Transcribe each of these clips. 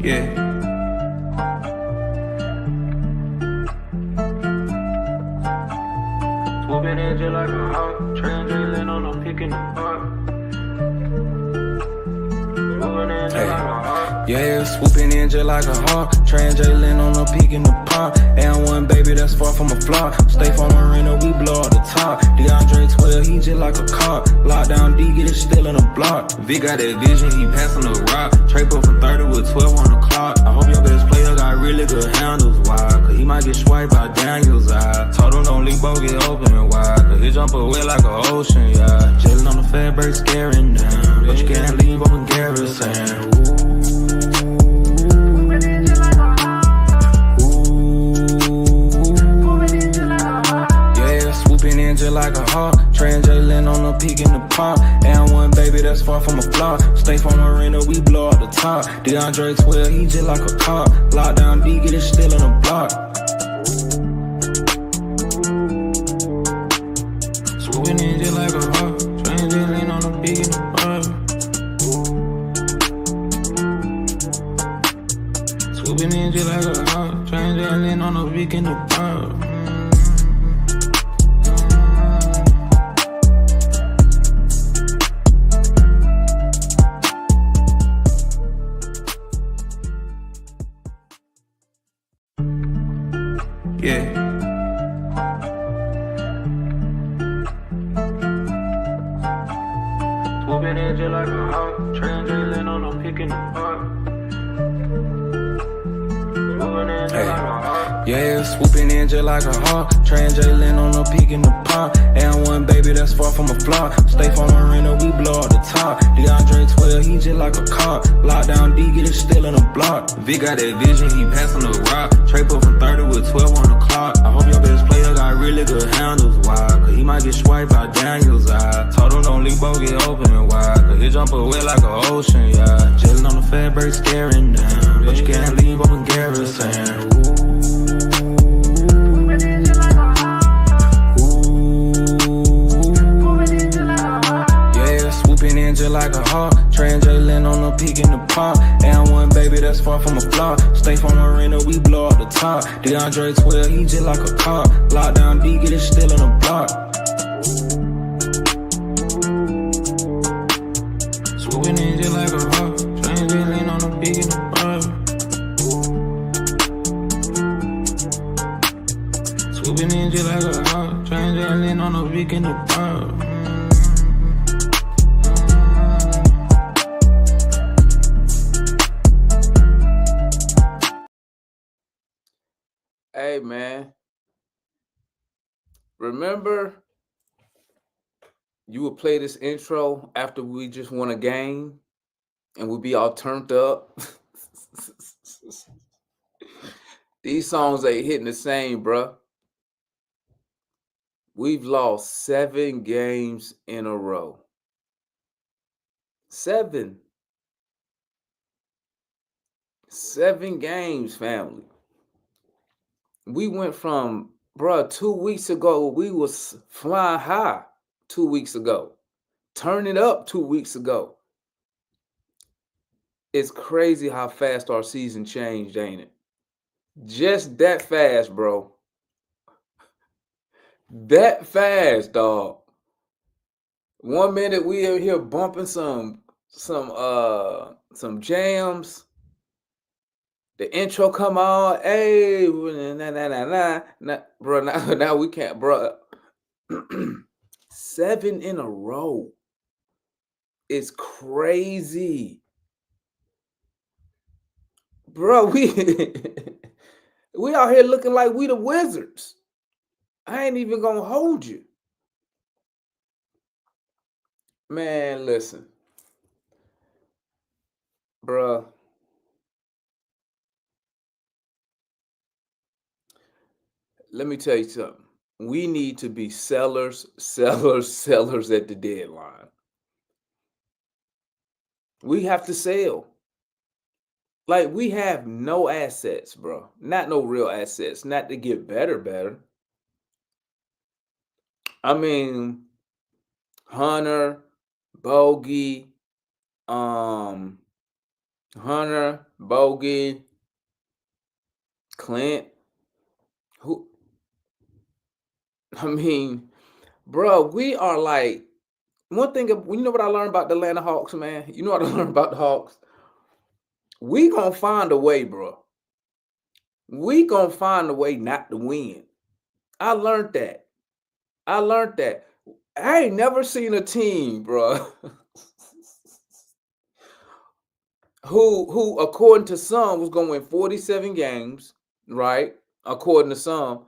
Yeah. Swooping in just like a hawk, transiting on a pick in the park. Yeah, swooping in just like a hawk, transiting on a peak in the pond. And one baby that's far from a flop. Stay from Marina, we blow out the top. DeAndre 12, he just like a cop. Lockdown D, get it still in the block. V got that vision, he passing the rock. Trey up from 30 with 12 on the clock. I hope your best player got really good handles, why? Cause he might get swiped by Daniel's eye. Told him don't leave both get open wide. Cause he jump away like an ocean, yeah. Chillin' on the fat break, scaring down. But you can't leave open garrison. Just like a hawk, transiting on a peak in the pond. And one baby that's far from a flop. Stay from Marina, we blow out the top. DeAndre 12, he just like a cop. Lockdown D, get it still in the block. Swooping in just like a hawk, transiting on a peak in the pond. Swooping in just like a hawk, transiting on a peak in the pond. Yeah. Swooping in just like a hawk, transiting on a pick in the park. Yeah, swooping in just like a hawk, transiting on a peak in the pond. And one baby that's far from a flop. Stay from Marina, we blow out the top. DeAndre 12, he just like a cop. Lockdown D, get it still in the block. V got that vision, he passing the rock. Trey up from 30 with 12 on the clock. I hope your best player got really good handles, why? Cause he might get swiped by Daniel's eye. Told him don't leave both get open wide. Cause he jump away like an ocean, yeah. Chillin' on the fat break, scaring down. But you can't leave open garrison. Just like a hawk, transiting on a peak in the pond. And one baby that's far from a flop. Stay from Marina, we blow out the top. DeAndre 12, he just like a cop. Lockdown D, get it still in the block. Swooping in just like a hawk, transiting on a peak in the pond. Swooping in just like a hawk, transiting on a peak in the pond. Hey, man. Remember, you would play this intro after we just won a game and we'd be all turned up. These songs ain't hitting the same, bruh. We've lost 7 games in a row. 7 games, family. We went from, bruh, 2 weeks ago, we was flying high 2 weeks ago. Turn it up 2 weeks ago. It's crazy how fast our season changed, ain't it? Just that fast, bro. That fast, dog. 1 minute we are here bumping some jams. The intro come on, hey, bro. Now we can't, bro. 7 in a row. It's crazy, bro. We out here looking like we the Wizards. I ain't even gonna hold you, man. Listen, bro. Let me tell you something. We need to be sellers at the deadline. We have to sell. Like, we have no assets, bro. Not no real assets. Not to get better. I mean, Hunter, Bogey, Hunter, Bogey, Clint. Who? I mean, bro, we are like one thing. You know what I learned about the Atlanta Hawks, man? You know what I learned about the Hawks? We gonna find a way, bro. We gonna find a way not to win. I learned that. I learned that. I ain't never seen a team, bro, who according to some was gonna win 47 games, right? According to some,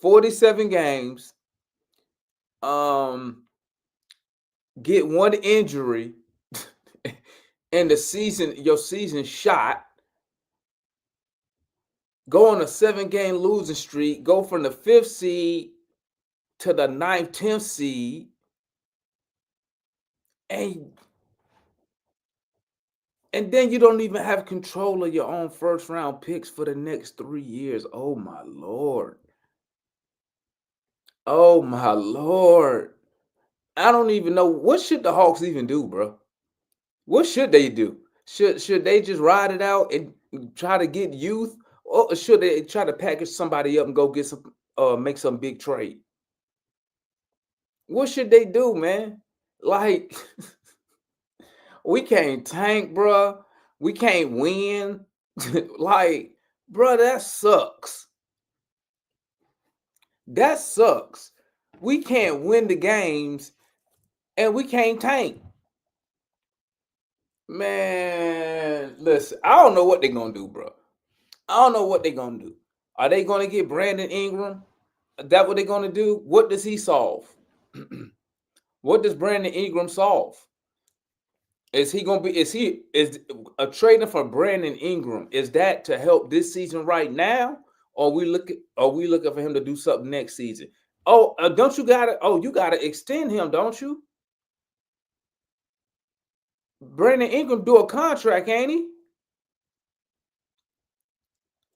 47 games, um, get one injury, and the season, your season shot, go on a 7-game losing streak, go from the fifth seed to the ninth, 10th seed, and then you don't even have control of your own first round picks for the next 3 years. Oh my lord. Oh my lord. I don't even know what should the Hawks even do, bro. What should they do? Should they just ride it out and try to get youth, or should they try to package somebody up and go get some make some big trade? What should they do, man? Like we can't tank, bro. We can't win. Like, bro, that sucks. That sucks. We can't win the games and we can't tank. Man, listen, I don't know what they're gonna do, bro. I don't know what they're gonna do. Are they gonna get Brandon Ingram? That what they're gonna do? What does he solve? What does Brandon Ingram solve? Is he gonna be? Is a trading for Brandon Ingram? Is that to help this season right now, or we looking for him to do something next season? Oh, don't you gotta? Oh, you gotta extend him, don't you? Brandon Ingram do a contract, ain't he?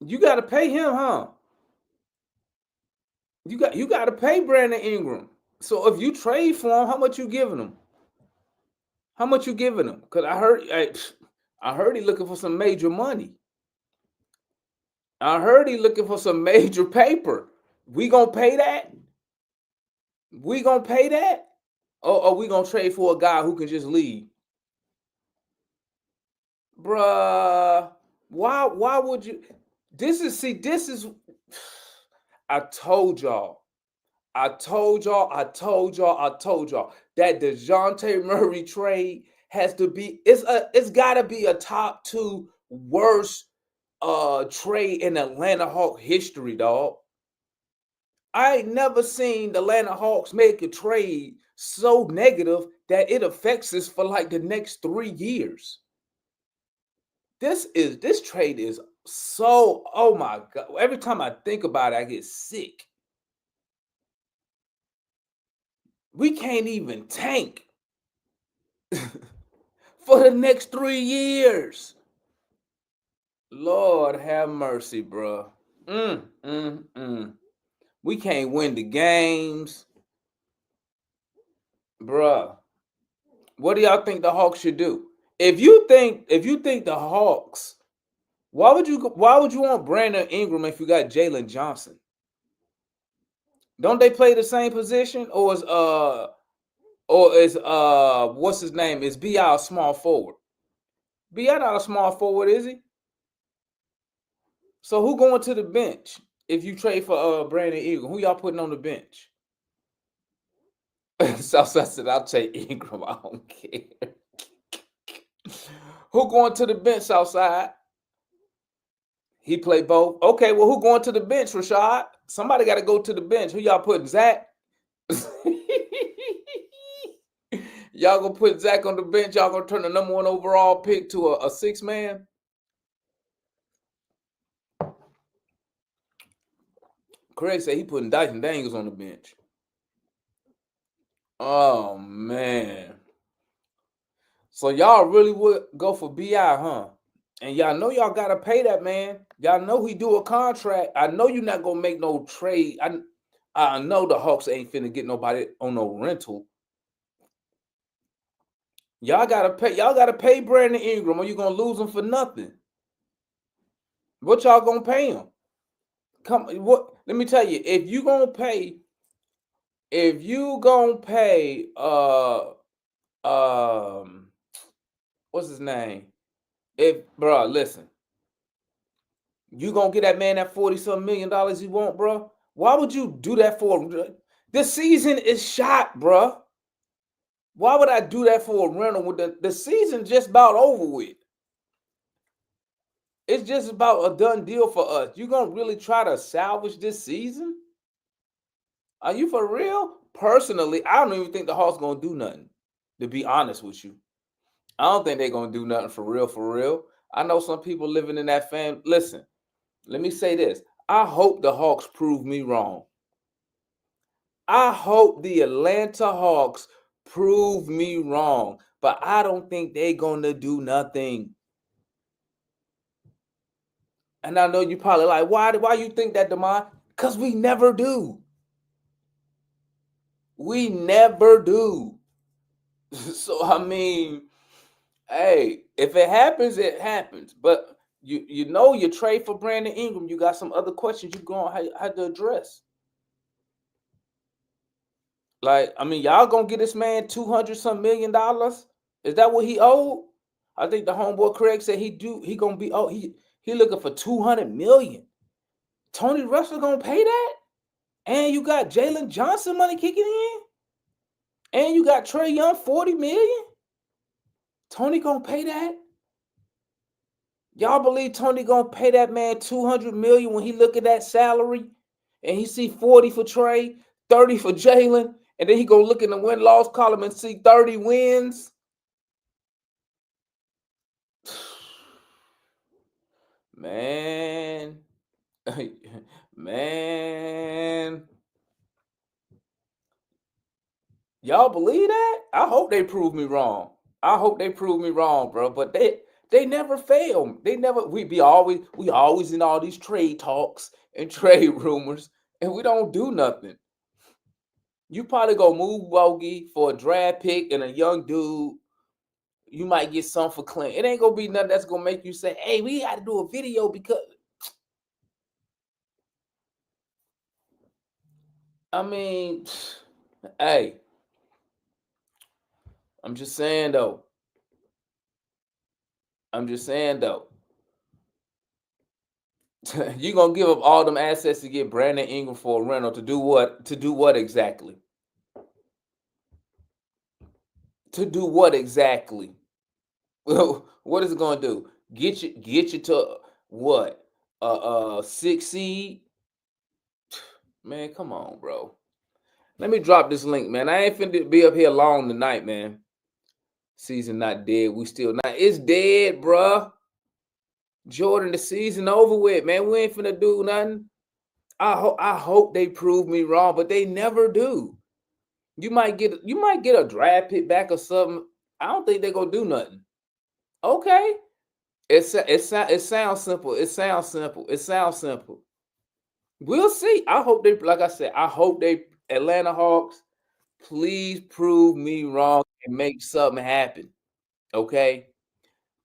You gotta pay him, huh? You gotta pay Brandon Ingram. So if you trade for him, how much you giving him? How much you giving him? Cause I heard he looking for some major money. I heard he looking for some major paper. We gonna pay that? We gonna pay that? Or we gonna trade for a guy who can just leave? Bruh, why would you? This is I told y'all. I told y'all that DeJounte Murray trade has to be it's gotta be a top two worst trade in Atlanta Hawk history, dog. I ain't never seen the Atlanta Hawks make a trade so negative that it affects us for like the next 3 years. This trade is so, oh my god. Every time I think about it, I get sick. We can't even tank for the next 3 years. Lord have mercy, bro. We can't win the games, bruh. What do y'all think the Hawks should do? If you think the Hawks, why would you want Brandon Ingram if you got Jalen Johnson? Don't they play the same position, or is what's his name? Is Bi a small forward? Bi not a small forward, is he? So who going to the bench if you trade for Brandon Ingram? Who y'all putting on the bench? Southside said, "I'll take Ingram. I don't care." Who going to the bench, Southside? He played both. Okay, well, who going to the bench, Rashad? Somebody got to go to the bench. Who y'all putting? Zach? Y'all gonna put Zach on the bench? Y'all gonna turn the number one overall pick to a 6-man? Craig said he putting Dyson Daniels on the bench. Oh man. So y'all really would go for Bi, huh? And y'all know y'all gotta pay that man. Y'all know he do a contract. I know you're not gonna make no trade. I know the Hawks ain't finna get nobody on no rental. Y'all gotta pay Brandon Ingram, or you're gonna lose him for nothing. What y'all gonna pay him? What? Let me tell you, if you gonna pay, what's his name? Bro, listen, you gonna get that man that $40-something million he want, bro? Why would you do that for him? The season is shot, bro. Why would I do that for a rental with the season just about over with? It's just about a done deal for us. You gonna really try to salvage this season? Are you for real? Personally, I don't even think the Hawks gonna do nothing. To be honest with you, I don't think they're gonna do nothing for real. For real, I know some people living in that fan. Listen, let me say this. I hope the Hawks prove me wrong. I hope the Atlanta Hawks prove me wrong, but I don't think they're gonna do nothing. And I know you probably like, why you think that, Demond? Because we never do. We never do. So I mean, hey, if it happens, it happens. But you know you trade for Brandon Ingram, you got some other questions you gonna have to address. Like, I mean, y'all gonna get this man $200-some million? Is that what he owed? I think the homeboy Craig said he gonna be he looking for 200 million. Tony Russell gonna pay that? And you got Jalen Johnson money kicking in? And you got Trae Young 40 million? Tony gonna pay that? Y'all believe Tony gonna pay that man 200 million when he look at that salary and he see 40 for Trae, 30 for Jalen, and then he gonna look in the win-loss column and see 30 wins? Man, man, y'all believe that? I hope they prove me wrong. I hope they prove me wrong, bro. But they never fail. They never. We always in all these trade talks and trade rumors, and we don't do nothing. You probably go move Bogey for a draft pick and a young dude. You might get some for Clint. It ain't gonna be nothing that's gonna make you say, "Hey, we got to do a video because." I mean, hey, I'm just saying though. I'm just saying though. You gonna give up all them assets to get Brandon Ingram for a rental to do what? To do what exactly? To do what exactly? Well, what is it gonna do? Get you to what? 6 seed? Man, come on, bro. Let me drop this link, man. I ain't finna be up here long tonight, man. Season not dead. We still not. It's dead, bruh. Jordan, the season over with, man. We ain't finna do nothing. I hope they prove me wrong, but they never do. You might get a draft pick back or something. I don't think they're gonna do nothing. Okay. It sounds simple. It sounds simple. It sounds simple. We'll see. I hope they, like I said, I hope they Atlanta Hawks, please prove me wrong and make something happen. Okay.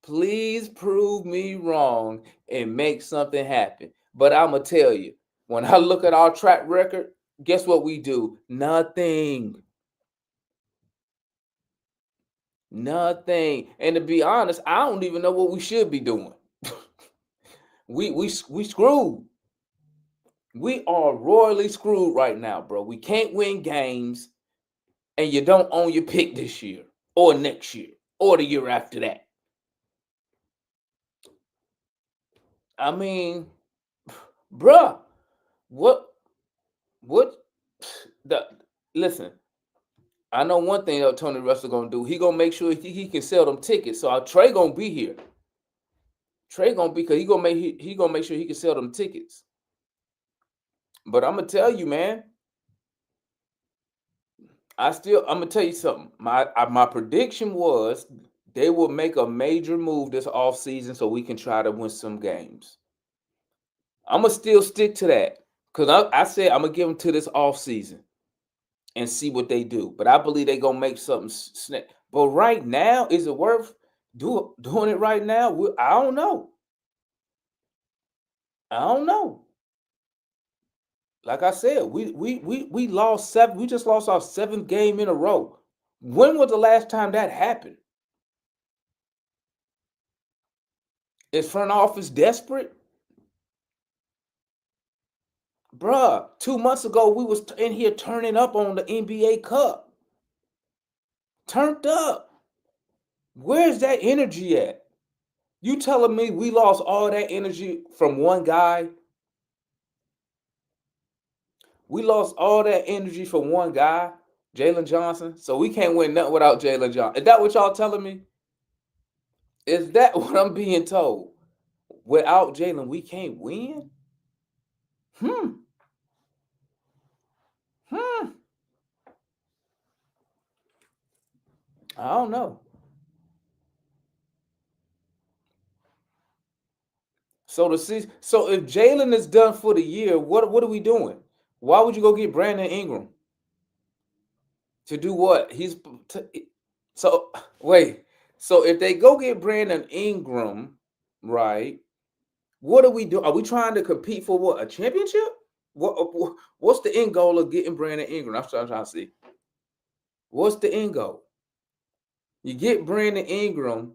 Please prove me wrong and make something happen. But I'm gonna tell you, when I look at our track record, guess what we do? Nothing. Nothing. And to be honest, I don't even know what we should be doing. we screwed. We are royally screwed right now, bro. We can't win games, and you don't own your pick this year, or next year, or the year after that. I mean, bruh, what the listen. I know one thing that Tony Russell gonna do. He gonna make sure he can sell them tickets. So Trae gonna be here. Trae gonna be, because he gonna make sure he can sell them tickets. But I'm gonna tell you, man. I'm gonna tell you something. My prediction was they will make a major move this offseason so we can try to win some games. I'm gonna still stick to that because I said I'm gonna give them to this offseason and see what they do. But I believe they're gonna make something snap. But right now, is it worth doing it right now? I don't know. I don't know. Like I said, we lost seven. We just lost our seventh game in a row. When was the last time that happened? Is front office desperate? Bruh, 2 months ago we was in here turning up on the NBA Cup. Turned up. Where's that energy at? You telling me we lost all that energy from one guy? We lost all that energy from one guy, Jalen Johnson. So we can't win nothing without Jalen Johnson. Is that what y'all telling me? Is that what I'm being told? Without Jalen, we can't win? Hmm. Hmm. I don't know. So if Jalen is done for the year, what are we doing? Why would you go get Brandon Ingram to do what? So wait. So if they go get Brandon Ingram, right? What are we doing? Are we trying to compete for what? A championship? What's the end goal of getting Brandon Ingram? That's what I'm trying to see. What's the end goal? You get Brandon Ingram.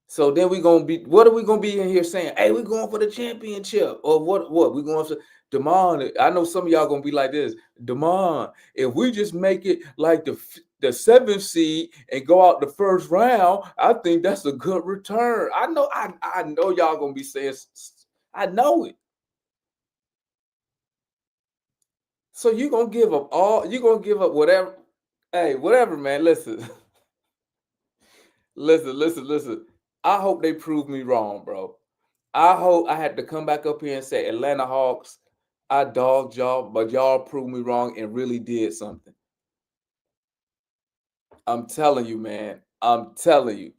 So then we gonna be, what are we gonna be in here saying? Hey, we going for the championship, or what? What we going for? Demond, I know some of y'all gonna be like this. Demond, if we just make it like the seventh seed and go out the first round, I think that's a good return. I know y'all gonna be saying, I know it. So you gonna give up all? You gonna give up whatever? Hey, whatever, man. Listen, listen. I hope they prove me wrong, bro. I hope I had to come back up here and say, Atlanta Hawks, I dogged y'all, but y'all proved me wrong and really did something. I'm telling you, man. I'm telling you.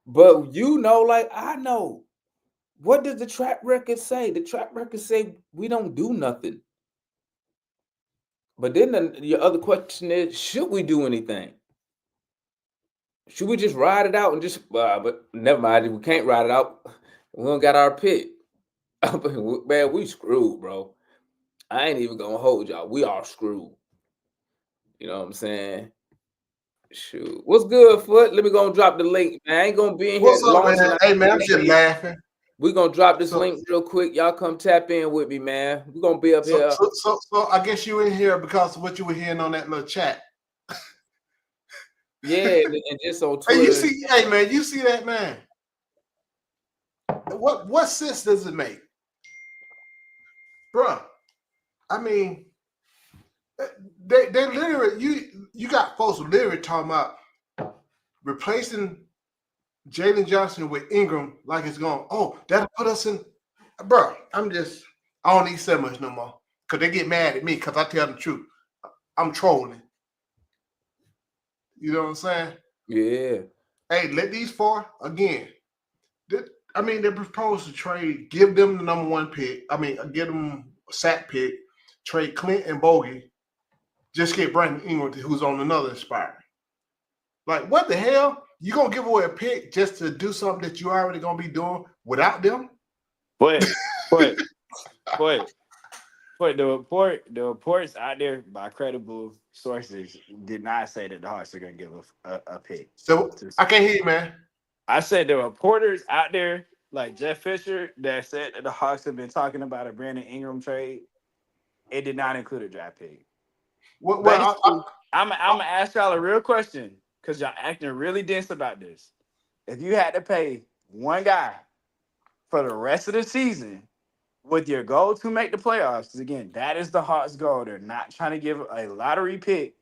But you know, like I know, what does the track record say? The track record say we don't do nothing. But then your other question is, should we do anything? Should we just ride it out and just? But never mind. We can't ride it out. We don't got our pick. Man, we screwed, bro. I ain't even gonna hold y'all. We are screwed. You know what I'm saying? Shoot. What's good, Foot? Let me go and drop the link, man. I ain't gonna be in here What's up, long man? tonight. Hey, man, I'm just laughing. We're gonna drop this So, link real quick. Y'all come tap in with me, man. We're gonna be up so, here. so, so, so I guess you in here because of what you were hearing on that little chat. Yeah, and just on Hey, you Twitter. see, hey, man, you see that, man? What sense does it make, bruh? I mean, they literally you got folks literally talking about replacing Jalen Johnson with Ingram like it's going. Oh, that'll put us in, bruh. I don't need so much no more because they get mad at me because I tell the truth. I'm trolling. You know what I'm saying? Yeah. Hey, let these four again. They're proposed to trade, give them the number one pick. Give them a sack pick, trade Clint and Bogey, just get Brandon Ingram, who's on another spot. Like, what the hell? You gonna give away a pick just to do something that you already gonna be doing without them? But the reports out there by credible sources did not say that the Hawks are going to give a pick. So I can't hear you, man. I said the reporters out there like Jeff Fisher that said that the Hawks have been talking about a Brandon Ingram trade. It did not include a draft pick. Basically, I'm gonna ask y'all a real question because y'all acting really dense about this. If you had to pay one guy for the rest of the season with your goal to make the playoffs, because again, that is the Hawks' goal. They're not trying to give a lottery pick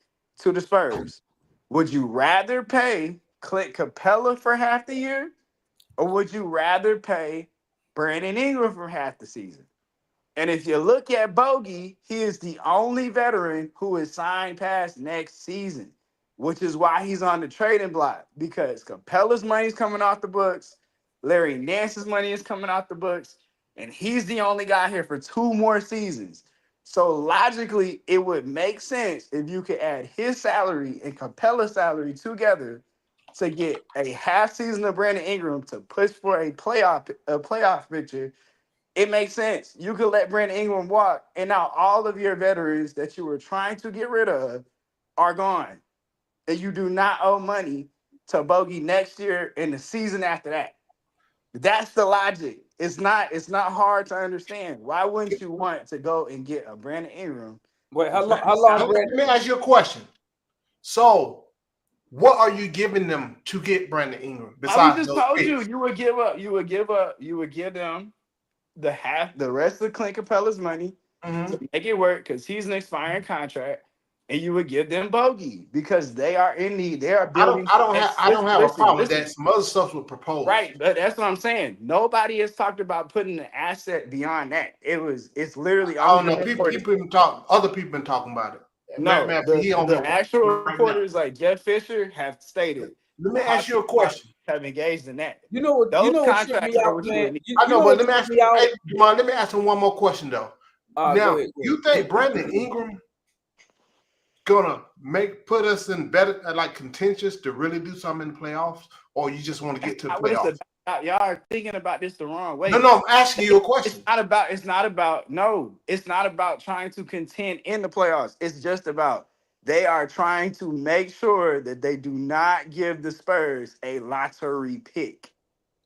to the Spurs. Would you rather pay Clint Capella for half the year, or would you rather pay Brandon Ingram for half the season? And if you look at Bogey, he is the only veteran who is signed past next season, which is why he's on the trading block, because Capella's money is coming off the books, Larry Nance's money is coming off the books, and he's the only guy here for 2 more seasons. So logically, it would make sense if you could add his salary and Capella's salary together to get a half season of Brandon Ingram to push for a playoff picture, it makes sense. You could let Brandon Ingram walk, and now all of your veterans that you were trying to get rid of are gone. And you do not owe money to Bogey next year and the season after that. That's the logic. It's not hard to understand. Why wouldn't you want to go and get a Brandon Ingram? Wait, how long? Let me ask you a question. So, what are you giving them to get Brandon Ingram? I just told you, you would give them the rest of Clint Capella's money to make it work because he's an expiring contract, and you would give them Bogey because they are in need. They are building. I don't have a problem with that. Some other stuff was proposed. Right, but that's what I'm saying. Nobody has talked about putting an asset beyond that. It's literally. I don't know. Other people been talking about it. No, the actual reporters like Jeff Fisher have stated. Let me ask you a question. Have engaged in that. You know what? Those contracts are what I know, but let me ask you. Hey, Jamon, let me ask him one more question though. Now, you think Brandon Ingram gonna put us in better contentious to really do something in the playoffs, or you just want to get to the playoffs? Y'all are thinking about this the wrong way. No, I'm asking you a question. It's not about trying to contend in the playoffs. It's just about they are trying to make sure that they do not give the Spurs a lottery pick.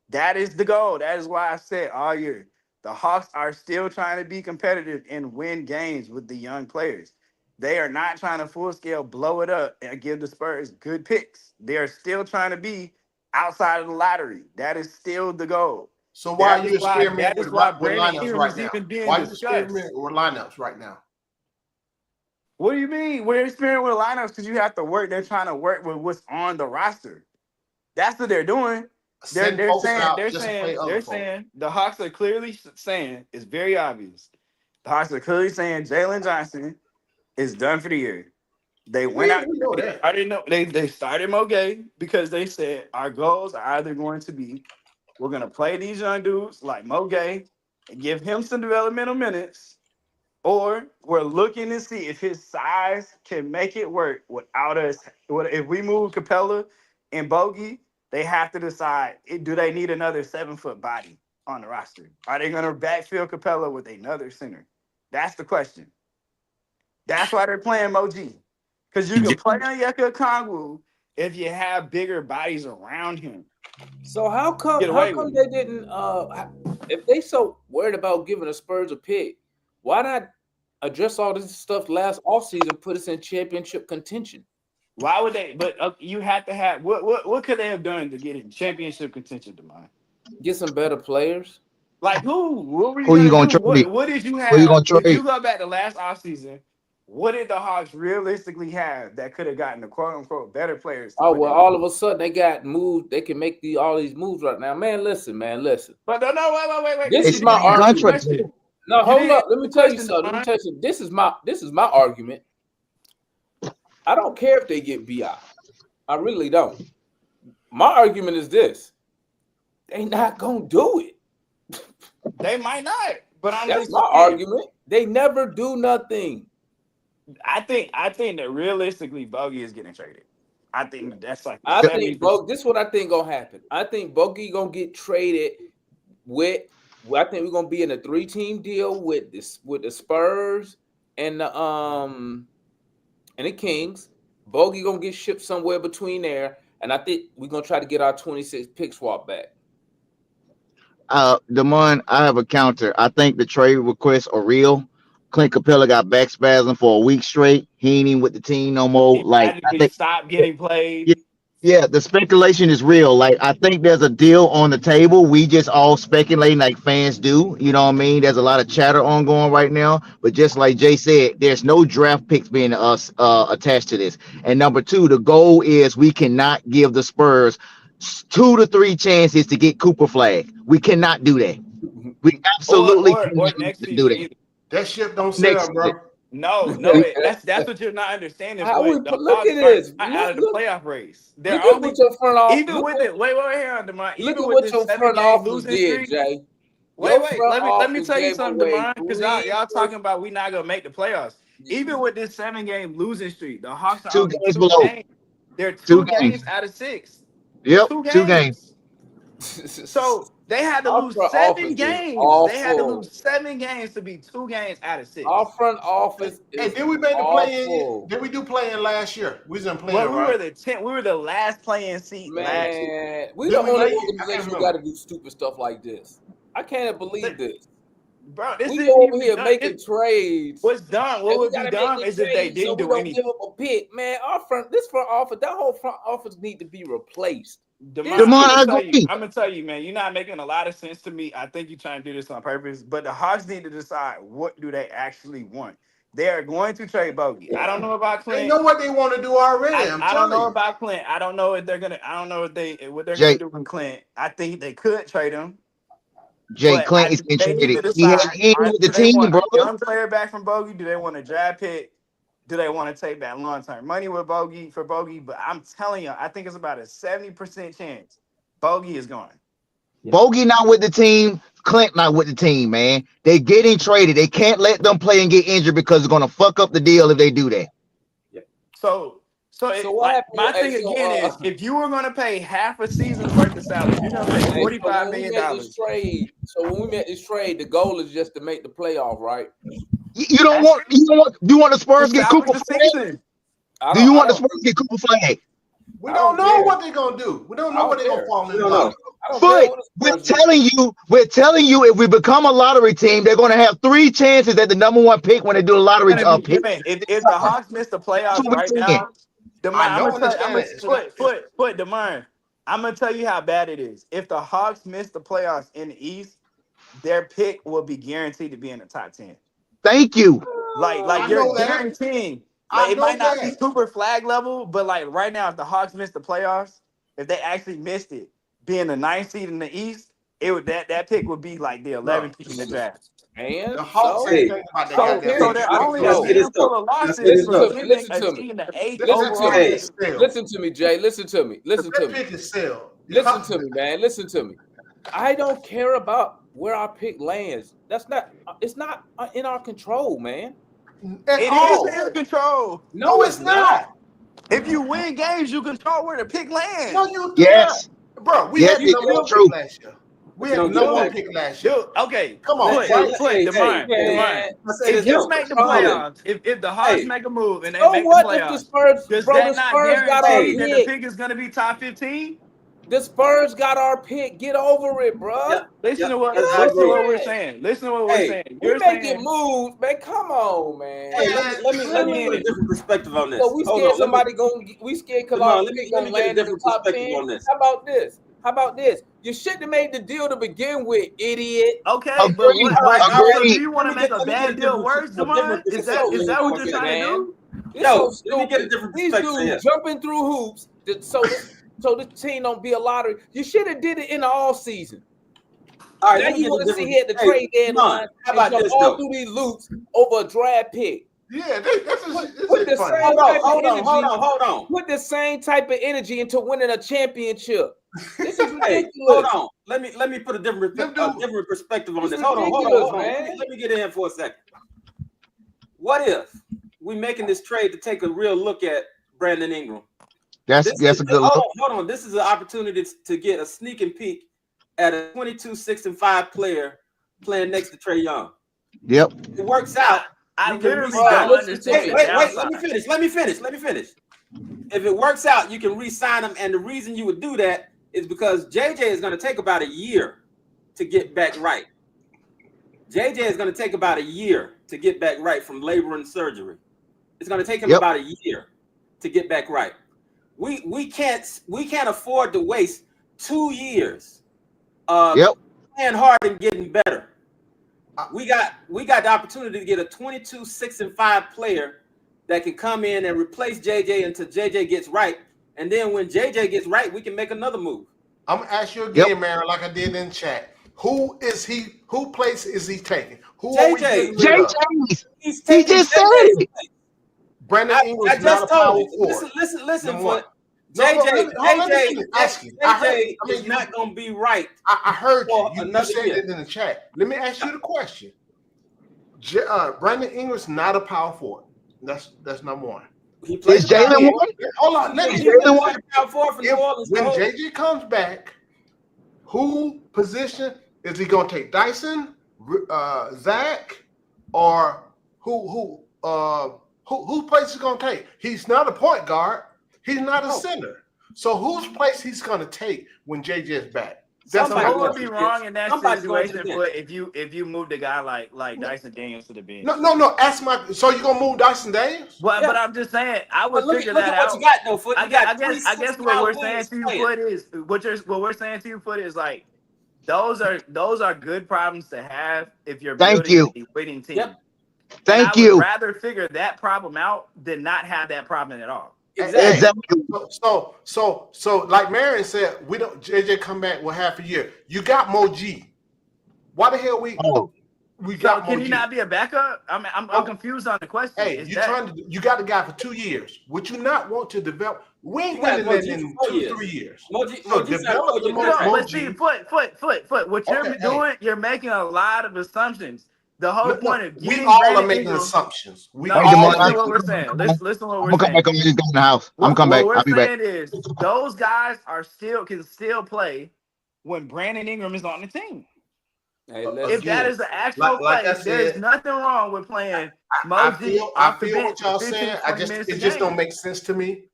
That is the goal. That is why I said all year, the Hawks are still trying to be competitive and win games with the young players. They are not trying to full scale blow it up and give the Spurs good picks. They are still trying to be outside of the lottery. That is still the goal. So why are you experimenting with lineups right now? Why are you experimenting with lineups right now? What do you mean? We're experimenting with lineups because you have to work. They're trying to work with what's on the roster. That's what they're doing. They're saying the Hawks are clearly saying it's very obvious. The Hawks are clearly saying Jalen Johnson is done for the year. They went out. They started Moge because they said our goals are either going to be we're going to play these young dudes like Moge and give him some developmental minutes, or we're looking to see if his size can make it work without us. If we move Capella and Bogey, they have to decide, do they need another 7-foot body on the roster? Are they going to backfill Capella with another center? That's the question. That's why they're playing Moji. Because you can play on Yeka Kongwu if you have bigger bodies around him. So how come they didn't if they so worried about giving the Spurs a pick, why not address all this stuff last offseason, put us in championship contention? Why would they? But you have to have what could they have done to get in championship contention, DeMond? Get some better players. Like who? What were you who you gonna trade? What did you have? Who you gonna trade? If you go back to last offseason, what did the Hawks realistically have that could have gotten the quote unquote better players? All of a sudden they got moved. They can make all these moves right now. Man, listen. But no, wait. This is my argument. No, hold up. Let me tell you something. This is my argument. I don't care if they get BI. I really don't. My argument is this: they not gonna do it. They might not. But that's my argument. They never do nothing. I think that realistically Bogey is getting traded. I think that's like this is what I think gonna happen. I think Bogey gonna get traded with. I think we're gonna be in a 3-team deal with the Spurs and the Kings. Bogey gonna get shipped somewhere between there, and I think we're gonna try to get our 26 pick swap back. Damon, I have a counter. I think the trade requests are real. Clint Capella got back spasm for a week straight. He ain't even with the team no more. I think stop getting played. Yeah, the speculation is real. I think there's a deal on the table. We just all speculating like fans do. You know what I mean? There's a lot of chatter ongoing right now. But just like Jay said, there's no draft picks being attached to this. And number two, the goal is we cannot give the Spurs 2 to 3 chances to get Cooper Flag. We cannot do that. We absolutely cannot do that. That ship don't sail, bro. No, that's what you're not understanding. Look at this. Out of the playoff race. Look at what your front office. Even with it, wait, here on DeMond. Look at what your front office did, Jay. Wait. Let me tell you something, DeMond, because y'all talking about we not gonna make the playoffs. Even with this 7-game losing streak, the Hawks are 2 games below. They're 2 games out of 6. Yep, 2 2 games. So they had to Our lose front 7 office is games. They had to awful. lose 7 games to be 2 games out of 6. Our front office Hey, is did we make the awful. play-in? Did we do play-in last year? We was in Well, play-in, we right? were the 10th. We were the last playing seat last year. Man, we Did the we only make it? I can't organization who remember. got to do stupid stuff like this. I can't believe this. Bro, this We isn't go over even here done. making trades. What's dumb? What And we would be gotta dumb make is the if they trade so didn't we do don't anything. give up a pick. Man, this front office, that whole front office need to be replaced. Demond, I agree. I'm gonna tell you, man, you're not making a lot of sense to me. I think you're trying to do this on purpose, but the Hawks need to decide what do they actually want. They are going to trade Bogey. I don't know about Clint. They know what they want to do already. I don't know about Clint. I don't know if they're gonna. I don't know what they're gonna do with Clint. I think they could trade him. Jay Clint is They need to traded. He had decide, in with the do they team, want brother. a young player back from Bogey? Do they want a draft pick? Do they want to take that long-term money with Bogey? But I'm telling you, I think it's about a 70% chance Bogey is gone. Bogey not with the team. Clint not with the team, man. They getting traded. They can't let them play and get injured because it's gonna fuck up the deal if they do that. So my thing again is, if you were going to pay half a season's worth of salary, you're going to pay $45 million. So when we make this trade, the goal is just to make the playoff, right? You don't want the Spurs get Cooper Flag? Do you want the Spurs get Cooper Flag? We don't know what they're gonna do. We don't know what they're gonna fall into. But we're telling you, if we become a lottery team, they're gonna have 3 chances at the #1 pick when they do a lottery pick. If the Hawks miss the playoffs right now, I'm gonna tell you how bad it is. If the Hawks miss the playoffs in the East, their pick will be guaranteed to be in the top 10. Thank you. Like you're guaranteeing. Like, it might not be super flag level, but like right now, if the Hawks missed the playoffs, if they actually missed it, being the 9th seed in the East, it would that pick would be like the 11th pick in the draft. And the Hawks ain't thinking about that. So they're only a handful of losses for giving a team the 8th overall. Listen to me, Jay. Listen to me. Pick is sell. Listen to me, man. Listen to me. I don't care about where our pick lands. It's not in our control, man. It is in control. No, it's not. If you win games, you control where the pick lands. No, you do Yes. not. Bro, we had the #1 true. pick last year. We had the #1 pick last year. Dude, okay. Come on. DeMar. If you make the playoffs, if the Hawks make a move and they make the playoffs, does that not guarantee that the pick is going to be top 15? The Spurs got our pick. Get over it, bro. Listen to what we're saying. You're making moves, man. Come on, man. Hey, let me put a different perspective on this. So we scared somebody we scared because our pick gonna land in the top 10. How about this? You shouldn't have made the deal to begin with, idiot. Okay, but do you want to make a bad deal worse, DeMar? Is that what you're trying to do? Let me get a different These perspective dudes jumping through hoops so the team don't be a lottery. You should have did it in the off season. All right, now you want to sit here at the trade deadline and jump all through these loops over a draft pick. Yeah, that's funny. Hold on. Put the same type of energy into winning a championship. This is ridiculous. Hey, hold on. Let me put a different perspective on this. Hold on. Let me get in for a second. What if we making this trade to take a real look at Brandon Ingram? That's a good look. Hold on. This is an opportunity to get a sneaking peek at a 22, 6, and 5 player playing next to Trae Young. Yep. It works out. I literally don't understand. Wait. Let me finish. If it works out, you can re-sign him. And the reason you would do that is because JJ is going to take about a year to get back right. JJ is going to take about a year to get back right from labor and surgery. It's going to take him about a year to get back right. We can't afford to waste 2 years playing hard and getting better. We got the opportunity to get a 22, 6, and 5 player that can come in and replace JJ until JJ gets right. And then when JJ gets right, we can make another move. I'm gonna ask you again, man, like I did in chat. Who place is he taking? Who JJ. He just said it. Brandon Ingram's not a power forward. Listen. JJ is not going to be right. I heard you. You said it in the chat. Let me ask you the question. Brandon Ingram's not a power forward. That's number one. He played Is Jalen one? Hold on, let me. Jalen one? When JJ comes back, who position is he going to take? Dyson, Zach, or whose place is going to take? He's not a point guard. He's not a center. So whose place he's going to take when JJ is back? That's what would be wrong in that situation. But if you moved a guy like Dyson Daniels to the bench. No. Ask my. So you gonna move Dyson Daniels? Well, but I'm just saying I would figure look that at out. What you got though, Foot. I guess what we're saying to you, Foot, is what we're saying to you, Foot, is like those are good problems to have if you're building a winning team. Yep. Thank you. I would rather figure that problem out than not have that problem at all. Exactly. So, like Marion said, we don't. JJ come back with half a year. You got Mo G. Why the hell we got? Can he not be a backup? I'm confused on the question. Hey, you got the guy for 2 years. Would you not want to develop? We ain't winning that in 2-3 years. Develop the Mo G. Foot. What you're doing, you're making a lot of assumptions. The whole point of we all are making assumptions. Listen what we're saying. Listen what we're saying. I'm coming back. I'm in the house. I'm coming back. What we're saying is those guys can still play when Brandon Ingram is on the team. Hey, if that is the actual play, there's nothing wrong with playing Mosey. I feel what y'all saying. It just don't make sense to me.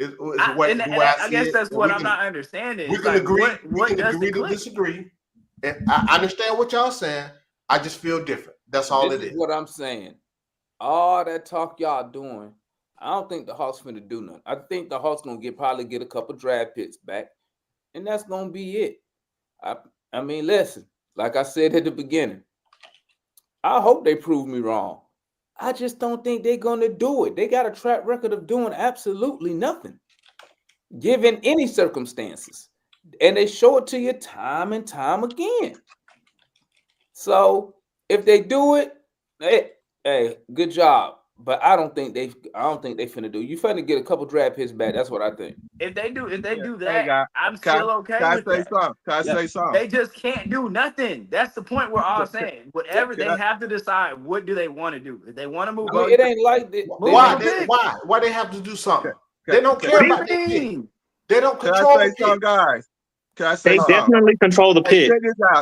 I guess that's what I'm not understanding. We can agree. We can agree to disagree. And I understand what y'all saying. I just feel different. That's all it is. What I'm saying. All that talk y'all doing, I don't think the Hawks finna do nothing. I think the Hawks gonna probably get a couple draft picks back, and that's gonna be it. I mean, listen, like I said at the beginning, I hope they prove me wrong. I just don't think they're gonna do it. They got a track record of doing absolutely nothing, given any circumstances, and they show it to you time and time again. So if they do it, hey, good job. But I don't think they finna do. You finna get a couple draft picks back. That's what I think. If they do that, I'm still okay with that. Can I say something? They just can't do nothing. That's the point we're all saying. Whatever they have to decide, what do they want to do? If they want to move, it ain't like that. Why they have to do something? They don't care about that. They don't control the pick. Guys. Can I say they definitely control the pick.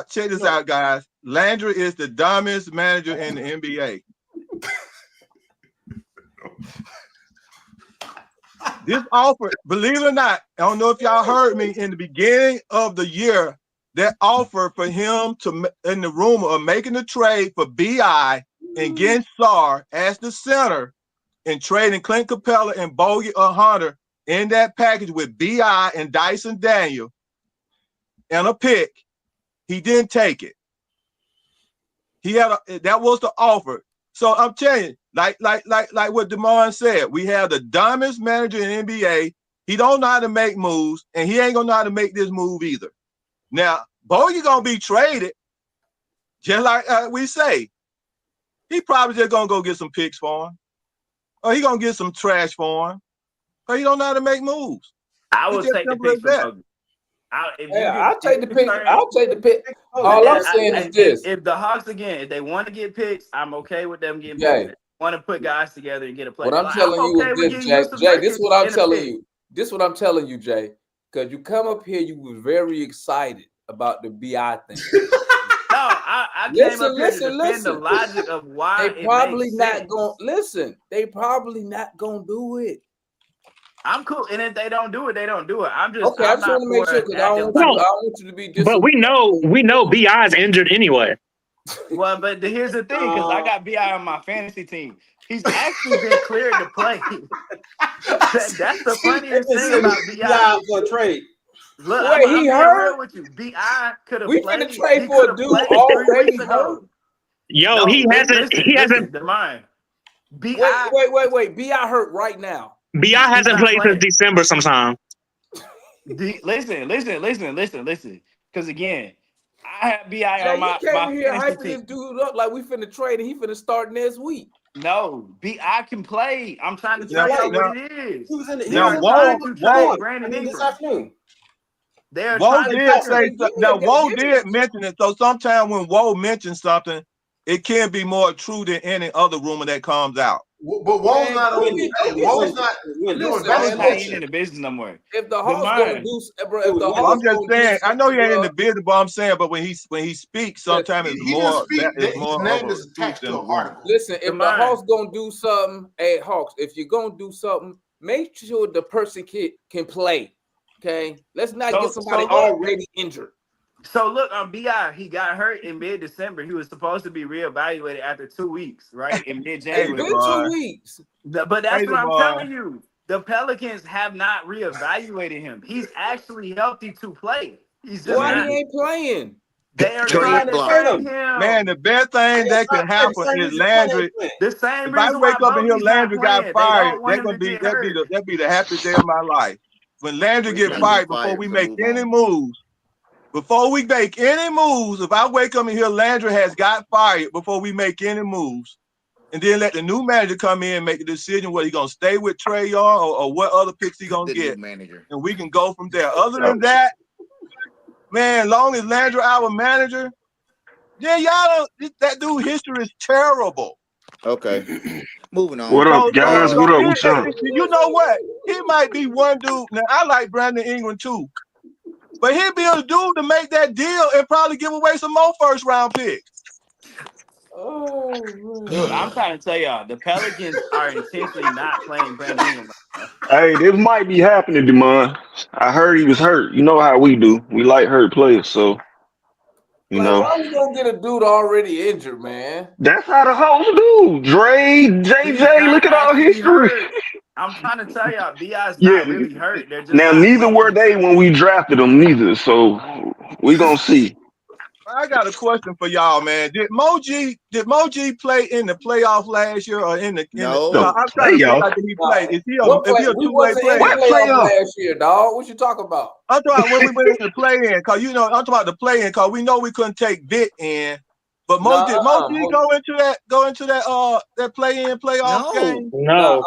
Check this out, guys. Landry is the dumbest manager in the NBA. This offer, believe it or not, I don't know if y'all heard me in the beginning of the year, that offer for him to, in the rumor of making the trade for BI and getting Sarr as the center and trading Clint Capella and Bogey or Hunter in that package with BI and Dyson Daniel and a pick, he didn't take it. That was the offer. So I'm telling you, like what DeMond said, we have the dumbest manager in NBA. He don't know how to make moves, and he ain't gonna know how to make this move either. Now, Bogey gonna be traded, just like we say. He probably just gonna go get some picks for him, or he gonna get some trash for him, or he don't know how to make moves. I would take the pick for Bogey. I'll take the pick. I'll take the pick. All I'm saying is this: if the Hawks again, if they want to get picks, I'm okay with them getting picks. Want to put guys together and get a play. What I'm telling you is this, Jay. This is what I'm telling you. This is what I'm telling you, Jay. Because you come up here, you were very excited about the BI thing. No, I came up here to defend the logic of why they probably not going. Listen, they probably not gonna do it. I'm cool, and if they don't do it, they don't do it. I just want to make sure because I don't want you to be. But we know Bi is injured anyway. Well, but here's the thing, because I got Bi on my fantasy team. He's actually been cleared to play. That's the funniest thing about Bi for a trade. Look, wait, he hurt with you. Bi could have played. We finna trade for a dude already hurt. Yo, no, he hasn't. Mind. Wait. Bi hurt right now. Bi hasn't played since December sometime. Listen. Because again, I have Bi on my hyping this dude up like we finna trade and he finna start next week. No, Bi can play. I'm trying to tell you what it is. He was in the Brandon Ingram this afternoon. Woe did mention it. So sometimes when Woe mentions something, it can be more true than any other rumor that comes out. But Woe's not on. Woe's not. Listen, Woe's man, not even in the business no more. if the Hawks gonna do, bro, if the Well, Hawks I'm just gonna saying. do I know he ain't in the something, business, but I'm saying. But when he speaks, sometimes it's He didn't more. speak. It's His more name of a is truth attached than to a an rumor. article. listen, if the Hawks gonna do something, hey Hawks, if you're gonna do something, make sure the person can play. Okay, let's not get somebody already injured. So look, on BI, he got hurt in mid-December. He was supposed to be reevaluated after 2 weeks, right? In mid-January. It's been 2 weeks. But that's what I'm telling you. The Pelicans have not reevaluated him. He's actually healthy to play. He's just Why not. he ain't playing? They are trying to trade him. Man, the best thing that can happen is Landry. The same If I reason wake why up and hear Bogey's not Landry got playing. They fired, don't want him to get hurt. that'd be the happiest day of my life. When Landry get fired, before we make any moves, if I wake up and hear Landry has got fired before we make any moves, and then let the new manager come in and make a decision whether he's gonna stay with Trae Young or what other picks he's gonna get, and we can go from there. Other than that, man, long as Landry our manager, yeah, y'all don't. That dude history is terrible. Okay, moving on. What up, guys? What up? What's up? You know what? He might be one dude. Now I like Brandon Ingram too, but he'd be a dude to make that deal and probably give away some more first round picks. Dude, I'm trying to tell y'all, the Pelicans are intentionally not playing Brandon Ingram. Hey, this might be happening, Demond. I heard he was hurt. You know how we do. We like hurt players, so you know. Why we gonna get a dude already injured, man? That's how the hoes do. Dre, JJ, look at our history. Hurt. I'm trying to tell y'all, BI's not really hurt. They're just now neither were they when we drafted them, neither. So we gonna see. I got a question for y'all, man. Did Moji play in the playoff last year or in the? I'm trying to figure out, did he play? Is he a two-way player? What playoff last year, dog? What you talking about? I'm talking about when we went in the play-in, cause I'm talking about the play-in, cause we know we couldn't take Vic in. But Moji go into that play-in playoff game? No.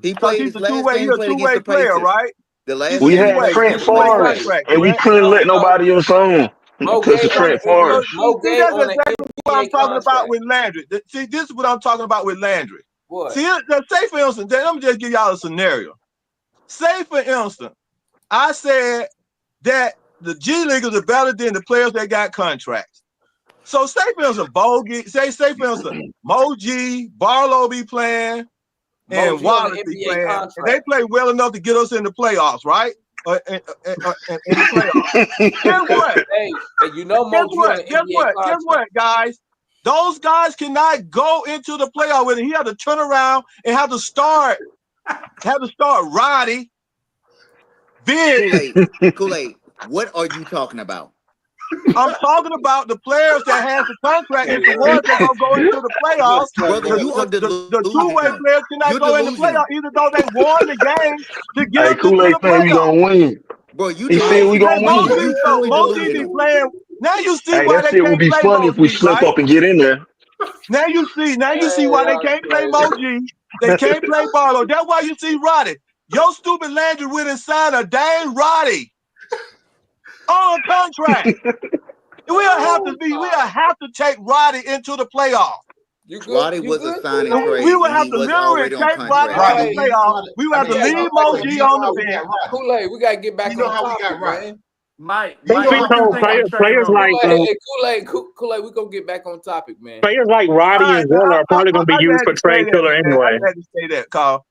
He played his last game. He's a two-way player, right? The last we had Trent Forrest, and we couldn't let nobody else on because of Trent Forrest. That's exactly what I'm talking about with Landry. See, this is what I'm talking about with Landry. What? See, say for instance, let me just give y'all a scenario. Say for instance, I said that the G Leaguers are better than the players that got contracts. So say for instance, Bogey, say for instance, Moji, Barlow be playing, and Wallace be playing. And they play well enough to get us in the playoffs, right? In the playoffs. Guess what? Hey, you know, Guess what, guys? Those guys cannot go into the playoff with it. He had to turn around and have to start Roddy. Kool-Aid, what are you talking about? I'm talking about the players that have the contract and the ones that gonna go into the playoffs. Brother, the two-way players cannot go in the playoffs, even though they won the game to get us into Kool-Aid the saying we playoffs. gonna win. Bro, you he said we gonna win. Moji be playing. Now you see why that they shit can't would be play funny Moji, if we slip up and get in there. Now you see why they can't play Moji. They can't play Barlow. That's why you see Roddy. Your stupid Landry went and signed a dang Roddy on a contract. We'll have to take Roddy into the playoffs. Roddy was a signing trade. We would have to literally take Roddy into the playoffs. We would have to leave Moji on the bench. Kool-Aid, we gotta get back on how we topic, got right. man. Mike, players like Kool-Aid, we gonna get back on topic, man. Players like Roddy and Zilla are probably gonna be used for trade killer anyway. I had to say that, Carl.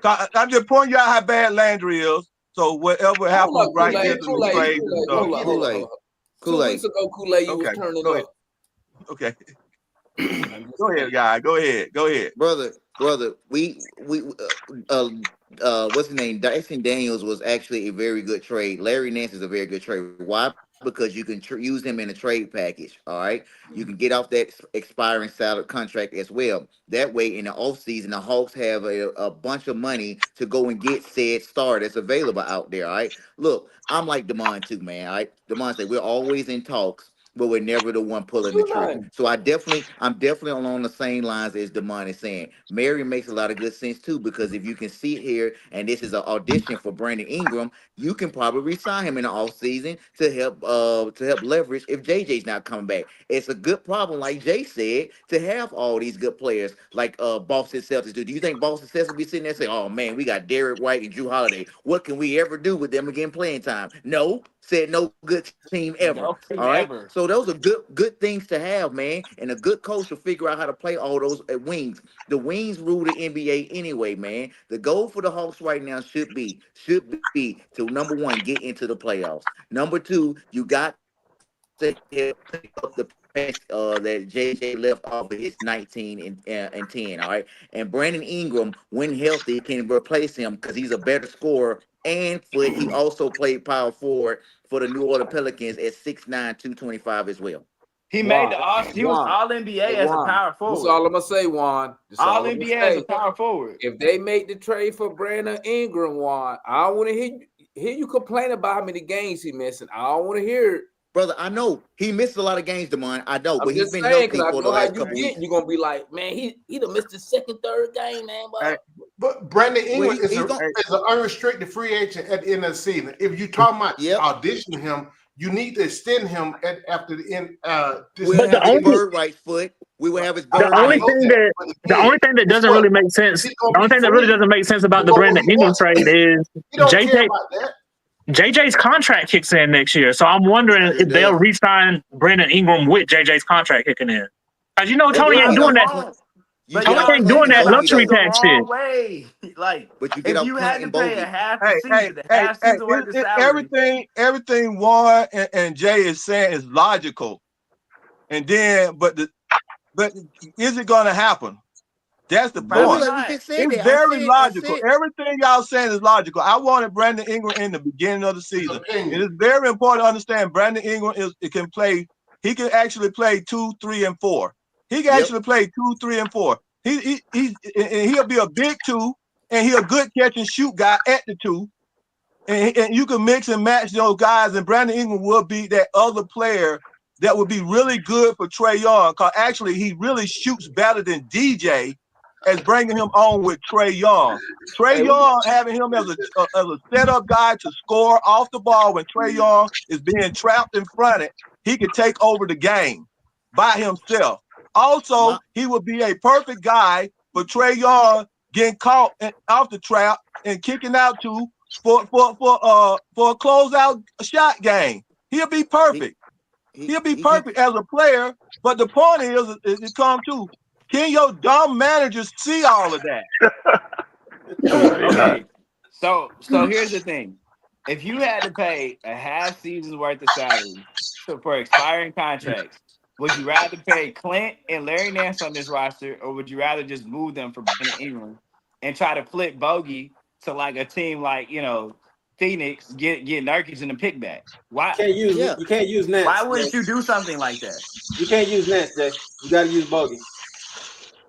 I'm just pointing you out how bad Landry is. So whatever happens right here to the trade and stuff. Two weeks ago, Kool-Aid, you was turning up. Okay. Go ahead, guy. Go ahead. Brother, we what's his name? Dyson Daniels was actually a very good trade. Larry Nance is a very good trade. Why? Because you can use him in a trade package. All right. You can get off that expiring salary contract as well. That way, in the offseason, the Hawks have a bunch of money to go and get said star that's available out there. All right. Look, I'm like Demond too, man. All right. Demond said we're always in talks. but we're never the one pulling the trigger. So I'm definitely along the same lines as Damon is saying. Mary makes a lot of good sense too, because if you can see it here, and this is an audition for Brandon Ingram, you can probably re-sign him in the offseason to help leverage if JJ's not coming back. It's a good problem, like Jay said, to have all these good players like Boston Celtics do. Do you think Boston Celtics will be sitting there saying, "Oh man, we got Derek White and Drew Holiday. What can we ever do with them again playing time?" No, said no good team ever. No team All right. ever. So those are good things to have, man. And a good coach will figure out how to play all those wings. The wings rule the NBA anyway, man. The goal for the Hawks right now should be to number one, get into the playoffs. Number two, you got to pick up the pace that JJ left off of his 19 and 10. All right. And Brandon Ingram, when healthy, can replace him because he's a better scorer. And he also played power forward for the New Orleans Pelicans at 6'9", 225 as well. He made he was all NBA as a power forward. That's all I'm gonna say, Juan. All NBA as a power forward. If they make the trade for Brandon Ingram, Juan, I don't want to hear you complain about how many games he missing. I don't want to hear it. Brother, I know he missed a lot of games, Damon. I know, but he's been saying, healthy for the last couple weeks. You're gonna be like, man, he done missed his second, third game, man. But Brandon Ingram is an unrestricted free agent at the end of the season. If you talking about auditioning him, you need to extend him after the end. We'll have his bird right foot. We will have his bird the only thing that doesn't really make sense. The only thing that really doesn't make sense about the Brandon Ingram trade is JJ's contract kicks in next year. So I'm wondering if they'll re-sign Brandon Ingram with JJ's contract kicking in. Because you know Tony ain't doing that. Tony ain't doing that luxury tax shit. Way. Like, but you get if you had to pay a half season worth of salary. Everything Warren and Jay is saying is logical. And then, but is it going to happen? That's the point. It's very logical. Everything y'all saying is logical. I wanted Brandon Ingram in the beginning of the season. It is very important to understand Brandon Ingram can play. He can actually play 2, 3, and 4. He can actually play 2, 3, and 4. He'll be a big 2, and he's a good catch and shoot guy at the 2. And you can mix and match those guys, and Brandon Ingram will be that other player that would be really good for Trae Young, because actually he really shoots better than DJ, as bringing him on with Trae Young. Trae Young, having him as a setup guy to score off the ball when Trae Young is being trapped in front of it, he could take over the game by himself. Also, he would be a perfect guy for Trae Young getting caught off the trap and kicking out to for a closeout shot game. He'll be perfect. He'll be perfect as a player. But the point is, it comes to, can your dumb managers see all of that? Okay. So here's the thing. If you had to pay a half season's worth of salary for expiring contracts, would you rather pay Clint and Larry Nance on this roster, or would you rather just move them for Brandon Ingram and try to flip Bogey to like a team like, Phoenix, get Nurkic in the pick back? Why you can't use Nance? Why wouldn't you do something like that? You can't use Nance, Jay. You gotta use Bogey.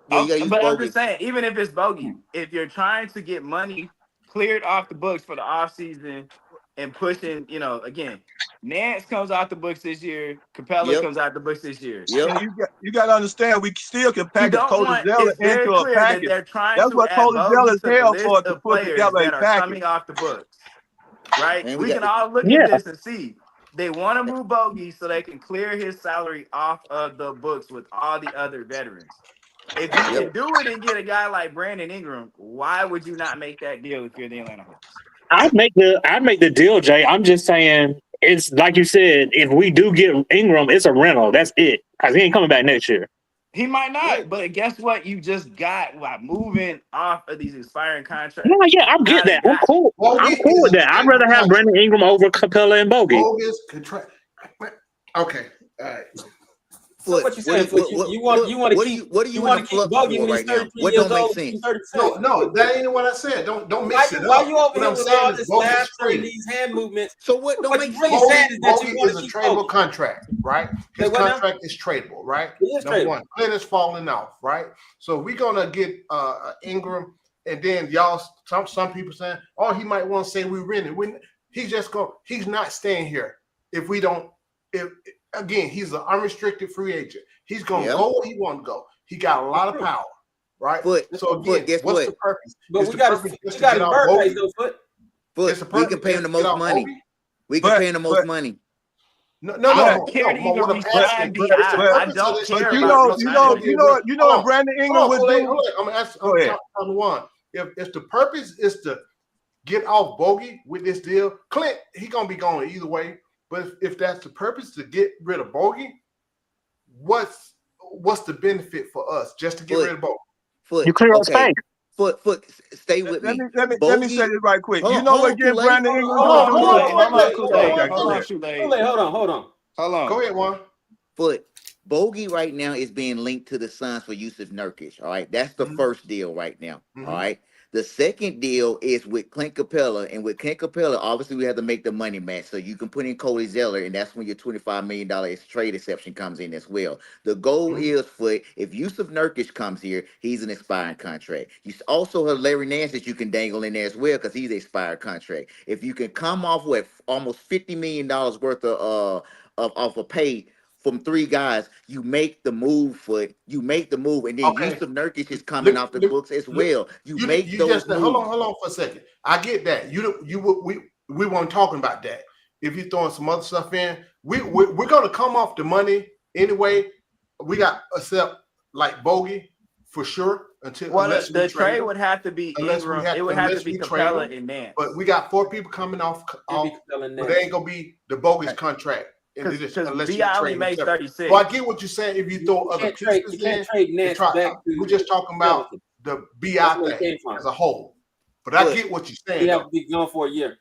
But I'm just saying, even if it's Bogey, if you're trying to get money cleared off the books for the offseason and pushing, again, Nance comes off the books this year. Capella comes out the books this year. Yep. You got to understand, we still can package Colazella into a package. That's what Colazella is held for, to put together a package. Coming off the books, right? We can all look at this and see. They want to move Bogey so they can clear his salary off of the books with all the other veterans. If you can do it and get a guy like Brandon Ingram, why would you not make that deal if you're the Atlanta Hawks? I'd make the deal, Jay. I'm just saying, it's like you said, if we do get Ingram, it's a rental. That's it. Because he ain't coming back next year. He might not, but guess what? You just got moving off of these expiring contracts. No, I get that. I'm cool. I'm cool with that. I'd rather have Brandon Ingram over Capella and Bogey. Okay. All right. So what you saying? You want to keep Bogey when he's 33 what years don't old? make sense? No, that ain't what I said. Don't mix it up. Why you over here with all this laughter and these hand movements? So what don't make really sense? saying is that Bogey is a tradable contract, right? His contract is tradable, right? Number one, Clint is falling off, right? So we're gonna get Ingram, and then y'all. Some people saying, oh, he might want to say we rented. He's not staying here if we don't. again, he's an unrestricted free agent. He's gonna go where he want to go. He got a lot of power, right? So again, guess what's what? the purpose? But we got to bird place though, Foot. We can pay him the most money. We can pay him the most money. No. What I'm asking, I don't care about you know what Brandon Ingram would do. I'm asking one. If the purpose is to get off Bogey with this deal, Clint, he gonna be going either way. But if that's the purpose to get rid of Bogey, what's the benefit for us just to get rid of Bogey? You clear up space. Foot, stay with me. Let me say this right quick. You know what get Brandon Ingram? Hold on. Go ahead, Juan. Foot, Bogey right now is being linked to the Suns for Yusuf Nurkic. All right, that's the first deal right now. All right. The second deal is with Clint Capella, and with Clint Capella, obviously we have to make the money match. So you can put in Cody Zeller, and that's when your $25 million trade exception comes in as well. The goal is, Foot, if Yusuf Nurkic comes here, he's an expiring contract. You also have Larry Nance that you can dangle in there as well because he's an expired contract. If you can come off with almost $50 million worth of a pay from 3 guys, you make the move, Foot. You make the move, and then Yusuf Nurkic is coming off the books as well. You make those moves. Hold on for a second. I get that. We weren't talking about that. If you're throwing some other stuff in, we're gonna come off the money anyway. We got accept like Bogey for sure until the trade would have to be Ingram. It would have to be Capella and Nance. But we got 4 people coming off, but they ain't gonna be the bogus contract. Because B.I. only made 36. Well, I get what you're saying. If you throw other pieces in, we're just talking about the B.I. thing as a whole. But I get what you're saying. He have to be gone for a year.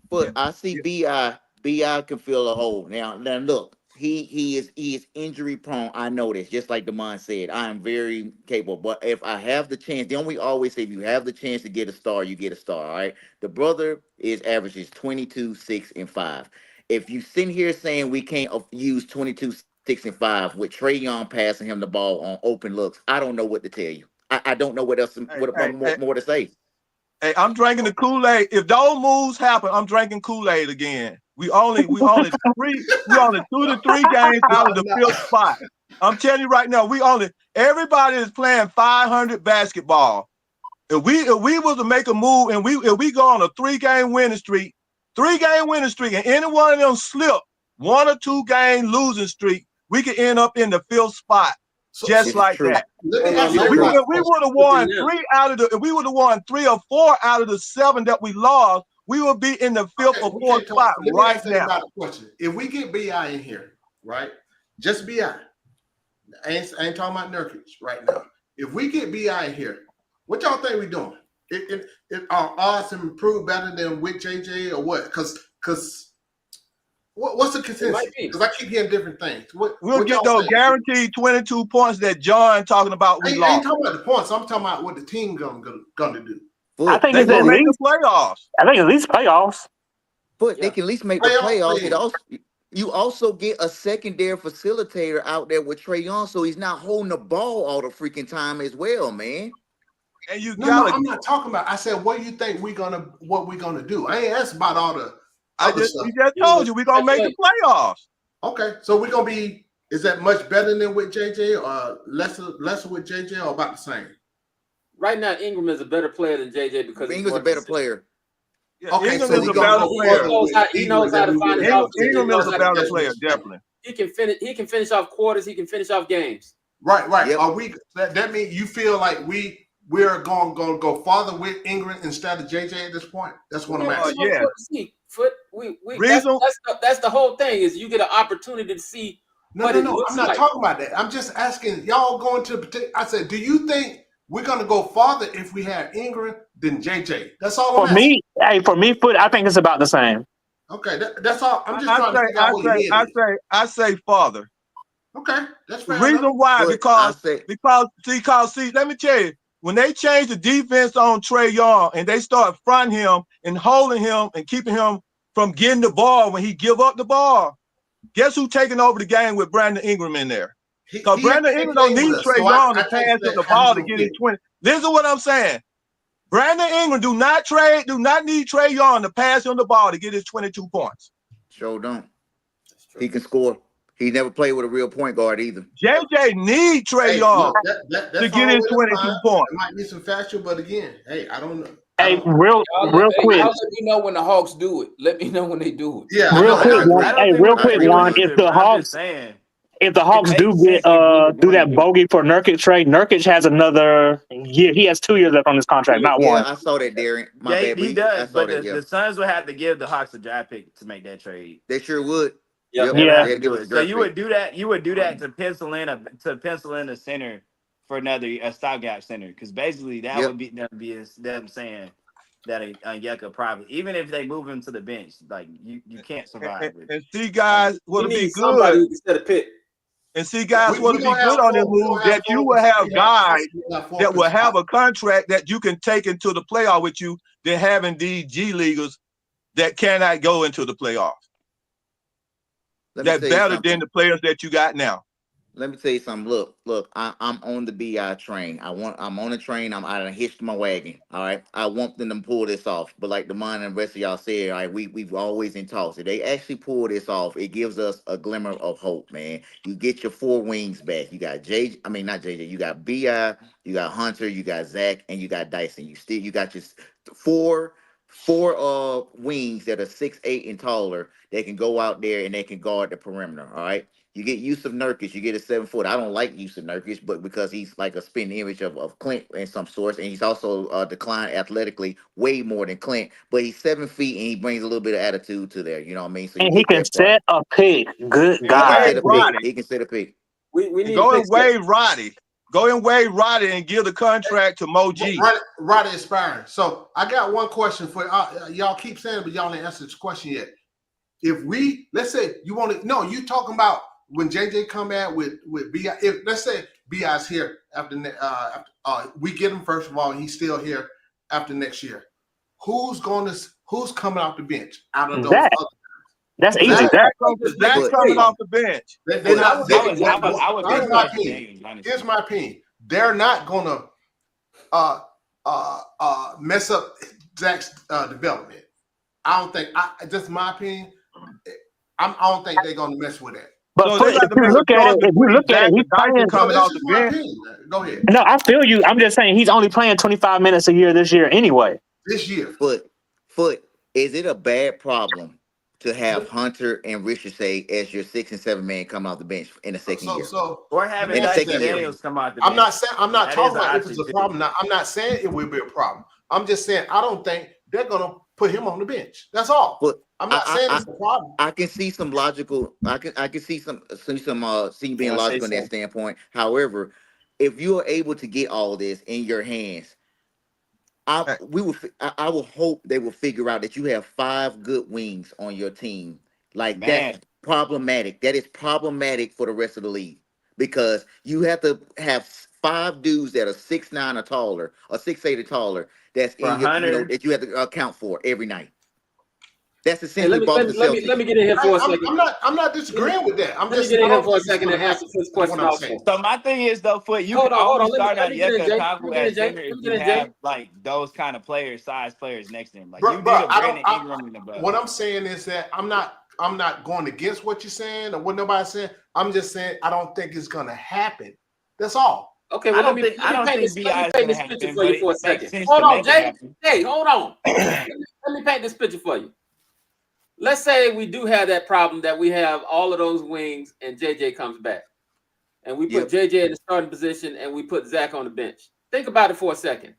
But I see B.I. B.I. can fill a hole. Now look, he is injury prone. I know this. Just like Damon said, I am very capable. But if I have the chance, then we always say if you have the chance to get a star, you get a star. All right. The brother averages 22, 6, and 5. If you sit here saying we can't use 22, 6, and 5 with Trae Young passing him the ball on open looks, I don't know what to tell you. I don't know what else more to say. Hey, I'm drinking the Kool-Aid. If those moves happen, I'm drinking Kool-Aid again. We only 2 to 3 games out of the 5th spot. I'm telling you right now, everybody is playing 500 basketball. If we was to make a move and if we go on a 3-game winning streak, and any one of them slip 1 or 2 game losing streak, we could end up in the 5th spot, just like that. We would have won 3 or 4 out of the 7 that we lost. We would be in the 5th or 4th spot right now. If we get B.I. in here, right? Just B.I. I ain't talking about Nurkic right now. If we get B.I. in here, what y'all think we doing? Our odds improve better than with JJ or what? Because what's the consensus? Because I keep hearing different things. We'll get those guaranteed 22 points that John talking about. I ain't talking about the points. I'm talking about what the team gonna do. I think it's at least playoffs. I think at least playoffs. But they can at least make the playoffs. You also get a secondary facilitator out there with Trae Young, so he's not holding the ball all the freaking time as well, man. And I'm not talking about. I said, what do you think what we're gonna do? I ain't asked about all the other stuff. We just told you we're gonna make the playoffs. Okay, so we're gonna be. Is that much better than with JJ, or lesser with JJ, or about the same? Right now, Ingram is a better player than JJ because Ingram's a better player. Yeah, okay, Ingram is a better player. He knows how to find his offense. Ingram is a better player, definitely. He can finish off quarters. He can finish off games. Right. Yep. Are we? That means you feel like we're going to go farther with Ingram instead of JJ at this point? That's what I'm asking. Yeah. That's the whole thing is you get an opportunity to see. No. I'm not talking about that. I'm just asking y'all going to. I said, do you think we're going to go farther if we have Ingram than JJ? That's all I'm asking. For me, Foot, I think it's about the same. Okay, that's all. I'm just trying to figure out what you mean. I say farther. Okay, that's fair. Reason why? Because let me tell you, when they change the defense on Trae Young and they start fronting him and holding him and keeping him from getting the ball when he give up the ball, guess who taking over the game with Brandon Ingram in there? Because Brandon Ingram don't need Trae Young to pass up the ball to get his 20. Listen to what I'm saying. Brandon Ingram do not need Trae Young to pass him the ball to get his 22 points. Sure don't. He can score. He never played with a real point guard either. JJ need Trae Young to get his 22 points. It might be some factual, but again, hey, I don't know. Hey, real quick. Y'all let me know when the Hawks do it. Let me know when they do it. Yeah, real quick, Juan. Hey, real quick, Juan. If the Hawks do get do that bogey for Nurkic trade, Nurkic has another year. He has 2 years left on his contract, not one. I saw that, Darren. My Yeah, bad, he does. But the Suns would have to give the Hawks a draft pick to make that trade. They sure would. Yep. Yeah. So you would do that. You would do that to pencil in a center for a stopgap center, because basically that would be them saying that Onyeka probably, even if they move him to the bench, like you can't survive with it. And see, guys, what'll be somebody good. who can set a pick. And see, guys, what'll be good on this move that you will have guys that will have a contract that you can take into the playoff with you than having these G leaguers that cannot go into the playoffs. That's better than the players that you got now. Let me tell you something. Look, I'm on the BI train. I'm on the train. I done hitched my wagon. All right. I want them to pull this off. But like Damon and the rest of y'all said, all right, we've always in talks. If they actually pull this off, it gives us a glimmer of hope, man. You get your 4 wings back. You got not JJ. You got BI, you got Hunter, you got Zach, and you got Dyson. You got your four wings that are 6'8" and taller. They can go out there and they can guard the perimeter. All right. You get Yusuf Nurkic, you get a 7-foot. I don't like Yusuf Nurkic, but because he's like a spin image of Clint in some sorts, and he's also declined athletically way more than Clint, but he's 7 feet and he brings a little bit of attitude to there. You know what I mean? So and he can set a pick. Good guy. He can set a pick. We need go and waive Roddy. Go and waive Roddy and give the contract to Mo G. Roddy expiring. So I got one question for y'all. Keep saying it, but y'all ain't answered this question yet. If we, let's say you want to, no, you talking about when JJ come back with BI. If let's say BI's here after we get him first of all, and he's still here after next year. Who's coming off the bench out of those? That's easy. That's coming off the bench. Here's my opinion. They're not gonna mess up Zach's development. I don't think. Just my opinion. I don't think they're gonna mess with that. But if you look at it, he's playing coming off the bench. Go ahead. No, I feel you. I'm just saying he's only playing 25 minutes a year this year anyway. This year. Foot, is it a bad problem to have Hunter and Richardson as your 6 and 7 man come off the bench in the second year? Or having Dyson Daniels come out the bench. I'm not talking about if it's a problem. Now, I'm not saying it will be a problem. I'm just saying I don't think they're gonna put him on the bench. That's all. But I'm not saying it's a problem. I can see some logical. I can see some being logical in that standpoint. However, if you are able to get all this in your hands, I will hope they will figure out that you have 5 good wings on your team. Like that's problematic. That is problematic for the rest of the league, because you have to have 5 dudes that are 6'9" or taller, or 6'8" or taller. That's in your, that you have to account for every night. That's essentially Boston Celtics. Let me get in here for a second. I'm not disagreeing with that. Let me get in here for a second and answer this question also. So my thing is though, Foot, you can always start out Yeka Congo at center if you have like those kind of size players next to him. Like you need a Brandon Ingram in the above. What I'm saying is that I'm not going against what you're saying or what nobody's saying. I'm just saying I don't think it's gonna happen. That's all. Okay, well, let me paint this picture for you for a second. Hold on, Jay. Hey, hold on. Let me paint this picture for you. Let's say we do have that problem that we have all of those wings and JJ comes back. And we put JJ in the starting position and we put Zach on the bench. Think about it for a second.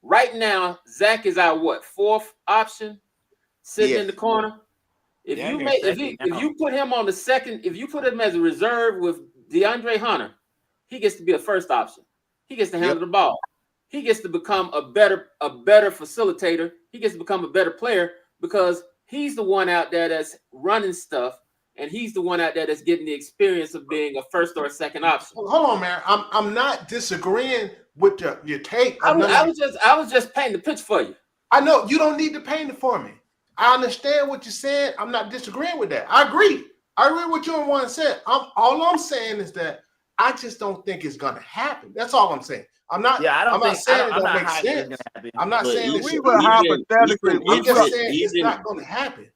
Right now, Zach is our 4th option sitting in the corner. If you put him on the second, if you put him as a reserve with DeAndre Hunter, he gets to be a first option. He gets to handle the ball. He gets to become a better facilitator. He gets to become a better player because he's the one out there that's running stuff, and he's the one out there that's getting the experience of being a first or a second option. Hold on, man. I'm not disagreeing with your take. I was just painting the picture for you. I know you don't need to paint it for me. I understand what you're saying. I'm not disagreeing with that. I agree. I agree with what you and one said. All I'm saying is that I just don't think it's gonna happen. That's all I'm saying. I'm not. Yeah, I'm not saying it don't make sense. I'm not saying we were hypothetically. I'm just saying it's not gonna happen.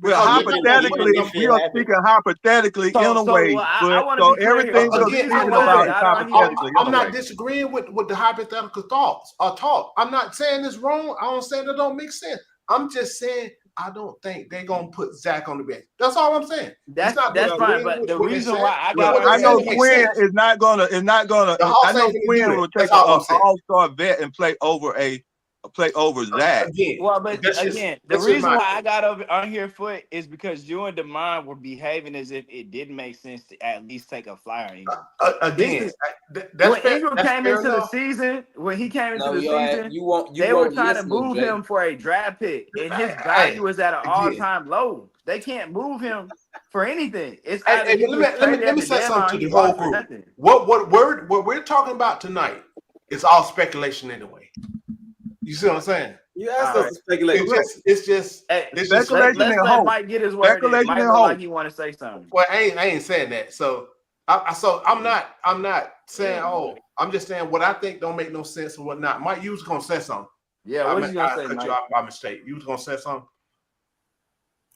Well, hypothetically, we are speaking hypothetically in a way, I but want to so be clear everything here. we're speaking about is hypothetically. I'm not disagreeing with the hypothetical thoughts or talk. I'm not saying it's wrong. I don't say that don't make sense. I'm just saying I don't think they're gonna put Zach on the bench. That's all I'm saying. That's fine. But the reason why I know Quinn is not gonna. I know Quinn will take an all-star vet and play over Zach. Well, but again, the reason why I got on here foot is because you and DeMond were behaving as if it didn't make sense to at least take a flyer on Ingram. When Ingram came into the season, they were trying to move him for a draft pick, and his value is at an all-time low. They can't move him for anything. It's let me say something to the whole group. What we're talking about tonight is all speculation anyway. You see what I'm saying? You asked us to speculate. It's just speculation and hope. Let Mike get his word in. Mike look like he want to say something. Well, I ain't saying that. So I'm not saying I'm just saying what I think don't make no sense and whatnot. Mike, you was gonna say something. Yeah, what you gonna say, cut Mike? you off by mistake. You was gonna say something.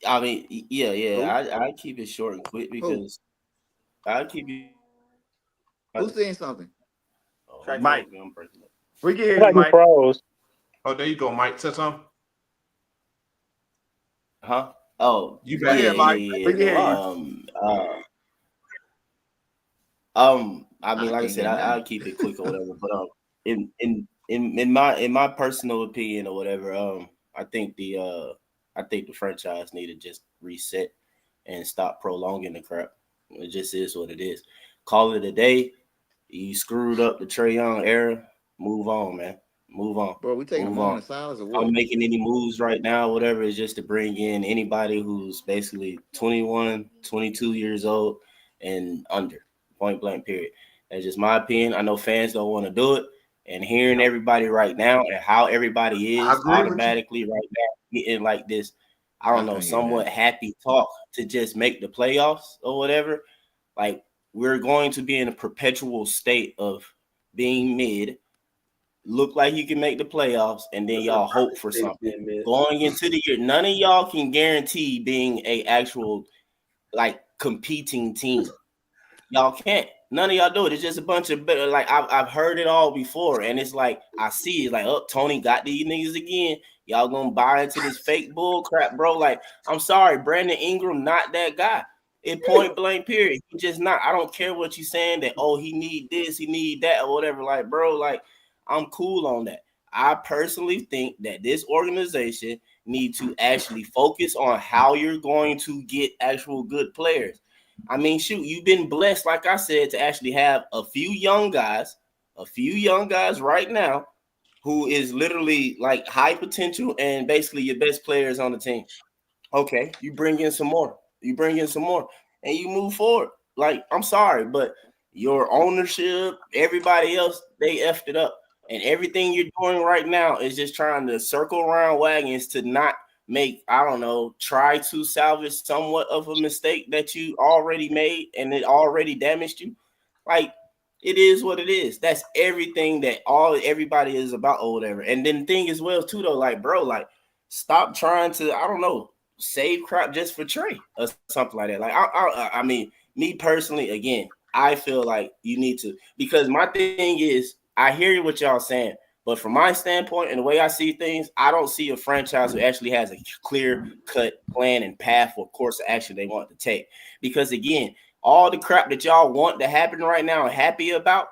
I mean, yeah. I keep it short and quick because I keep you. Who's saying something? Mike. We can hear you, Mike. Oh, there you go, Mike. Say something. Huh? Oh, you better yeah, Mike. Yeah. We can hear you. I mean, like I said, I'll keep it quick or whatever. But in my personal opinion or whatever, I think the franchise need to just reset and stop prolonging the crap. It just is what it is. Call it a day. You screwed up the Trae Young era. Move on, man. Move on. Bro, we taking a moment of silence or what? I'm making any moves right now, whatever, is just to bring in anybody who's basically 21, 22 years old and under, point blank, period. That's just my opinion. I know fans don't want to do it. And hearing everybody right now and how everybody is automatically right now getting like this, I don't know, somewhat happy talk to just make the playoffs or whatever. Like, we're going to be in a perpetual state of being mid, look like you can make the playoffs, and then y'all hope for something. Going into the year, none of y'all can guarantee being a actual, like, competing team. Y'all can't. None of y'all do it. It's just a bunch of better. Like, I've heard it all before, and it's like I see it. Like, oh, Tony got these niggas again. Y'all gonna buy into this fake bull crap, bro? Like, I'm sorry, Brandon Ingram not that guy. It point blank period. He just not. I don't care what you saying that. Oh, he need this, he need that, or whatever. Like, bro, like, I'm cool on that. I personally think that this organization need to actually focus on how you're going to get actual good players. I mean, shoot, you've been blessed, like I said, to actually have a few young guys right now who is literally like high potential and basically your best players on the team. Okay, you bring in some more. And you move forward. Like, I'm sorry, but your ownership, everybody else, they effed it up. And everything you're doing right now is just trying to circle around wagons to not make, I don't know, try to salvage somewhat of a mistake that you already made and it already damaged you. Like, it is what it is. That's everything that everybody is about or whatever. And then the thing as well, too, though, like, bro, like, stop trying to, I don't know, save crap just for Trae or something like that. Like, I mean, me personally, again, I feel like you need to, because my thing is, I hear what y'all saying, but from my standpoint and the way I see things, I don't see a franchise who actually has a clear-cut plan and path or course of action they want to take. Because, again, all the crap that y'all want to happen right now and happy about,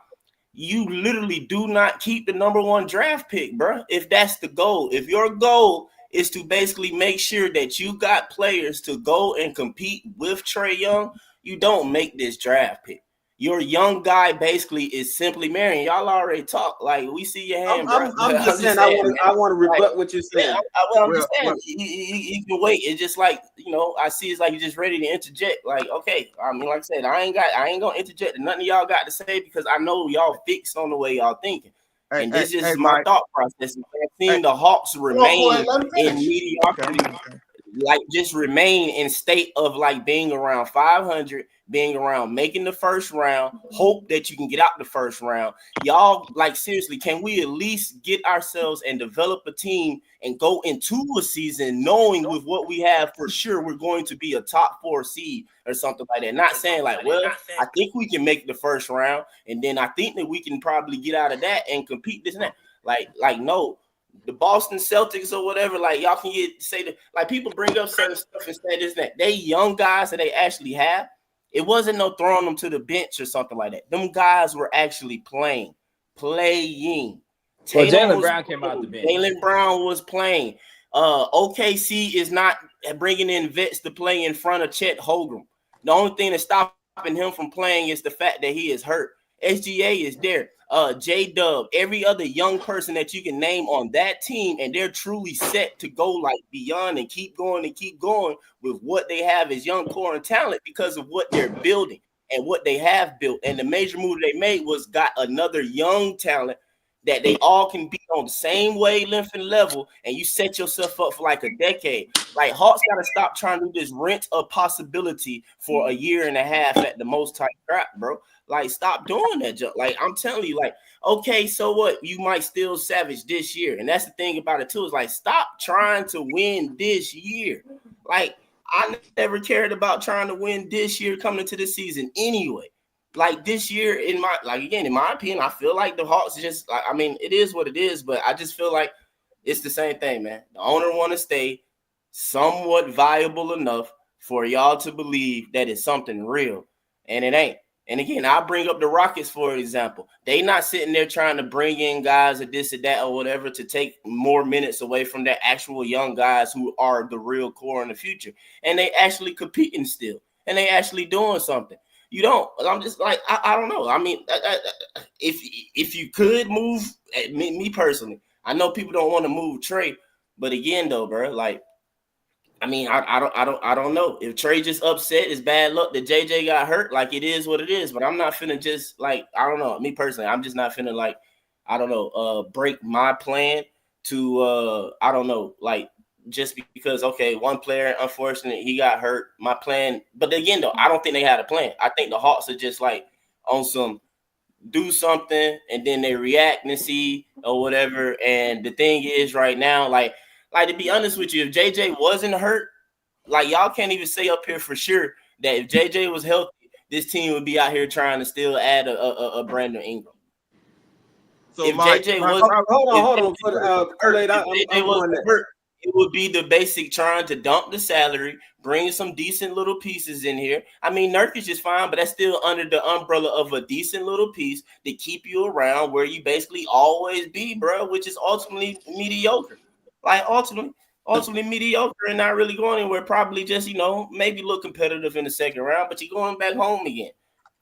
you literally do not keep the number one draft pick, bro. If that's the goal. If your goal is to basically make sure that you got players to go and compete with Trae Young, you don't make this draft pick. Your young guy basically is simply marrying. Y'all already talk. Like, we see your hand, bro. I'm just saying, I want to rebut what you're saying. I'm just saying, you can wait. It's just like, you know, I see it's like you're just ready to interject. Like, okay, I mean, like I said, I ain't gonna interject nothing y'all got to say because I know y'all fixed on the way y'all thinking. And this is my thought process. I've seen the Hawks remain in mediocrity like just remain in state of like being around 500, being around making the first round, hope that you can get out the first round. Y'all, like seriously, can we at least get ourselves and develop a team and go into a season knowing with what we have for sure we're going to be a top 4 seed or something like that? Not saying like, well, I think we can make the first round and then I think that we can probably get out of that and compete this and that. Like no. The Boston Celtics or whatever, like y'all can say that, like people bring up certain stuff and say this that they young guys that they actually have. It wasn't no throwing them to the bench or something like that. Them guys were actually playing. Well, Jaylen Brown came out the bench. Jaylen Brown was playing. OKC is not bringing in vets to play in front of Chet Holmgren. The only thing that's stopping him from playing is the fact that he is hurt. SGA is there. J-Dub, every other young person that you can name on that team, and they're truly set to go like beyond and keep going with what they have as young core and talent because of what they're building and what they have built. And the major move they made was got another young talent that they all can be on the same wavelength and level, and you set yourself up for like a decade. Like Hawks got to stop trying to do this rent a possibility for a year and a half at the most type crap, bro. Like, stop doing that. Like, I'm telling you, like, okay, so what? You might still savage this year. And that's the thing about it, too, is like, stop trying to win this year. Like, I never cared about trying to win this year coming into the season anyway. Like, this year, in my opinion, I feel like the Hawks just, like, I mean, it is what it is, but I just feel like it's the same thing, man. The owner want to stay somewhat viable enough for y'all to believe that it's something real, and it ain't. And again, I bring up the Rockets, for example. They not sitting there trying to bring in guys or this or that or whatever to take more minutes away from their actual young guys who are the real core in the future. And they actually competing still. And they actually doing something. You don't. I'm just like, I don't know. I mean, if you could move, me personally, I know people don't want to move Trey. But again, though, bro, like, I mean, I don't know. If Trey just upset, it's bad luck that JJ got hurt. Like, it is what it is. But I'm not finna just, like, I don't know. Me personally, I'm just not finna, like, I don't know, break my plan to, I don't know, like, just because, okay, one player, unfortunately, he got hurt. My plan, but again, though, I don't think they had a plan. I think the Hawks are just, like, on some do something, and then they react and see or whatever. And the thing is right now, like, to be honest with you, if JJ wasn't hurt, like y'all can't even say up here for sure that if JJ was healthy, this team would be out here trying to still add a Brandon Ingram. So if JJ wasn't, hold on, it would be the basic trying to dump the salary, bring some decent little pieces in here. I mean, Nurkic is fine, but that's still under the umbrella of a decent little piece to keep you around where you basically always be, bro, which is ultimately mediocre. Like ultimately mediocre and not really going anywhere. Probably just, maybe look competitive in the second round, but you're going back home again.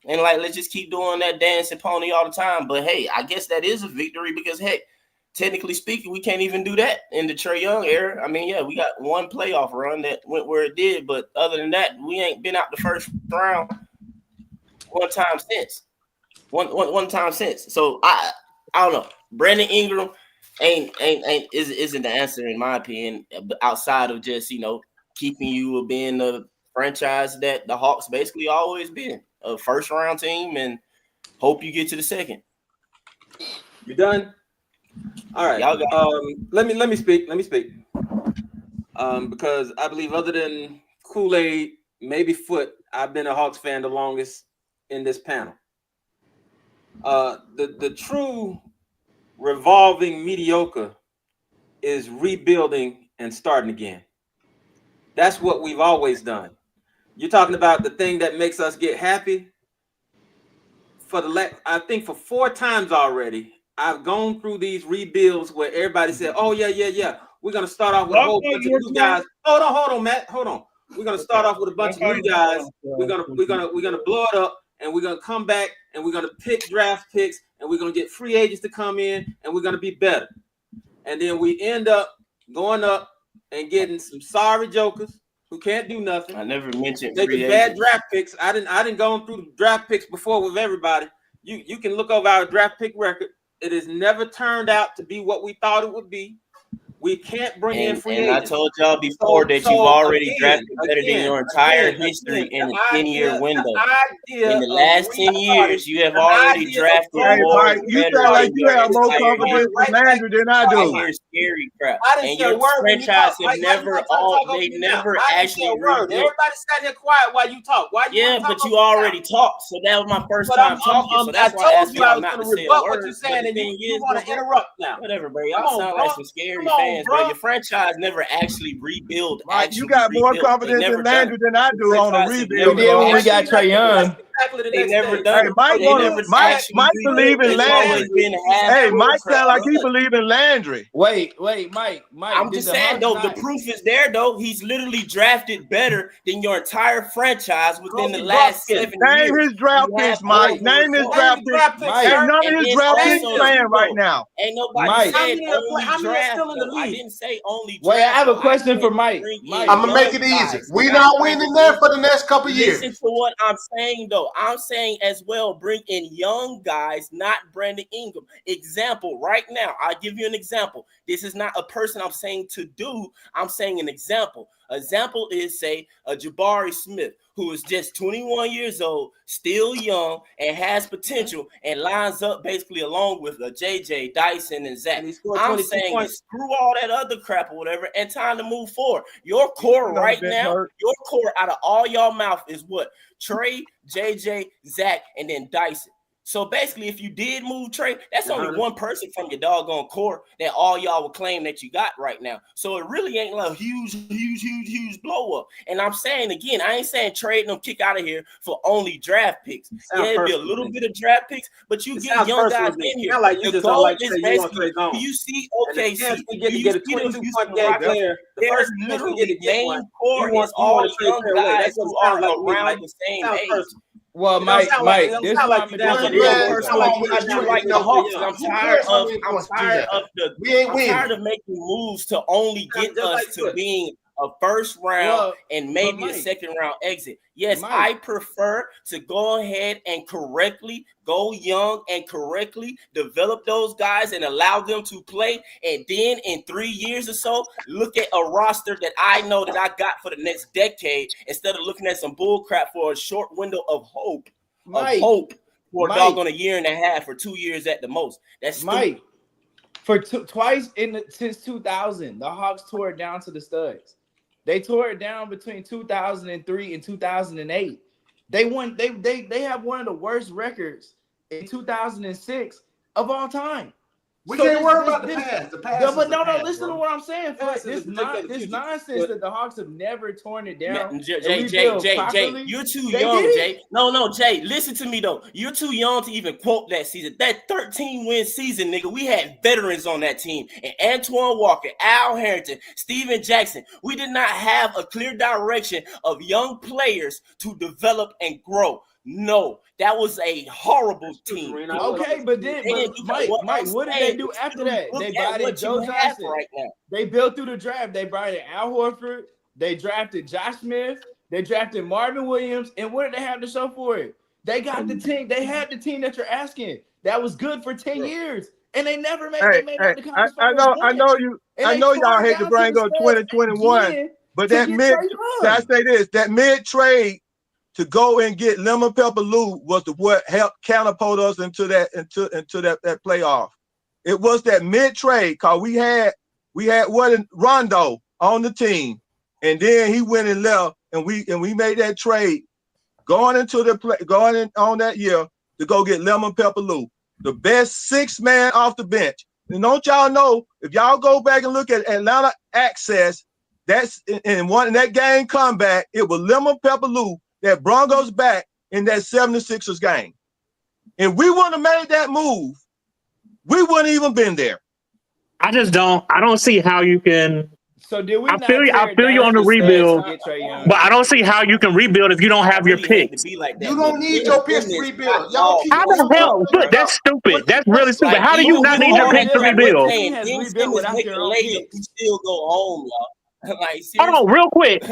And like, let's just keep doing that dancing pony all the time. But hey, I guess that is a victory because heck, technically speaking, we can't even do that in the Trae Young era. I mean, yeah, we got one playoff run that went where it did, but other than that, we ain't been out the first round one time since. One time since. So I don't know. Brandon Ingram isn't the answer in my opinion, outside of just keeping you being the franchise that the Hawks basically always been, a first round team, and hope you get to the second. You done? All right. Y'all got let me speak. Because I believe other than Kool-Aid, maybe Foot, I've been a Hawks fan the longest in this panel. The true revolving mediocre is rebuilding and starting again. That's what we've always done. You're talking about the thing that makes us get happy. I think for 4 times already, I've gone through these rebuilds where everybody said, "Oh yeah, we're gonna start off with a whole bunch of new guys." Hold on, Matt. Hold on. We're gonna start off with a bunch of new guys. We're gonna blow it up, and we're gonna come back, and we're gonna pick draft picks, and we're gonna get free agents to come in, and we're gonna be better. And then we end up going up and getting some sorry jokers who can't do nothing. I never mentioned making bad draft picks. I didn't go through the draft picks before with everybody. You can look over our draft pick record. It has never turned out to be what we thought it would be. We can't bring in free and agents. I told y'all before that you've already drafted better than your entire history in a 10-year window. In the last 10 years, you have already drafted more Mike, you better sound like than you your have more entire confidence history. in Landry than I do. You're scary crap. I didn't And say a your word when you franchise talk. have never they never actually rebuilt. Everybody sat here quiet while you talk. Why you Yeah, but you already talked, so that was my first time talking. So that's why I asked y'all not to say a word. What you're saying, and you want to bro, interrupt now. whatever, bro. Y'all sound like some scary fans, bro. Your franchise never actually rebuilt. Mike, you got more confidence in Landry than I do on a rebuild. We did when we got Trae Young. They never done. Hey, Mike, Mike believe in Landry. Hey, Mike sound like he believe in Landry. Wait, Mike. I'm just saying though, the proof is there though. He's literally drafted better than your entire franchise within the last 7 years. Name his draft picks, Mike. Name his draft picks. Ain't none of his draft picks playing right now. Ain't nobody said only draft. I didn't say only draft. Wait, I have a question for Mike. I'm gonna make it easy. We not winning there for the next couple years. Listen to what I'm saying though. I'm saying as well, bring in young guys, not Brandon Ingram. Example, right now, I'll give you an example. This is not a person I'm saying to do. I'm saying an example. Example is, say, a Jabari Smith, who is just 21 years old, still young, and has potential, and lines up basically along with a JJ, Dyson, and Zach. I'm saying screw all that other crap or whatever, and time to move forward. Your core right now, your core out of all y'all mouth is what? Trae, JJ, Zach, and then Dyson. So basically, if you did move Trae, that's only one person from your doggone core that all y'all would claim that you got right now. So it really ain't like a huge blow up. And I'm saying again, I ain't saying trade them, kick out of here for only draft picks. Yeah, it'd be a little bit of draft picks, but you get young guys in here. Like you the just goal like is basically, do you see OKC? We get to get a 22-point game player. There's literally main core is all young guys who are around the same age. Well, Mike, this is like the Hawks. I'm tired of making moves to only get us to being a first round and maybe a second round exit. Yes, I prefer to go ahead and correctly go young and correctly develop those guys and allow them to play. And then in 3 years or so, look at a roster that I know that I got for the next decade instead of looking at some bull crap for a short window of hope. For a doggone a year and a half or 2 years at the most. That's stupid. For twice since 2000, the Hawks tore it down to the studs. They tore it down between 2003 and 2008. They won. They have one of the worst records in 2006 of all time. We can't worry about the past. The past. But listen to what I'm saying. This nonsense that the Hawks have never torn it down. Jay, you're too young, Jay. No, Jay, listen to me though. You're too young to even quote that season. That 13-win season, nigga. We had veterans on that team, and Antoine Walker, Al Harrington, Steven Jackson. We did not have a clear direction of young players to develop and grow. No, that was a horrible team. Okay, but Mike, what did they do after that? They brought in Joe Johnson. Right now. They built through the draft. They brought in Al Horford. They drafted Josh Smith. They drafted Marvin Williams. And what did they have to show for it? They got the team. They had the team that you're asking. That was good for 10 years. And they never made the conference. I know y'all hate to bring up 2021, but that mid-trade to go and get Lemon Pepper Lou was what helped catapult us into that playoff. It was that mid trade because we had Rondo on the team, and then he went and left, and we made that trade going on that year to go get Lemon Pepper Lou, the best 6-man off the bench. And don't y'all know, if y'all go back and look at Atlanta Access, that's in that game comeback, it was Lemon Pepper Lou that brought us back in that 76ers game. And we wouldn't have made that move, we wouldn't even been there. I don't see how you can. So did we? I feel you on the rebuild, but I don't see how you can rebuild if you don't have your picks. You don't need your picks to rebuild. Y'all keep how the hell? Look, that's stupid. That's really stupid. How do you not need your picks to rebuild? You still go home, y'all. Hold on, real quick.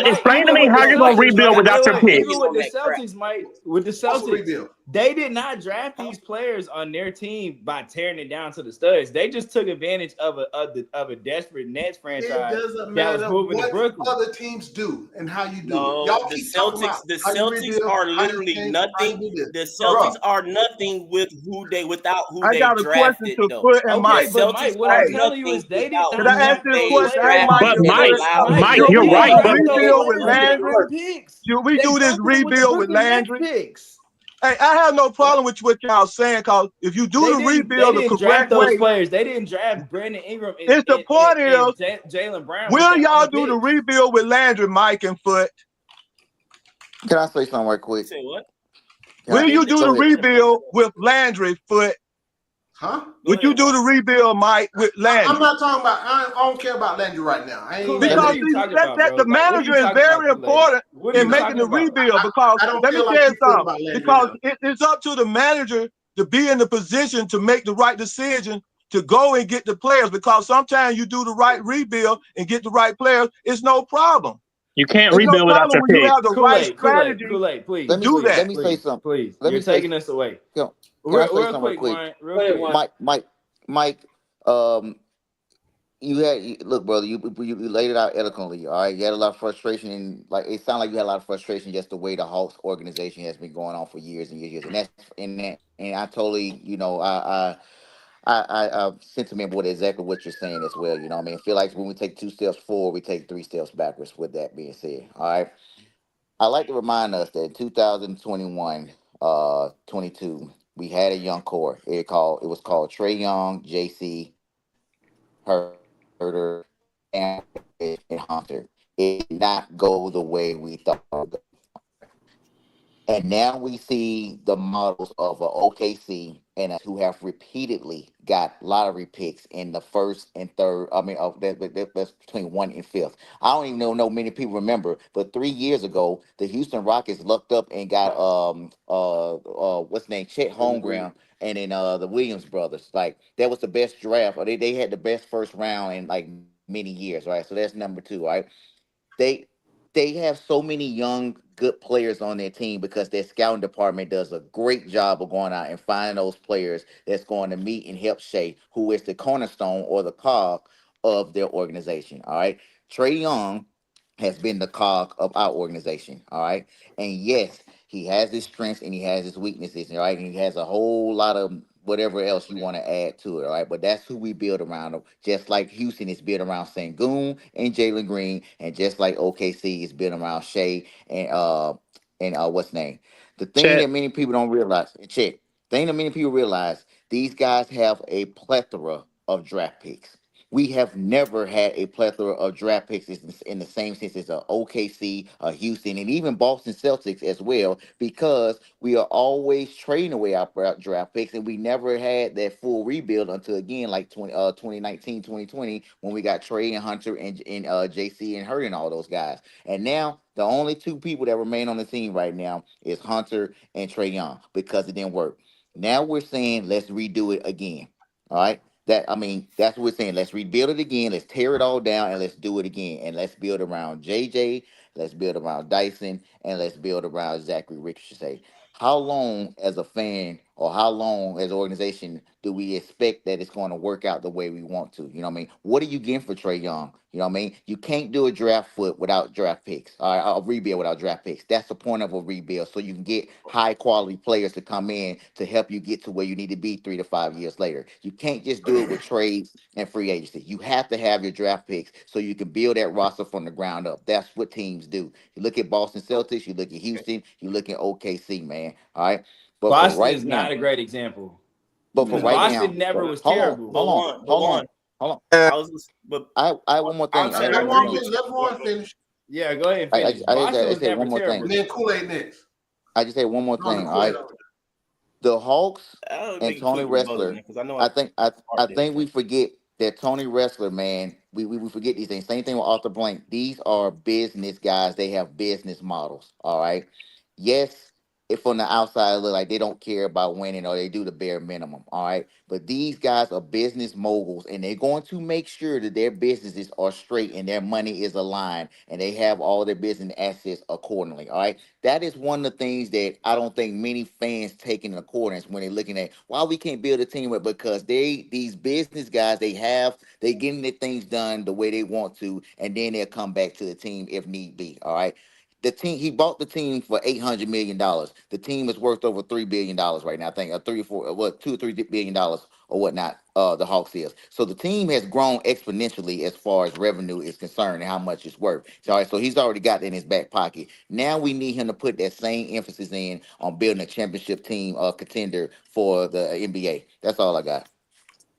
Explain to me how you're going to rebuild without your picks. Even with the Celtics, Mike, with the Celtics, They did not draft these players on their team by tearing it down to the studs. They just took advantage of a desperate Nets franchise It doesn't that was matter moving to what Brooklyn. other teams do and how you do it. No, Y'all the keep talking Celtics. about The how you Celtics rebuild, are how you literally change, how you nothing. do this. The Bro, Celtics are nothing without who I they got a question drafted to though. Foot and The Okay, Mike. but Mike, Celtics what are I'm Hey, telling you is nothing they did without can not I who ask draft this they those question? Hey, players. Mike drafted But and and Foot. allowed to Mike, Should build you're we They do didn't right. a But draft those rebuild with players with the Landry? Brooklyn picks. Should we They do this drafted them with the rebuild with Brooklyn Nets Landry? picks. Hey, I have no problem with what y'all saying, because if you do the They rebuild the didn't draft correct those way, players. They didn't draft Brandon Ingram it's the point is, and Jalen Brown with will their y'all own do the picks. rebuild with Landry, Mike and Foot? Can I say something right You quick? say what? Can I, Will you do go the ahead. rebuild with Landry, Foot? huh? Go Would you ahead, do the Mike. rebuild, Mike, with I'm Landry? not talking about. I don't care about Landry right now. I ain't. Kool-Aid, what Because are you see, talking about, that bro? the Like, what are manager you is talking about, very Kool-Aid? important What are in you making talking the about? rebuild. Because I don't let me feel like tell you you feel something. about Landry Because now. it's up to the manager to be in the position to make the right decision to go and get the players. Because sometimes you do the right rebuild and get the right players, it's no problem. you can't It's no rebuild without problem your when you pick. have the right strategy Please, Let to me do please, let that. me say please, something. please. Let You're me say. taking us away. Can I say Real something real quick, quick? Warren. Real quick. Mike. Look, brother. You laid it out eloquently. All right, you had a lot of frustration, and like it sounded like you had a lot of frustration just the way the Hawks organization has been going on for years and years, and that's and I totally, I sentiment with exactly what you're saying as well. You know, what I mean, I feel like when we take 2 steps forward, we take 3 steps backwards. With that being said, all right, I like to remind us that in 2021, 22, we had a young core. It was called Trey Young, JC, Herder, and Hunter. It did not go the way we thought it would go. And now we see the models of a OKC and who have repeatedly got lottery picks in the first and third. I mean, that's between 1 and 5th. I don't even know many people remember, but 3 years ago, the Houston Rockets lucked up and got what's his name, Chet Holmgren, and then the Williams brothers. Like that was the best draft, or they had the best first round in like many years, right? So that's number 2, right? They they have so many young good players on their team because their scouting department does a great job of going out and finding those players that's going to meet and help Shea, who is the cornerstone or the cog of their organization. All right. Trey Young has been the cog of our organization. All right. And yes, he has his strengths and he has his weaknesses. All right. And he has a whole lot of whatever else you want to add to it. All right. But that's who we build around him. Just like Houston is built around Sengun and Jalen Green. And just like OKC is built around Shea and what's his name? The thing Chet. that many people don't realize, check. Thing that many people realize, these guys have a plethora of draft picks. We have never had a plethora of draft picks in the same sense as a OKC, a Houston, and even Boston Celtics as well, because we are always trading away our draft picks, and we never had that full rebuild until again like 2019, 2020, when we got Trey and Hunter and JC and Hurt and all those guys. And now the only 2 people that remain on the team right now is Hunter and Trey Young because it didn't work. Now we're saying let's redo it again. All right. That's what we're saying. Let's rebuild it again. Let's tear it all down and let's do it again. And let's build around JJ. Let's build around Dyson and let's build around Zachary Ricochet. How long as a fan or how long as an organization do we expect that it's going to work out the way we want to? You know what I mean? What are you getting for Trey Young? You know what I mean? You can't do a draft foot without draft picks. All right, a rebuild without draft picks. That's the point of a rebuild. So you can get high quality players to come in to help you get to where you need to be 3 to 5 years later. You can't just do it with trades and free agency. You have to have your draft picks so you can build that roster from the ground up. That's what teams do. You look at Boston Celtics, you look at Houston, you look at OKC, man. All right. But for Boston right is not now, a great example but for because right No, Boston now, never was hold on, terrible. but hold on, one, but hold one. on, hold on. I was, but I have one more thing. I I have one Let more agree Warren thing. with finish. you. Let Warren finish. Yeah, go ahead and I, I, finish. I Boston just was say never one more And thing. terrible. then Kool-Aid next. I just say one more No, the thing. All Kool-Aid. right. The Hawks I'll and make it Tony quick with you both, man, Wrestler. because I know I I'm think I I hard this think we time. forget that Tony Wrestler, man. We forget these things. Same thing with Arthur Blank. These are business guys. They have business models. All right. Yes. if from the outside it look like they don't care about winning or they do the bare minimum. All right. But these guys are business moguls and they're going to make sure that their businesses are straight and their money is aligned and they have all their business assets accordingly. All right. That is one of the things that I don't think many fans take in accordance when they're looking at why we can't build a team with, because these business guys, they getting their things done the way they want to, and then they'll come back to the team if need be. All right. The team, he bought the team for $800 million. The team is worth over $3 billion right now. I think 3 or 4, what, $2 or $3 billion or whatnot. The Hawks is. So the team has grown exponentially as far as revenue is concerned and how much it's worth. So, all right, so he's already got that in his back pocket. Now we need him to put that same emphasis in on building a championship team contender for the NBA. That's all I got.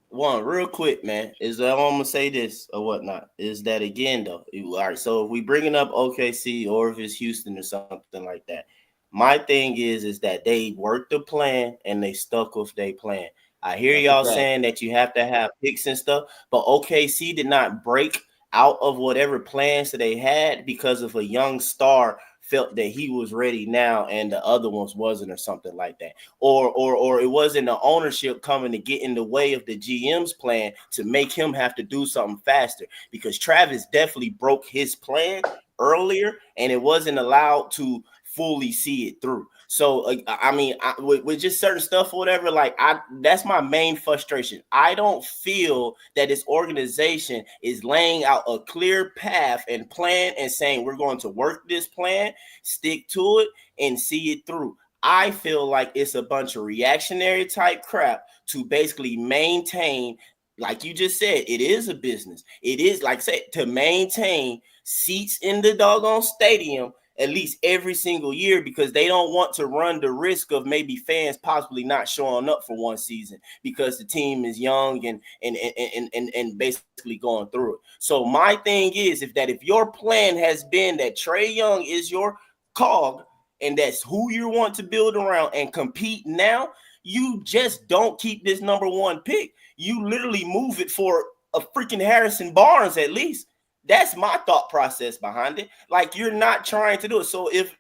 One real quick, man, is I'm gonna say this or whatnot. Is that again though? All right, so if we bringing up OKC or if it's Houston or something like that, my thing is that they worked the plan and they stuck with their plan. I hear That's y'all a fact. saying that you have to have picks and stuff, but OKC did not break out of whatever plans that they had because of a young star felt that he was ready now and the other ones wasn't, or something like that, or it wasn't the ownership coming to get in the way of the GM's plan to make him have to do something faster, because Travis definitely broke his plan earlier and it wasn't allowed to fully see it through. So I mean, with just certain stuff or whatever, like that's my main frustration. I don't feel that this organization is laying out a clear path and plan and saying we're going to work this plan, stick to it, and see it through. I feel like it's a bunch of reactionary type crap to basically maintain, like you just said, it is a business. It is, like I said, to maintain seats in the doggone stadium at least every single year, because they don't want to run the risk of maybe fans possibly not showing up for one season because the team is young and basically going through it. So my thing is, if your plan has been that Trae Young is your cog and that's who you want to build around and compete now, you just don't keep this number one pick. You literally move it for a freaking Harrison Barnes at least. That's my thought process behind it. Like, you're not trying to do it. So if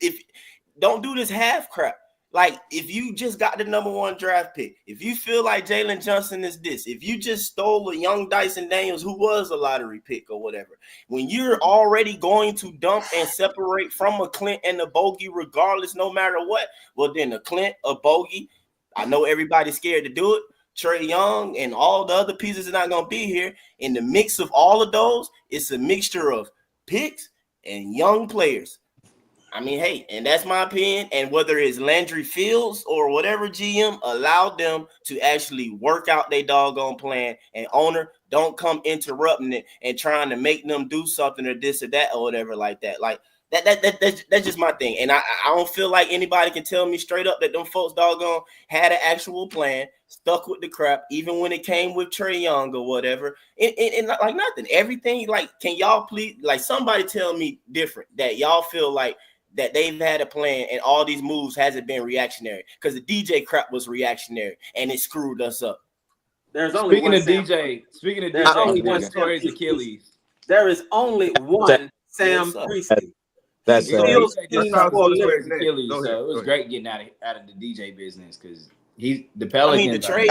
don't do this half crap. Like, if you just got the number one draft pick, if you feel like Jalen Johnson is this, if you just stole a young Dyson Daniels who was a lottery pick or whatever, when you're already going to dump and separate from a Clint and a Bogey regardless, no matter what, well, then a Clint, a Bogey, I know everybody's scared to do it. Trae Young and all the other pieces are not going to be here. In the mix of all of those, it's a mixture of picks and young players. I mean, hey, and that's my opinion. And whether it's Landry Fields or whatever GM allowed them to actually work out their doggone plan, and owner don't come interrupting it and trying to make them do something or this or that or whatever like that. Like, that's just my thing. And I don't feel like anybody can tell me straight up that them folks doggone had an actual plan, stuck with the crap, even when it came with Trae Young or whatever. And like nothing, everything, like, can y'all please, like, somebody tell me different, that y'all feel like that they've had a plan and all these moves hasn't been reactionary, because the DJ crap was reactionary and it screwed us up. There's only Speaking one of Sam. DJ, There's only one DJ destroys Achilles. There is only one Sam Priestley. That's He steals teams for a living. Achilles, Go ahead, so it was go ahead. great getting out of the DJ business, because the Pelicans. I mean, the trade.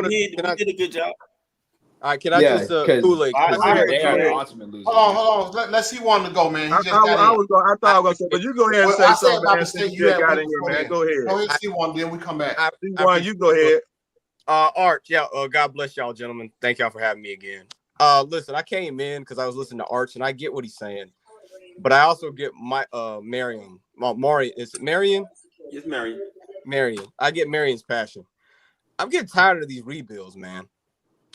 We did a good job. All right, can I just Kool-Aid? They are the ultimate losers. Hold on. Let's see one to go, man. He just got in. I thought I was going to say, but you go ahead and say something. About to say you got in here, man. Go ahead. Go ahead, see one, then we come back. C1, you go ahead. Art, yeah. God bless y'all, gentlemen. Thank y'all for having me again. Listen, I came in because I was listening to Arch, and I get what he's saying, but I also get my Marion. Mari, is it Marion? It's Marion. Marion. I get Marion's passion. I'm getting tired of these rebuilds, man.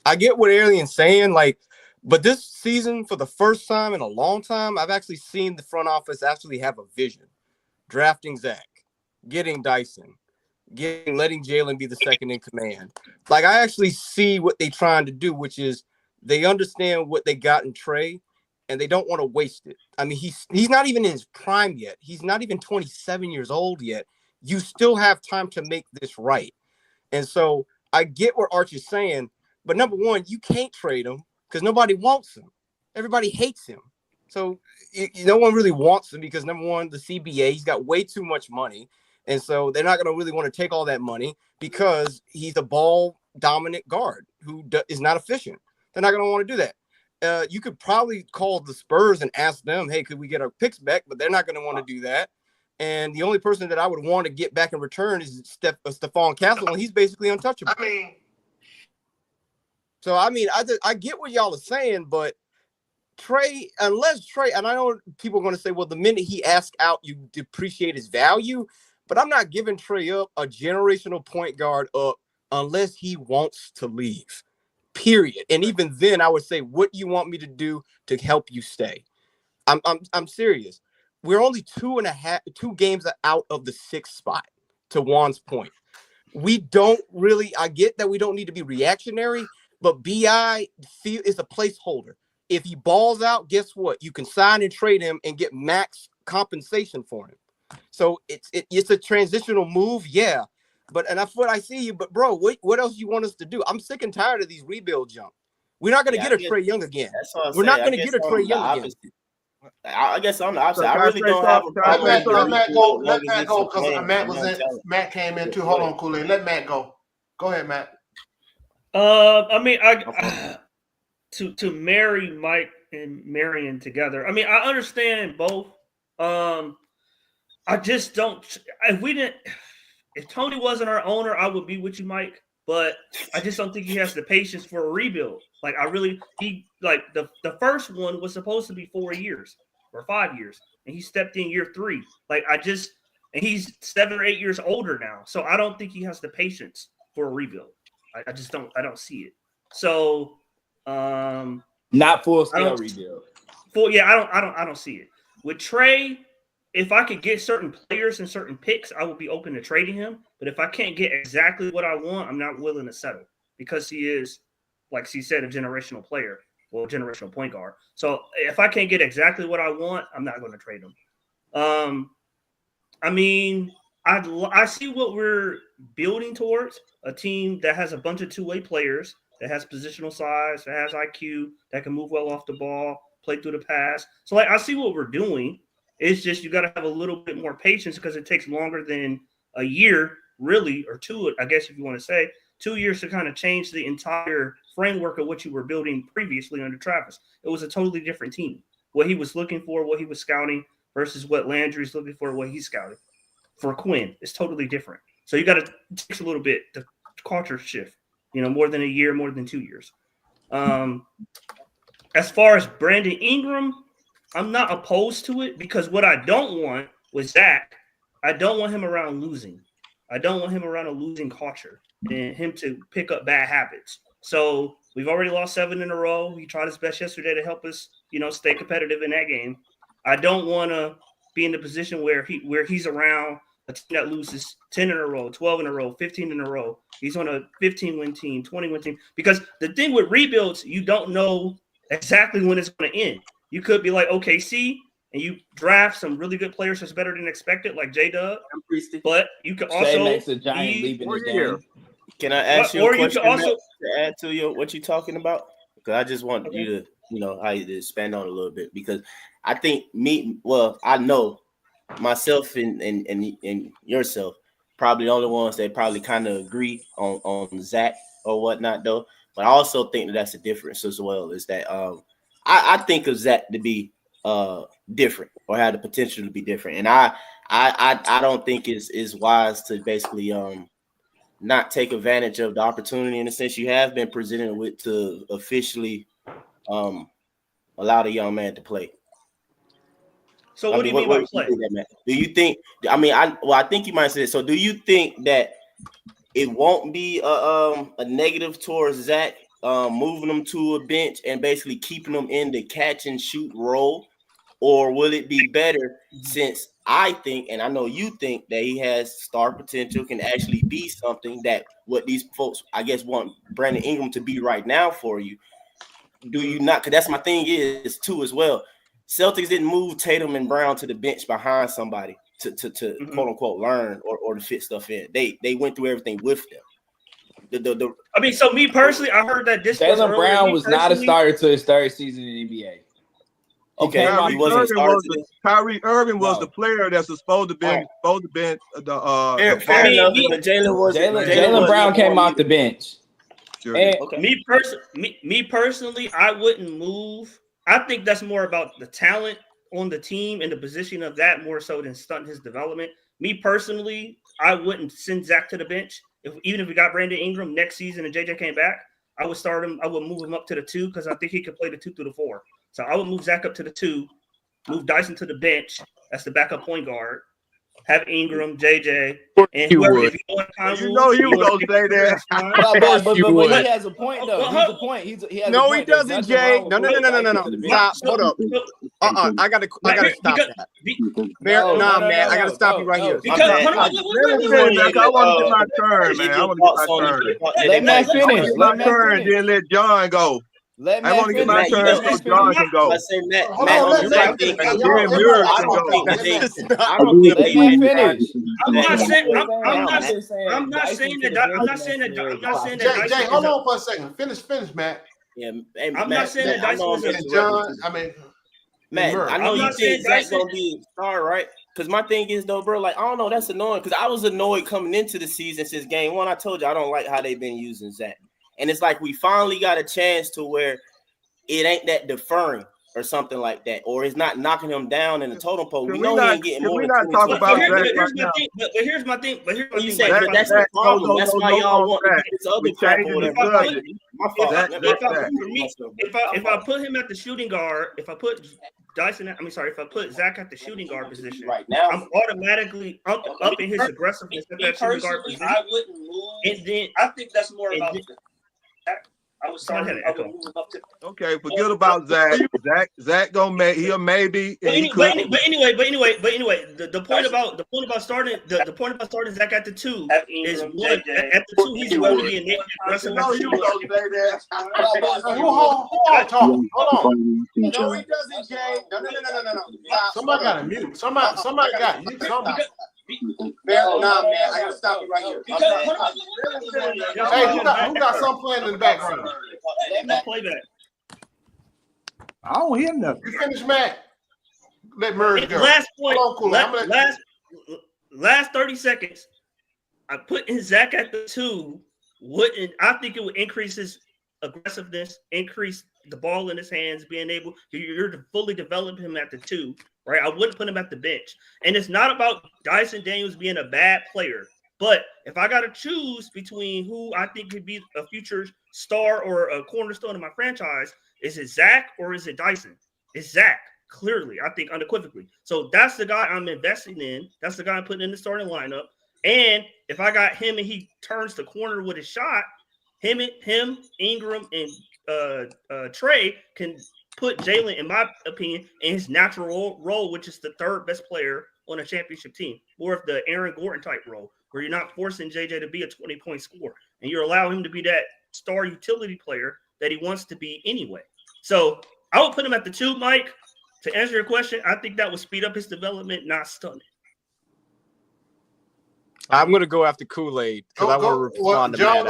I get what Alien's saying, like, but this season, for the first time in a long time, I've actually seen the front office actually have a vision. Drafting Zach, getting Dyson, letting Jalen be the second in command. Like, I actually see what they're trying to do, which is they understand what they got in Trae, and they don't want to waste it. I mean, he's not even in his prime yet. He's not even 27 years old yet. You still have time to make this right. And so I get what Arch is saying, but number one, you can't trade him because nobody wants him. Everybody hates him. So no one really wants him because, number one, the CBA, he's got way too much money. And so they're not going to really want to take all that money because he's a ball dominant guard who is not efficient. They're not going to want to do that. You could probably call the Spurs and ask them, hey, could we get our picks back? But they're not going to want to do that. And the only person that I would want to get back in return is Stephon Castle, and he's basically untouchable. I get what y'all are saying, but Trey, and I know people are going to say, well, the minute he asks out, you depreciate his value. But I'm not giving Trey up a generational point guard up unless he wants to leave, period. And even then, I would say, what do you want me to do to help you stay? I'm serious. We're only 2 games out of the 6th spot, to Juan's point. We don't really, I get that we don't need to be reactionary, but BI is a placeholder. If he balls out, guess what? You can sign and trade him and get max compensation for him. So it's a transitional move, yeah. And that's what I see you. But bro, what else you want us to do? I'm sick and tired of these rebuild jump. We're not going to get a Trey Young again. We're not going to get a Trey Young again. I guess I'm the opposite. So I really don't have a problem. Let Matt go because Matt was in. Matt came in too. Hold on, Kool-Aid. Let Matt go. Go ahead, Matt. I mean, to marry Mike and Marion together. I mean, I understand both. I just don't. If Tony wasn't our owner, I would be with you, Mike. But I just don't think he has the patience for a rebuild. Like the first one was supposed to be 4 years or 5 years, and he stepped in year 3. And he's 7 or 8 years older now, so I don't think he has the patience for a rebuild. I just don't. I don't see it. So, not full scale rebuild. I don't see it with Trey. If I could get certain players and certain picks, I would be open to trading him. But if I can't get exactly what I want, I'm not willing to settle because he is, like she said, a generational player, well, generational point guard. So if I can't get exactly what I want, I'm not going to trade him. I mean, I see what we're building towards, a team that has a bunch of two-way players, that has positional size, that has IQ, that can move well off the ball, play through the pass. So I see what we're doing. It's just you got to have a little bit more patience because it takes longer than a year, really, or 2, I guess if you want to say, 2 years to kind of change the entire framework of what you were building previously under Travis. It was a totally different team. What he was looking for, what he was scouting versus what Landry's looking for, what he's scouting. For Quinn, it's totally different. So you got to take a little bit to culture shift, more than a year, more than 2 years. As far as Brandon Ingram, I'm not opposed to it because what I don't want with Zach, I don't want him around losing. I don't want him around a losing culture and him to pick up bad habits. So we've already lost 7 in a row. He tried his best yesterday to help us, stay competitive in that game. I don't want to be in the position where he's around a team that loses 10 in a row, 12 in a row, 15 in a row. He's on a 15-win team, 20-win team. Because the thing with rebuilds, you don't know exactly when it's going to end. You could be like OKC, and you draft some really good players that's better than expected, like J-Dub. But you could also makes a giant leap in this game. Can I ask you a question to add to what you're talking about? Because I just want you to, how you to expand on it a little bit. Because I think I know myself and yourself probably the only ones that probably kind of agree on Zach or whatnot, though. But I also think that's a difference as well. Is that I think of Zach to be different or have the potential to be different, and I don't think it's wise to basically not take advantage of the opportunity in the sense you have been presented with to officially allow the young man to play. So what do you mean by play? Do you think? I think you might say it. So do you think that it won't be a negative towards Zach? Moving them to a bench and basically keeping them in the catch and shoot role, or will it be better since I think, and I know you think, that he has star potential, can actually be something that what these folks, I guess, want Brandon Ingram to be right now for you? Do you not? Because that's my thing is too as well. Celtics didn't move Tatum and Brown to the bench behind somebody to quote unquote learn or to fit stuff in. They went through everything with them. So me personally, I heard that this Jaylen Brown was not a starter to his 3rd season in the NBA. Okay, Kyrie Irving was the player that's supposed to be Right. the Fair enough. But Jalen wasn't. Jalen Brown came off the bench. Sure And Okay. Me personally, I wouldn't move. I think that's more about the talent on the team and the position of that more so than stunting his development. Me personally, I wouldn't send Zach to the bench. Even if we got Brandon Ingram next season and JJ came back, I would start him. I would move him up to the 2 because I think he could play the 2 through the 4. So I would move Zach up to the 2, move Dyson to the bench. That's the backup point guard. Have Ingram, JJ, and whoever. If you know he was gonna stay there. But he has a point though. He's a point. He has No, a point. he doesn't, Jay. No. Stop. Hold up. I gotta stop that. Man. I gotta stop you right here. I want to get my turn, man. I want to get my turn. Let Matt finish. Let my turn, then let John go. I want to get my turn so John can go. I say Matt. I don't think I'm not saying that. Jay, hold on for a second. Finish, Matt. Yeah, I'm not saying that Dyson is John. I mean, Matt, I know you think Zach's gonna be a star, right? Because my thing is though, bro, like I don't know, that's annoying. Because I was annoyed coming into the season since game 1. I told you I don't like how they've been using Zach. And it's like we finally got a chance to where it ain't that deferring or something like that, or it's not knocking him down in the totem pole. We know he ain't getting more than 20. But here's my thing. You say that's the problem. That's why y'all want to get this other crap or whatever. If I put him at the shooting guard, if I put Zach at the shooting guard position right now, I'm automatically up in his aggressiveness at that shooting guard position. I wouldn't move. And then I think that's more about. I would move him up to. Okay, forget about Zach. Zach gonna make he'll maybe. But anyway, the point about starting Zach at the 2 is one at the 2 he's going to be a aggressive. Hold on. No, he doesn't, Jay. No. Somebody got to mute. Somebody got mute. Man, I gotta stop you right here. Hey, who got something playing in the background? Play back. I don't hear nothing. You finish, Matt. Let Murray go. Last point. Last 30 seconds. I put in Zach at the 2. I think it would increase his aggressiveness, increase the ball in his hands, being able to fully develop him at the 2. Right, I wouldn't put him at the bench, and it's not about Dyson Daniels being a bad player. But if I got to choose between who I think could be a future star or a cornerstone of my franchise, is it Zach or is it Dyson? It's Zach, clearly, I think unequivocally. So that's the guy I'm investing in. That's the guy I'm putting in the starting lineup. And if I got him and he turns the corner with his shot, him, Ingram, and Trey can put Jalen, in my opinion, in his natural role, which is the 3rd best player on a championship team, more of the Aaron Gordon type role, where you're not forcing JJ to be a 20-point scorer, and you're allowing him to be that star utility player that he wants to be anyway. So I would put him at the 2, Mike. To answer your question, I think that would speed up his development, not stun it. I'm gonna go after Kool-Aid because I want to respond to Matt.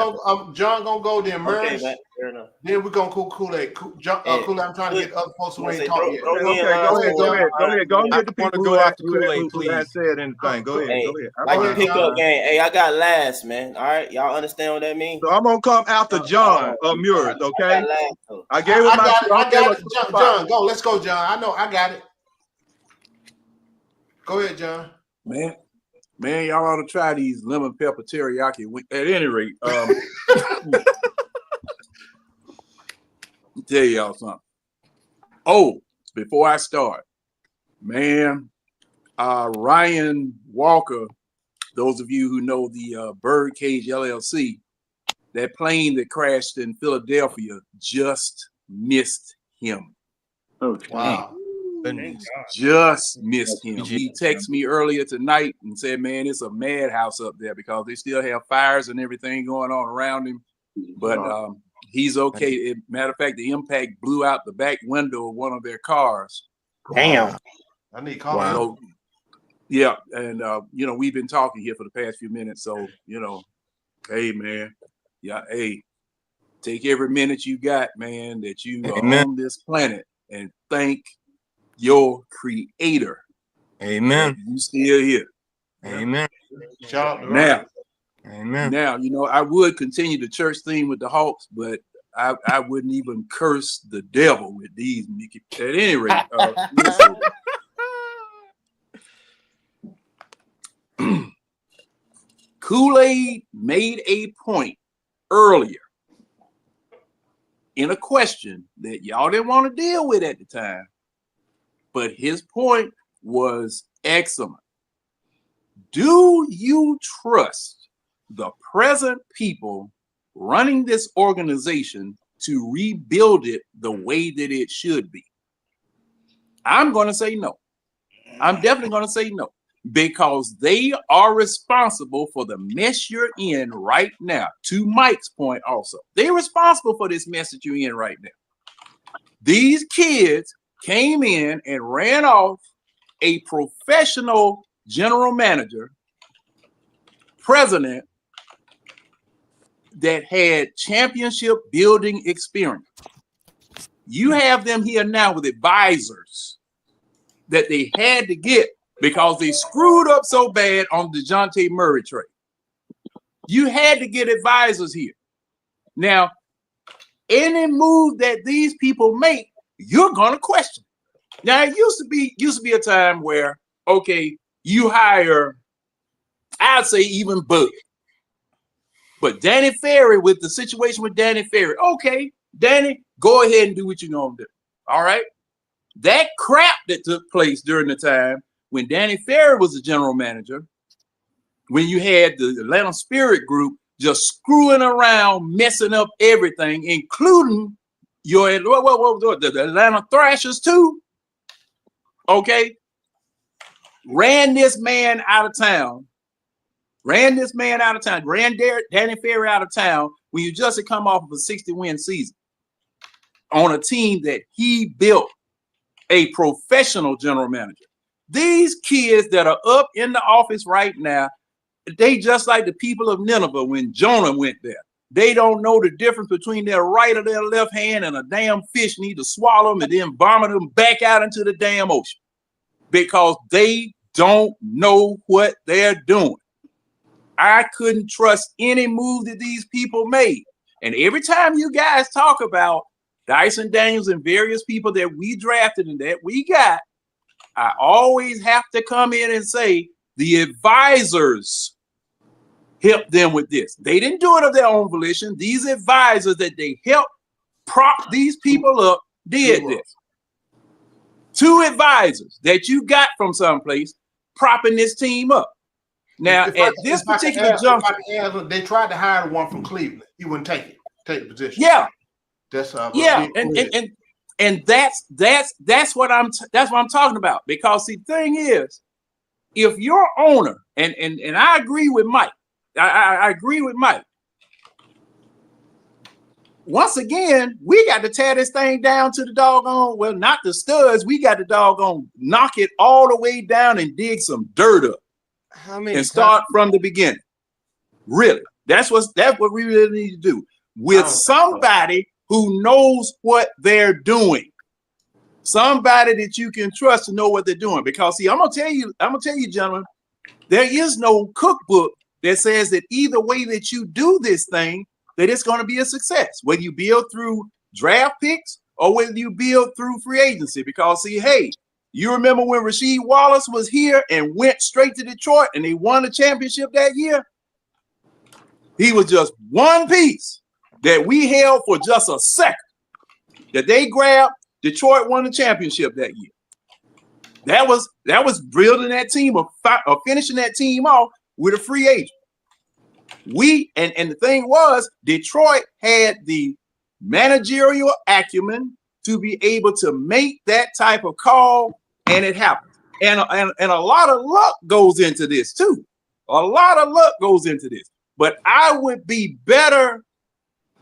John gonna go, then Murray. Okay, fair enough. Then we're gonna call Kool-Aid. Kool-Aid, I'm trying to get other folks who ain't talking yet. Go ahead. Go get the people who after Kool-Aid, please. Haven't said anything. Go ahead. Like a pickup game. Hey, I got last, man. All right, y'all understand what that means? So I'm gonna come after John Muir, okay? I gave him I got it. John, go. Let's go, John. I know. I got it. Go ahead, John. Man, y'all ought to try these lemon pepper teriyaki. At any rate, tell y'all something. Oh, before I start, man, Ryan Walker, those of you who know the Birdcage LLC, that plane that crashed in Philadelphia just missed him. Okay. Wow. Just missed him. He texted me earlier tonight and said, man, it's a madhouse up there because they still have fires and everything going on around him. But he's okay. Matter of fact, the impact blew out the back window of one of their cars. Damn. I need call. So, yeah, and we've been talking here for the past few minutes. So, hey, man, hey, take every minute you got, man, that you are on this planet, and thank your creator. Amen. You still here. Amen. Shout out to Now, amen. Now, I would continue the church theme with the Hawks, but I wouldn't even curse the devil with these, Mickey. At any rate, listen. Kool-Aid made a point earlier in a question that y'all didn't want to deal with at the time, but his point was excellent. Do you trust the present people running this organization to rebuild it the way that it should be? I'm going to say no. I'm definitely going to say no, because they are responsible for the mess you're in right now. To Mike's point also, they're responsible for this mess that you're in right now. These kids came in and ran off a professional general manager, president that had championship building experience. You have them here now with advisors that they had to get because they screwed up so bad on the DeJounte Murray trade. You had to get advisors here. Now, any move that these people make, you're gonna question. Now, it used to be a time where, okay, you hire, I'd say even Bud. But Danny Ferry, with the situation with Danny Ferry, okay, Danny, go ahead and do what you're gonna do. All right. That crap that took place during the time when Danny Ferry was the general manager, when you had the Atlanta Spirit Group just screwing around, messing up everything, including the Atlanta Thrashers too. Okay, ran this man out of town. Ran Danny Ferry out of town when you just had come off of a 60-win season on a team that he built, a professional general manager. These kids that are up in the office right now, they just like the people of Nineveh when Jonah went there. They don't know the difference between their right or their left hand, and a damn fish need to swallow them and then vomit them back out into the damn ocean because they don't know what they're doing. I couldn't trust any move that these people made. And every time you guys talk about Dyson Daniels and various people that we drafted and that we got, I always have to come in and say the advisors helped them with this. They didn't do it of their own volition. These advisors that they helped prop these people up did this. 2 advisors that you got from someplace propping this team up. Now, at this particular juncture, they tried to hire one from Cleveland. He wouldn't take the position. Yeah, that's and that's what I'm talking about. Because the thing is, if your owner and I agree with Mike, I agree with Mike. Once again, we got to tear this thing down to the doggone, well, not the studs. We got to doggone knock it all the way down and dig some dirt up. And start from the beginning. Really, that's what we really need to do with somebody who knows what they're doing, somebody that you can trust to know what they're doing. Because see, I'm gonna tell you, gentlemen, there is no cookbook that says that either way that you do this thing, that it's going to be a success. Whether you build through draft picks or whether you build through free agency. Because see, hey. You remember when Rasheed Wallace was here and went straight to Detroit and they won the championship that year? He was just one piece that we held for just a second that they grabbed. Detroit won the championship that year. That was building that team or finishing that team off with a free agent. And the thing was, Detroit had the managerial acumen to be able to make that type of call. And it happened. And a lot of luck goes into this too. A lot of luck goes into this. But I would be better.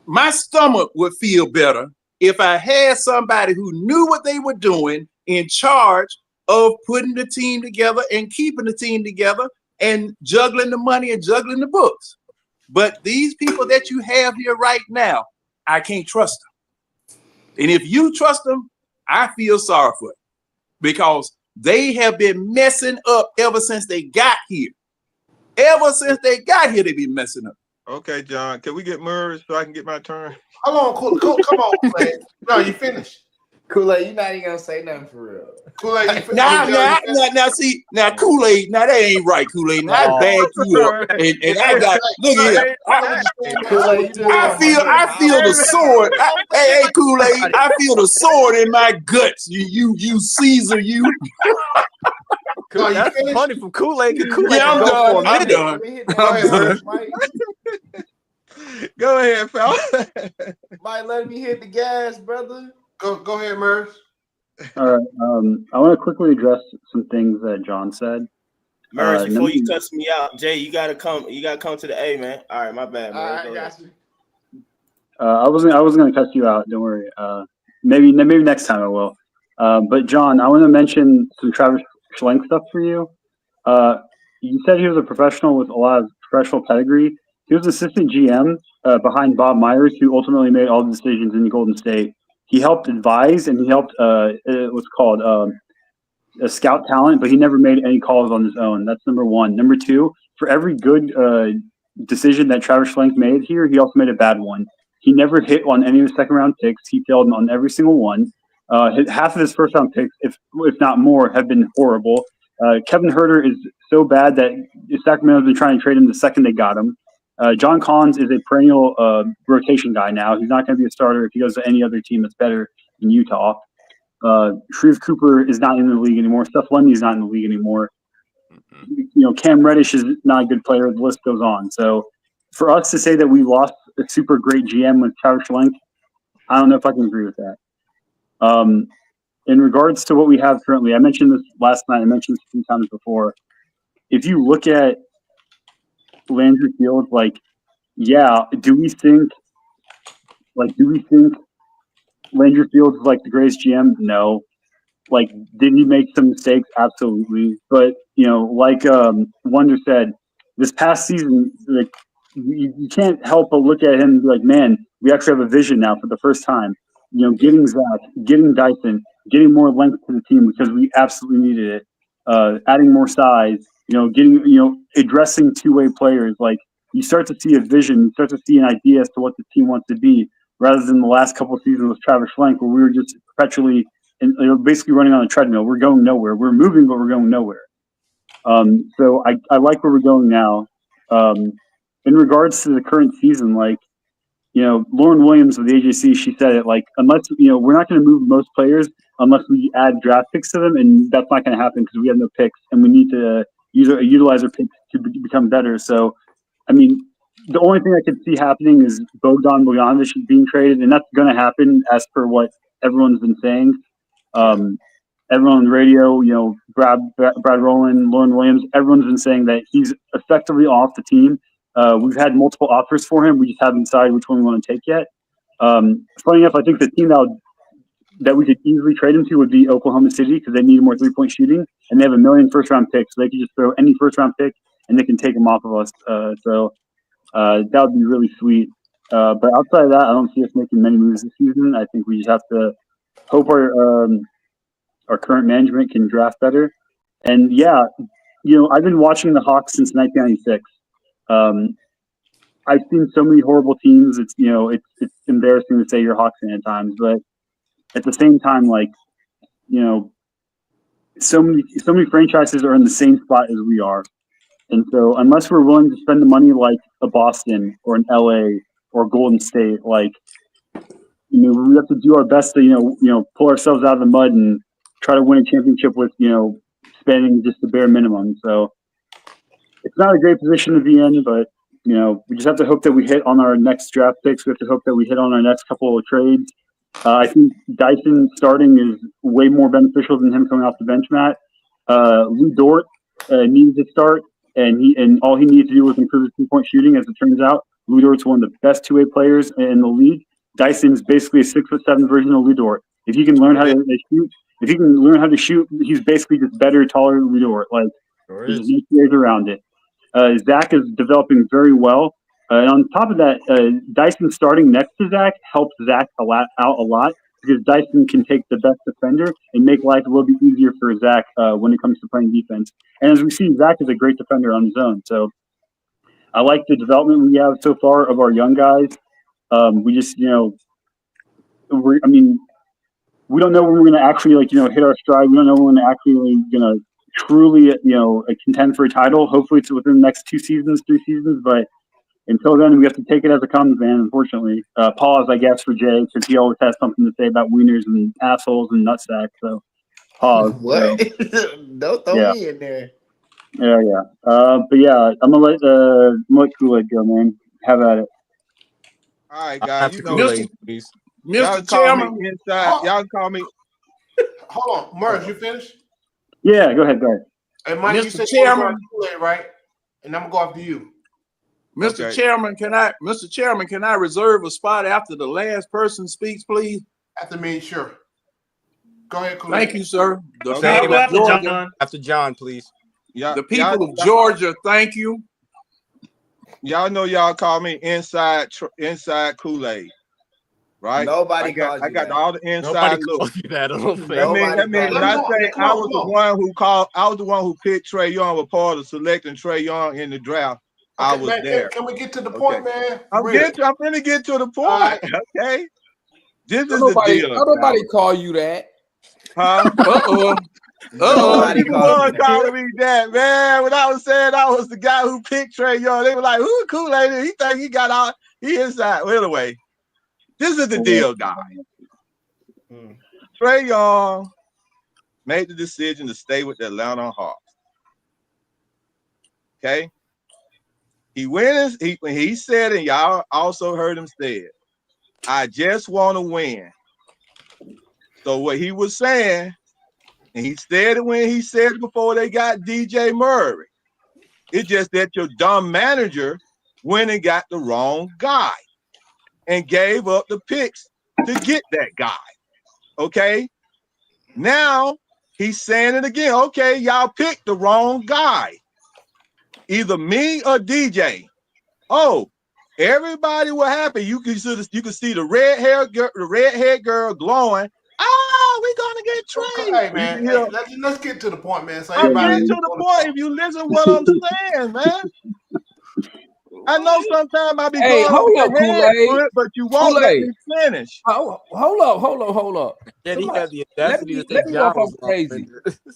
My stomach would feel better if I had somebody who knew what they were doing in charge of putting the team together and keeping the team together and juggling the money and juggling the books. But these people that you have here right now, I can't trust them. And if you trust them, I feel sorry for it. because they have been messing up ever since they got here. Ever since they got here, they be messing up. Okay, John, can we get Murs so I can get my turn? Hold on, come on, Kool-Aid. No, you finished. Kool-Aid, you're not even gonna say nothing for real. Kool-Aid, you finished. Now, Kool-Aid, now that ain't right, Kool-Aid. Now I bagged you up, and I got look here. I feel the sword. Hey, Kool-Aid, I feel the sword in my guts. You Caesar, you. That's funny from Kool-Aid. Kool-Aid Yeah, I'm done. I'm done. Go ahead, Phil. Might let me hit the gas, brother. Go ahead, Murs. All right. I want to quickly address some things that John said. Murs, before you cuss me out, Jay, you gotta come to the A, man. All right, my bad, man. I got you. I wasn't gonna cuss you out. Don't worry. Maybe next time I will. But John, I want to mention some Travis Schlenk stuff for you. You said he was a professional with a lot of professional pedigree. He was assistant GM behind Bob Myers, who ultimately made all the decisions in Golden State. He helped advise and he helped what's called a scout talent, but he never made any calls on his own. That's number one. Number two, for every good decision that Travis Schlenk made here, he also made a bad one. He never hit on any of his second round picks. He failed on every single one. Half of his first round picks, if not more, have been horrible. Kevin Huerter is so bad that Sacramento's been trying to trade him the second they got him. John Collins is a perennial rotation guy now. He's not going to be a starter if he goes to any other team that's better in Utah. Shreve Cooper is not in the league anymore. Steph Lundy is not in the league anymore. Cam Reddish is not a good player. The list goes on. So for us to say that we lost a super great GM with Travis Schlenk, I don't know if I can agree with that. In regards to what we have currently, I mentioned this last night. I mentioned this a few times before. If you look at Landry Fields, do we think Landry Fields is like the greatest GM? No. Did he make some mistakes? Absolutely. But Wonder said, this past season, you can't help but look at him and be like, man, we actually have a vision now for the first time. Getting Zach, getting Dyson, getting more length to the team because we absolutely needed it. Adding more size, addressing two-way players. You start to see a vision, you start to see an idea as to what the team wants to be, rather than the last couple of seasons with Travis Schlenk, where we were just perpetually and basically running on a treadmill. We're going nowhere. We're moving, but we're going nowhere. So I like where we're going now. In regards to the current season, Lauren Williams of the AJC, she said it, unless, we're not going to move most players unless we add draft picks to them, and that's not going to happen because we have no picks, and we need to utilize our picks to become better. So, the only thing I could see happening is Bogdan Bogdanovic being traded, and that's going to happen as per what everyone's been saying. Everyone on the radio, Brad Rowland, Lauren Williams, everyone's been saying that he's effectively off the team. We've had multiple offers for him. We just haven't decided which one we want to take yet. Funny enough, I think the team that we could easily trade him to would be Oklahoma City because they need more three-point shooting, and they have 1 million first-round picks, so they can just throw any first-round pick, and they can take them off of us. So that would be really sweet. But outside of that, I don't see us making many moves this season. I think we just have to hope our current management can draft better. And yeah, I've been watching the Hawks since 1996. I've seen so many horrible teams. It's embarrassing to say you're a Hawks fan at times, but at the same time, so many franchises are in the same spot as we are. And so unless we're willing to spend the money like a Boston or an LA or Golden State, we have to do our best to, pull ourselves out of the mud and try to win a championship with, spending just the bare minimum. So it's not a great position to be in, but, we just have to hope that we hit on our next draft picks. We have to hope that we hit on our next couple of trades. I think Dyson starting is way more beneficial than him coming off the bench, Matt. Lou Dort needed to start, and all he needed to do was improve his three-point shooting. As it turns out, Lou Dort's one of the best two-way players in the league. Dyson's basically a 6'7" version of Lou Dort. If he can learn how to shoot, he's basically just better, taller than Lou Dort. There's no years around it. Zach is developing very well. And on top of that, Dyson starting next to Zach helps Zach out a lot because Dyson can take the best defender and make life a little bit easier for Zach when it comes to playing defense. And as we see, Zach is a great defender on his own. So I like the development we have so far of our young guys. We just, we don't know when we're going to actually hit our stride. We don't know when we're actually going to truly, contend for a title. Hopefully it's within the next 2 seasons, 3 seasons. But until then, we have to take it as it comes, man, unfortunately. Pause, I guess, for Jay, because he always has something to say about wieners and assholes and nutsacks. So pause. What? Don't throw me in there. Yeah. But yeah, I'm going to let Kool-Aid go, man. Have at it. All right, guys. Mr. Chairman. Y'all can call me. Hold on, Merv, you finished? Yeah, go ahead. Hey, Mike, Mr. you said Chairman, Kool-Aid, right? And I'm gonna go after you. Mr. Chairman, can I reserve a spot after the last person speaks, please? After me, sure. Go ahead, Kool-Aid. Thank you, sir. After John, please. Yeah, the people of Georgia, thank you. Y'all know y'all call me inside Kool-Aid, right? Nobody I got all the inside look. That means when I say I was the one who picked Trae Young, was part of selecting Trae Young in the draft. Okay, I was man, there. Can we get to the point, man? I'm gonna get to the point. Okay. This is the deal. Nobody call you that. Huh? Nobody calling me that, man. When I was saying I was the guy who picked Trae Young, they were like, "Who Kool-Aid? He think he got all he inside." Well, anyway, this is the deal, guys. Trae Young made the decision to stay with the Atlanta Hawks. Okay. When he said, and y'all also heard him say it, I just want to win. So what he was saying, and he said it when he said it before they got DJ Murray. It's just that your dumb manager went and got the wrong guy and gave up the picks to get that guy. Okay. Now he's saying it again. Okay, y'all picked the wrong guy. Either me or DJ. Oh, everybody was happy. You can see the red hair girl glowing. Oh, we're gonna get Trae. Hey, man, let's get to the point, man. So I'm getting to the point. If you listen to what I'm saying, man. I know sometimes I be going over your head, but you won't let me finish. Hold up. Then he had the Let audacity me to say know if John I'm crazy.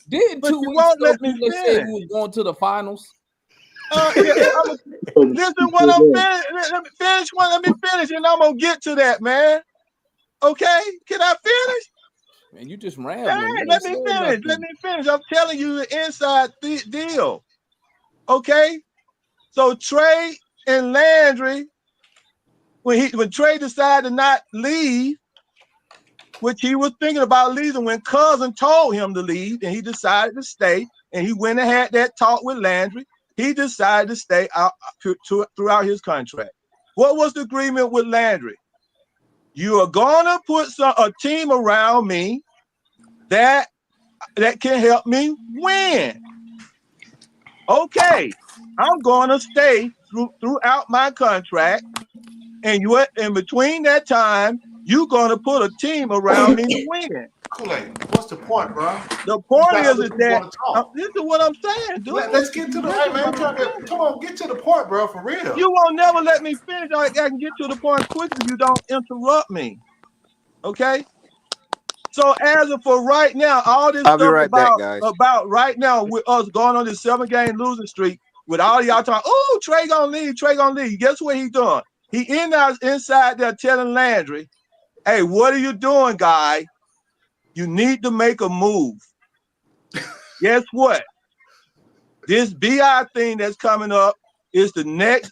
Didn't But 2 you weeks won't ago let me Kool-Aid said we was going to the finals? Listen, what I'm finished. Let me finish one. Let me finish, and I'm gonna get to that, man. Okay, can I finish? Man, you just rambling. Hey, let me finish. Let me finish. I'm telling you the inside deal. Okay, so Trae and Landry, when Trae decided to not leave, which he was thinking about leaving when Cousin told him to leave, and he decided to stay, and he went and had that talk with Landry. He decided to stay out throughout his contract. What was the agreement with Landry? You are gonna put a team around me that can help me win. Okay, I'm gonna stay throughout my contract, and in between that time, you're gonna put a team around me to win. Kool-Aid, what's the point, bro? The point is that this is what I'm saying, dude. Let's get to the hey, man. Come on, get to the point, bro, for real. You won't never let me finish. I can get to the point quickly if you don't interrupt me. Okay. So as of for right now, all this I'll be stuff right back, guys. about right now with us going on this 7-game losing streak, with all y'all talking, oh, Trae gonna leave. Guess what he doing? He inside there telling Landry, hey, what are you doing, guy? You need to make a move. Guess what? This BI thing that's coming up is the next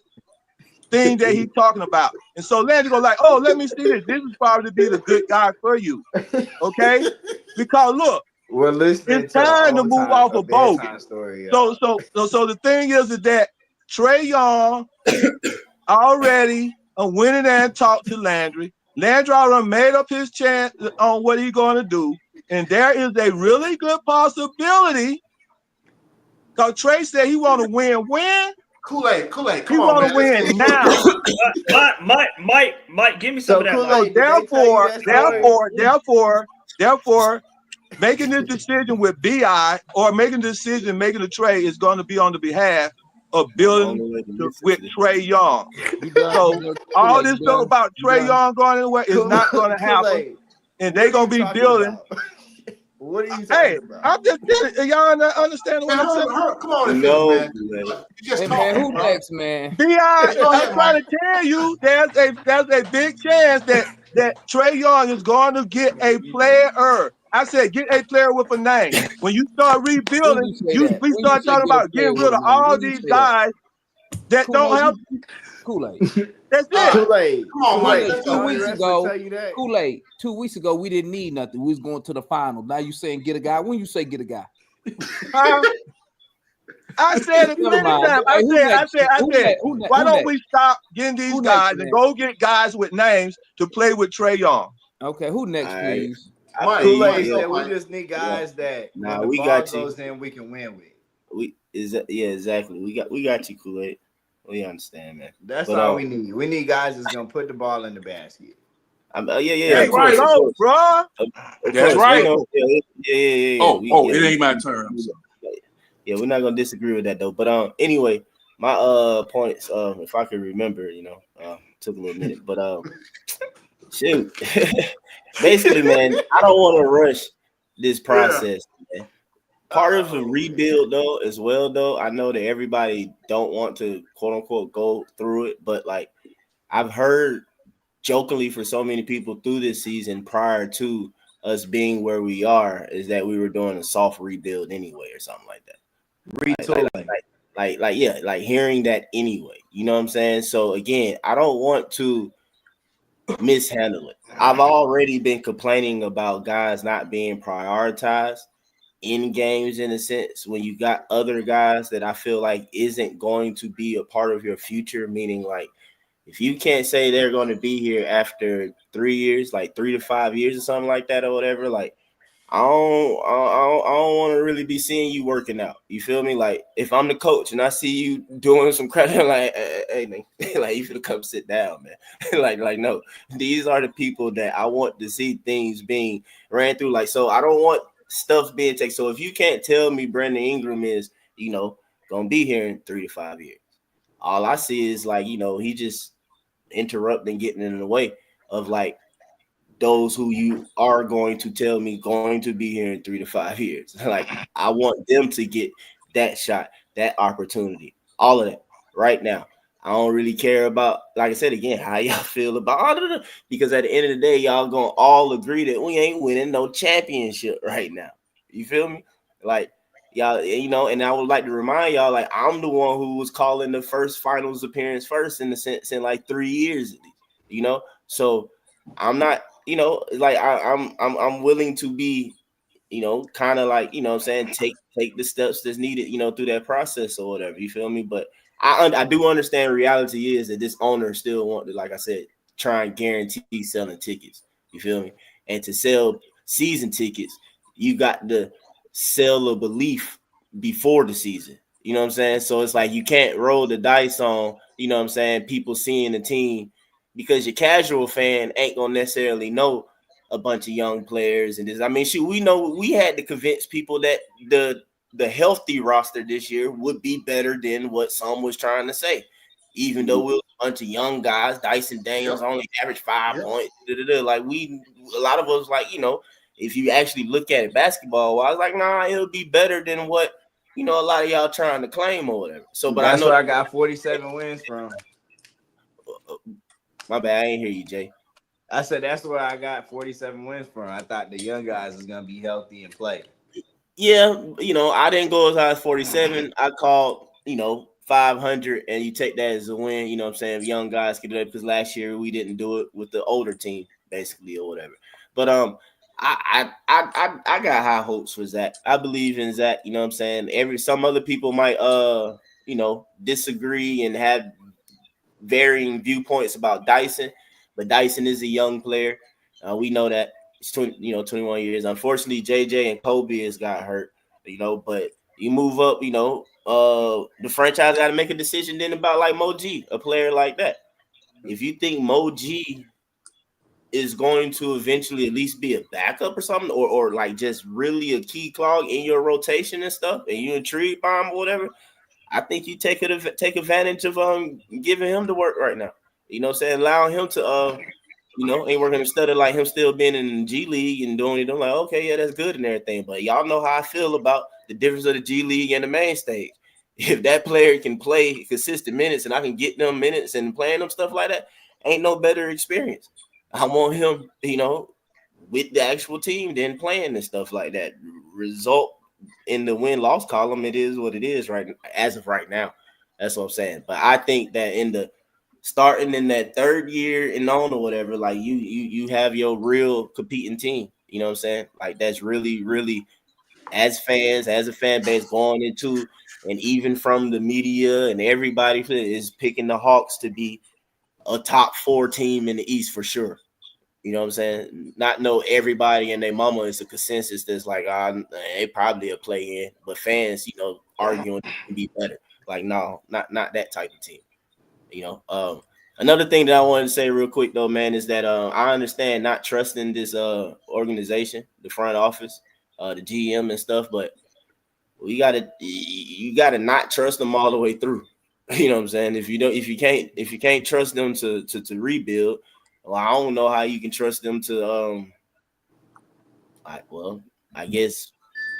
thing that he's talking about. And so Landry go like, oh, let me see this. This is probably be the good guy for you. Okay? Because look, it's time to move off of Bogut. So the thing is that Trae Young already went in there and talked to Landry. Landry already made up his chance on what he's going to do. And there is a really good possibility, because Trae said he want to win. Kool-Aid, come He on, want man. to win now. Mike, give me some So of that. Kool-Aid, Mike. Therefore, making this decision with BI or making a decision, making a trade is going to be on the behalf of building with Trey Young. So all this stuff about Trey Young going anywhere is not going to happen, and they're going to be building. What are you Hey, talking about? I'm just kidding. Y'all not understanding what I'm saying? Come on and finish, man. You just Hey, talking, man, who bro. next, man? B.I., Go ahead, I'm trying to tell you, there's a big chance that Trey Young is going to get a player. I said get a player with a name. When you start When rebuilding, you say that? we When you start say talking get a about player getting with rid a of name? all When you these say that? guys that don't have. Kool-Aid. That's All it. right. Kool-Aid. Come on, Mike. Kool-Aid, Let's 2 go, weeks man. ago, tell you that. Kool-Aid, 2 weeks ago, we didn't need nothing. We was going to the final. Now you saying get a guy. When you say get a guy? I said it Never many mind. times. Hey, who I next? said, Who next? why Who don't next? we stop getting these Who next, guys and man? go get guys with names to play with Trey Young? Okay, who next, All right. please? Mike, Kool-Aid go, said we Mike. just need guys that Nah, when the we ball got you. goes in, we can win with. Yeah, exactly. We got you, Kool-Aid. We understand, man. That's But, all we need. We need guys that's gonna put the ball in the basket. Yeah. Hey, Of course, go, bro. Of That's course, right. we know. Yeah. Oh, it ain't my turn. I'm sorry. Yeah, we're not gonna disagree with that though. But anyway, my points. If I could remember, took a little minute, but shoot. Basically, man, I don't want to rush this process, man. Part of the rebuild though, as well though, I know that everybody don't want to quote unquote go through it, but like I've heard jokingly for so many people through this season prior to us being where we are is that we were doing a soft rebuild anyway or something like that. Retooling. Like hearing that anyway. You know what I'm saying? So again, I don't want to mishandle it. I've already been complaining about guys not being prioritized in games in a sense when you got other guys that I feel like isn't going to be a part of your future, meaning like if you can't say they're going to be here after 3 years, like 3 to 5 years or something like that or whatever, like I don't want to really be seeing you working out. You feel me? Like if I'm the coach and I see you doing some crap, like, hey man, like you finna come sit down, man. like no, these are the people that I want to see things being ran through. Like so, I don't want stuff being taken. So if you can't tell me Brandon Ingram is, gonna be here in 3 to 5 years, all I see is like he just interrupting, getting in the way of like those who you are going to tell me going to be here in 3 to 5 years. Like I want them to get that shot, that opportunity, all of that right now. I don't really care about, like I said again, how y'all feel about all of it, because at the end of the day, y'all gonna all agree that we ain't winning no championship right now. You feel me? Like y'all, and I would like to remind y'all, like I'm the one who was calling the first finals appearance first in the sense in like 3 years at least, so I'm not, like I'm willing to be, kind of like, what I'm saying, take the steps that's needed, through that process or whatever. You feel me? But I do understand reality is that this owner still want to, like I said, try and guarantee selling tickets. You feel me? And to sell season tickets, you got to sell a belief before the season. You know what I'm saying? So it's like you can't roll the dice on, what I'm saying, people seeing the team, because your casual fan ain't gonna necessarily know a bunch of young players. And this, I mean, we know we had to convince people that the healthy roster this year would be better than what some was trying to say, even though we were a bunch of young guys. Dyson Daniels only averaged 5 points. Like a lot of us, like, if you actually look at it basketball wise, like, nah, it'll be better than what, a lot of y'all trying to claim or whatever. So, but that's I know where I got 47 wins from. My bad, I ain't hear you, Jay. I said that's where I got 47 wins from. I thought the young guys was gonna be healthy and play. Yeah, I didn't go as high as 47. I called, 500, and you take that as a win. You know what I'm saying? Young guys get it up because last year we didn't do it with the older team, basically, or whatever. But I got high hopes for Zach. I believe in Zach. You know what I'm saying? Some other people might disagree and have varying viewpoints about Dyson, but Dyson is a young player. We know that he's 21 years. Unfortunately, JJ and Kobe has got hurt, but you move up, the franchise got to make a decision then about like Mo G, a player like that. If you think Mo G is going to eventually at least be a backup or something, or like just really a key clog in your rotation and stuff, and you intrigued by him or whatever, I think you take advantage of giving him the work right now. You know what I'm saying? Allowing him to ain't working instead of like him still being in the G League and doing it. I'm like, okay, yeah, that's good and everything. But y'all know how I feel about the difference of the G League and the main stage. If that player can play consistent minutes and I can get them minutes and playing them stuff like that, ain't no better experience. I want him, with the actual team than playing and stuff like that. Result in the win-loss column, it is what it is as of right now. That's what I'm saying. But I think that in the starting in that third year and on or whatever, like you have your real competing team. You know what I'm saying? Like that's really, really as fans, as a fan base going into, and even from the media and everybody is picking the Hawks to be a top 4 team in the East for sure. You know what I'm saying? Not know everybody and their mama is a consensus that's like, they probably a play in, but fans, arguing can be better. Like, no, not that type of team. Another thing that I wanted to say real quick though, man, is that I understand not trusting this organization, the front office, the GM and stuff, but you gotta not trust them all the way through. You know what I'm saying? If you can't trust them to rebuild, well, I don't know how you can trust them to I guess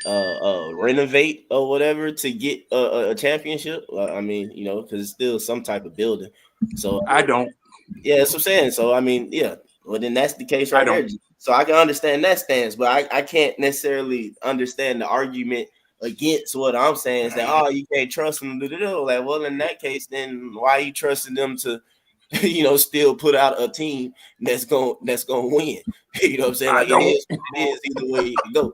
renovate or whatever to get a championship. I mean, because it's still some type of building. So I don't. Yeah, that's what I'm saying. So I mean, yeah. Well, then that's the case right there. So I can understand that stance, but I can't necessarily understand the argument against what I'm saying is that you can't trust them. Like, well, in that case, then why are you trusting them to, still put out a team that's gonna win? You know what I'm saying? Like it is either way you can go.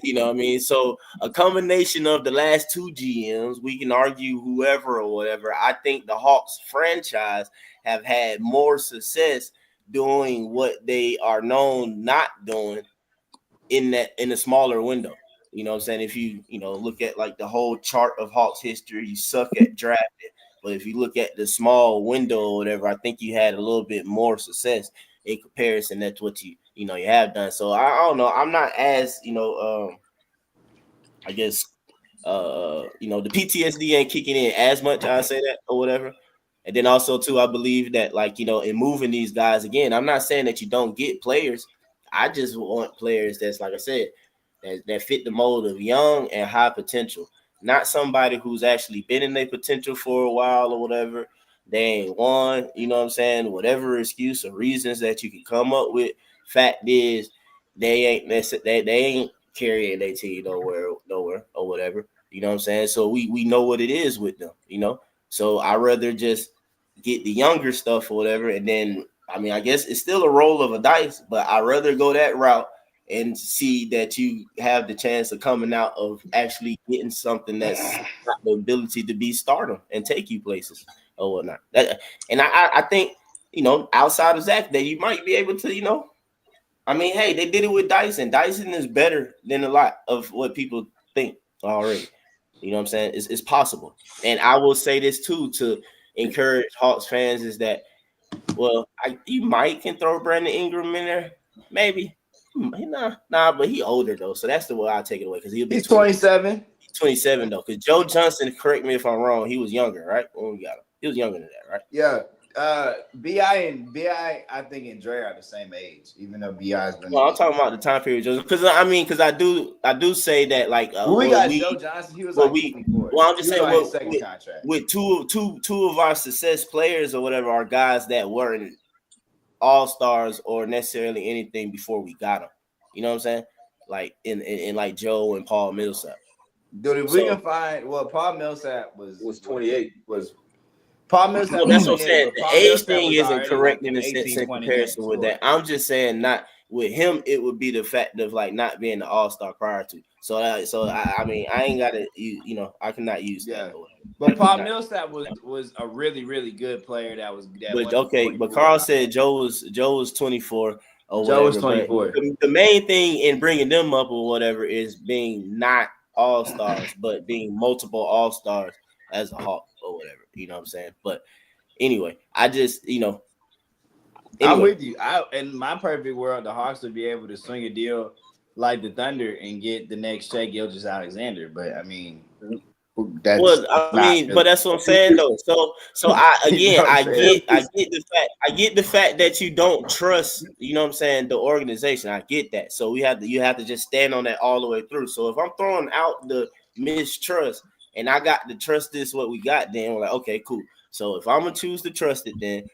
You know what I mean? So a combination of the last 2 GMs, we can argue whoever or whatever. I think the Hawks franchise have had more success doing what they are known not doing in a smaller window. You know what I'm saying? If you look at like the whole chart of Hawks history, you suck at drafting. But if you look at the small window or whatever, I think you had a little bit more success in comparison. That's what you have done. So I don't know. I'm not as I guess the PTSD ain't kicking in as much. I say that or whatever. And then also too, I believe that in moving these guys again, I'm not saying that you don't get players. I just want players that's like I said, that fit the mold of young and high potential. Not somebody who's actually been in their potential for a while or whatever. They ain't won, you know what I'm saying? Whatever excuse or reasons that you can come up with. Fact is, they ain't carrying their team nowhere or whatever. You know what I'm saying? So we know what it is with them, So I rather just get the younger stuff or whatever, and then I guess it's still a roll of a dice, but I'd rather go that route and see that you have the chance of coming out of actually getting something that's got the ability to be stardom and take you places or whatnot. I think outside of Zach, that you might be able to hey, they did it with Dyson. Dyson is better than a lot of what people think already. You know what I'm saying? It's possible. And I will say this too to encourage Hawks fans is that, well, you might can throw Brandon Ingram in there. Maybe. Nah, but he older though. So that's the way I take it away because he's 27. 27 though. Because Joe Johnson, correct me if I'm wrong, he was younger, right? When we got him. He was younger than that, right? Yeah. BI, I think, and Dre are the same age, even though BI's been. Well, I'm talking about the time period, because I do say that we got Joe Johnson. He was like 24. Well, I'm just saying his second contract. With two of our success players or whatever are guys that weren't all-stars or necessarily anything before we got them. You know what I'm saying? Like in like Joe and Paul Millsap. Dude, if we can find Paul Millsap was 28. Paul Millsap. Well, that's what I'm saying. The age thing isn't correct in a sense in comparison with that. I'm just saying not with him. It would be the fact of not being the all-star prior to. So I ain't got to. I cannot use that. But Paul Millsap was a really, really good player. But Carl said Joe was 24. Joe was 24. The main thing in bringing them up or whatever is being not all-stars, but being multiple all-stars as a Hawk or whatever. You know what I'm saying? But anyway, I just, anyway. I'm with you. In my perfect world, the Hawks would be able to swing a deal like the Thunder and get the next Shai Gilgeous-Alexander. But I mean, that's but that's what I'm saying though. So I You know what I'm saying? I get the fact that you don't trust, you know what I'm saying, the organization. I get that. So you have to just stand on that all the way through. So if I'm throwing out the mistrust and I got to trust this what we got, then we're like, okay, cool. So if I'm gonna choose to trust it,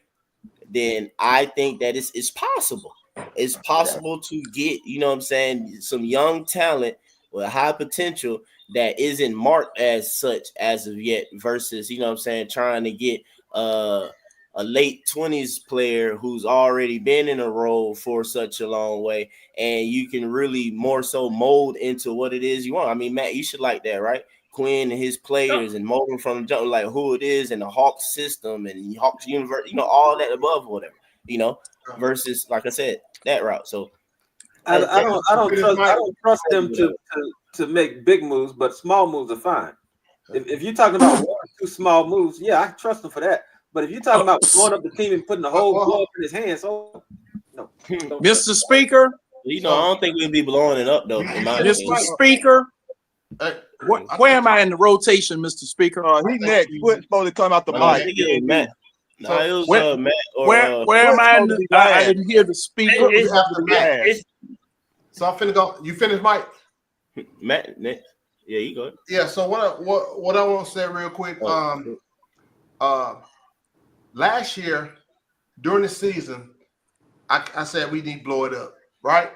then I think that it's possible. It's possible to get, you know what I'm saying, some young talent with high potential that isn't marked as such as of yet versus, you know what I'm saying, trying to get a late 20s player who's already been in a role for such a long way, and you can really more so mold into what it is you want. I mean, Matt, you should like that, right? Quinn and his players and molding from the jump, like who it is and the Hawks system and Hawks universe, you know, all that above or whatever, you know, versus, like I said, that route. So I don't trust them to make big moves, but small moves are fine. If you're talking about 1 or 2 small moves, yeah, I trust them for that. But if you're talking about blowing up the team and putting the whole glove in his hands, no. Mr. Speaker, I don't think we'd be blowing it up though. Mr. Speaker, where am I in the rotation, Mr. Speaker? He next. Foot's supposed to come out the mic. I think it was Matt. Matt. Where am I? I didn't hear the speaker. So I'm finna go. You finished, Mike? Matt, next. Yeah, you go. Yeah. So what I want to say real quick. Last year during the season, I said we need to blow it up, right?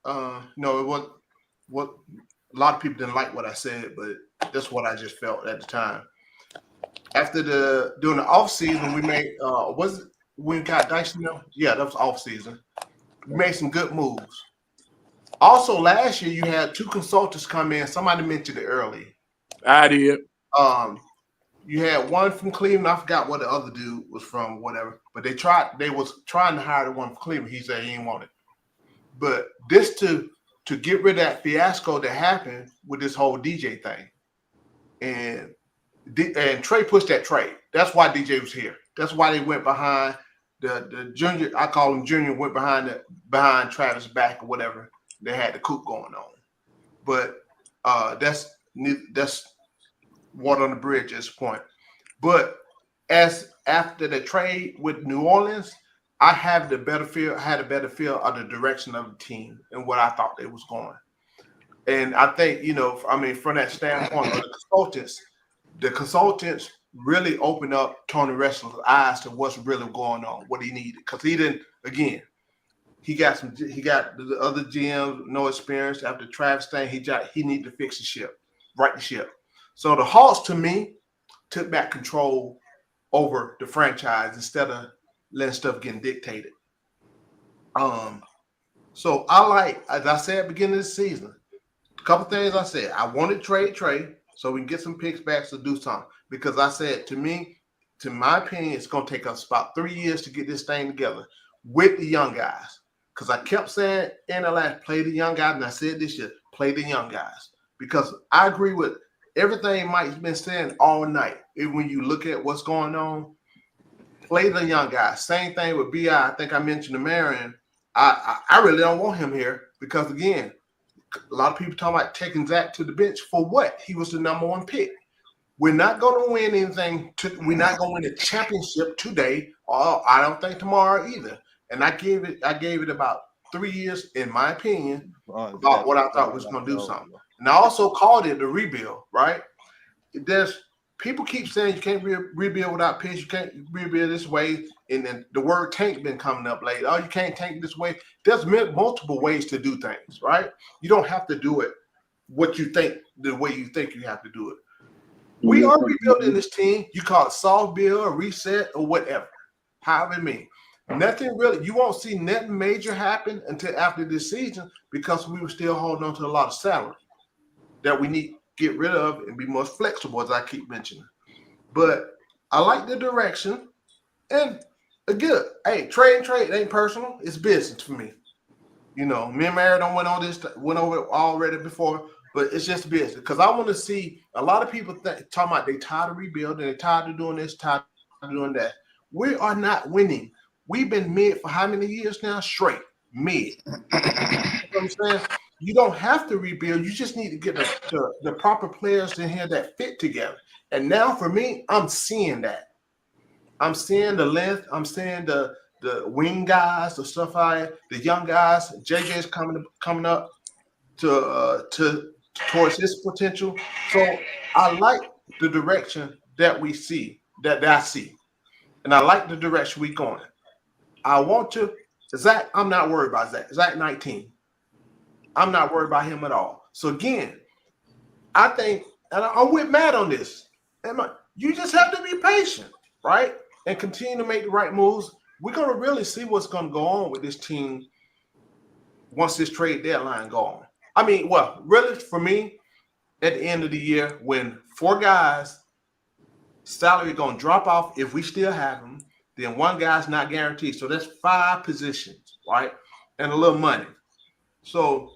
No, it was what a lot of people didn't like what I said, but that's what I just felt at the time. After during the off season, we made we got Dyson? Yeah, that was off season. We made some good moves. Also, last year you had 2 consultants come in. Somebody mentioned it early. I did. You had one from Cleveland. I forgot what the other dude was from, whatever. But they was trying to hire the one from Cleveland. He said he didn't want it. But this to get rid of that fiasco that happened with this whole DJ thing. And Trey pushed that trade. That's why DJ was here. That's why they went behind the junior. I call him junior. Went behind Travis back or whatever. They had the coup going on. But that's water on the bridge at this point. But as after the trade with New Orleans, I had a better feel of the direction of the team and what I thought they was going. And I think, from that standpoint of the consultants really opened up Tony Wrestler's eyes to what's really going on, what he needed. Because he didn't, again, he got the other GMs, no experience. After Travis thing, he needed to fix the ship, right the ship. So the Hawks, to me, took back control over the franchise instead of letting stuff getting dictated. So I like, as I said at the beginning of the season, a couple things I said. I wanted trade so we can get some picks back to do something. Because I said, to my opinion, it's going to take us about 3 years to get this thing together with the young guys. Because I kept saying in the last, play the young guys, and I said this year, play the young guys. Because I agree with everything Mike's been saying all night. When you look at what's going on, play the young guys. Same thing with B.I. I think I mentioned to Marion. I really don't want him here because, again, a lot of people talking about taking Zach to the bench for what? He was the number 1 pick. We're not going to win anything. We're not going to win a championship today, or I don't think tomorrow either. And I gave it about 3 years, in my opinion, about what I thought was going to do something. And I also called it the rebuild, right? People keep saying you can't rebuild without picks. You can't rebuild this way. And then the word tank been coming up lately. Oh, you can't tank this way. There's multiple ways to do things, right? You don't have to do it the way you think you have to do it. We are rebuilding this team. You call it soft build or reset or whatever. However it means. Nothing really. You won't see nothing major happen until after this season because we were still holding on to a lot of salary that we need to get rid of and be more flexible, as I keep mentioning. But I like the direction. And again, hey, trade ain't personal. It's business for me. Me and Mary went over it already before. but it's just business. Because I want to see a lot of people talking about they tired of rebuilding, they tired of doing this, tired of doing that. We are not winning. We've been mid for how many years now? Straight mid. You know what I'm saying? You don't have to rebuild. You just need to get the proper players in here that fit together. And now for me, I'm seeing that. I'm seeing the length. I'm seeing the wing guys, the stuff the young guys. JJ's coming up towards his potential. So I like the direction that we see, that I see. And I like the direction we're going. I want to, Zach, I'm not worried about Zach. Zach 19. I'm not worried about him at all. So again, I think, and I'm with Matt on this. You just have to be patient, right? And continue to make the right moves. We're going to really see what's going to go on with this team once this trade deadline go on. I mean, well, really for me, at the end of the year, when 4 guys' salary going to drop off, if we still have them, then 1 guy's not guaranteed. So that's 5 positions, right? And a little money. So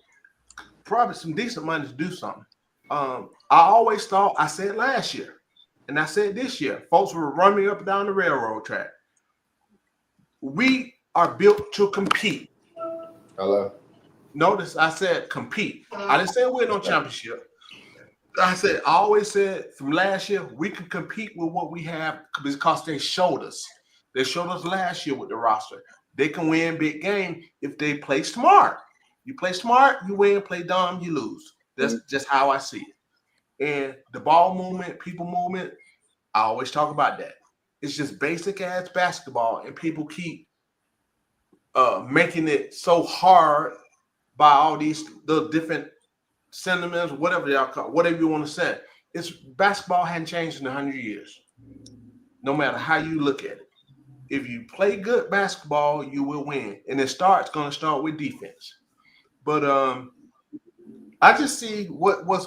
probably some decent money to do something. I always thought, I said last year, and I said this year, folks were running up and down the railroad track. We are built to compete. Hello. Notice I said compete. I didn't say win on championship. I always said from last year, we can compete with what we have because they showed us. They showed us last year with the roster. They can win big game if they play smart. You play smart, you win. Play dumb, you lose. That's just how I see it. And the ball movement, people movement, I always talk about that. It's just basic ass basketball, and people keep making it so hard by all the different sentiments, whatever y'all call, whatever you want to say. It's basketball hadn't changed in 100 years. No matter how you look at it, if you play good basketball, you will win, and it's going to start with defense. But I just see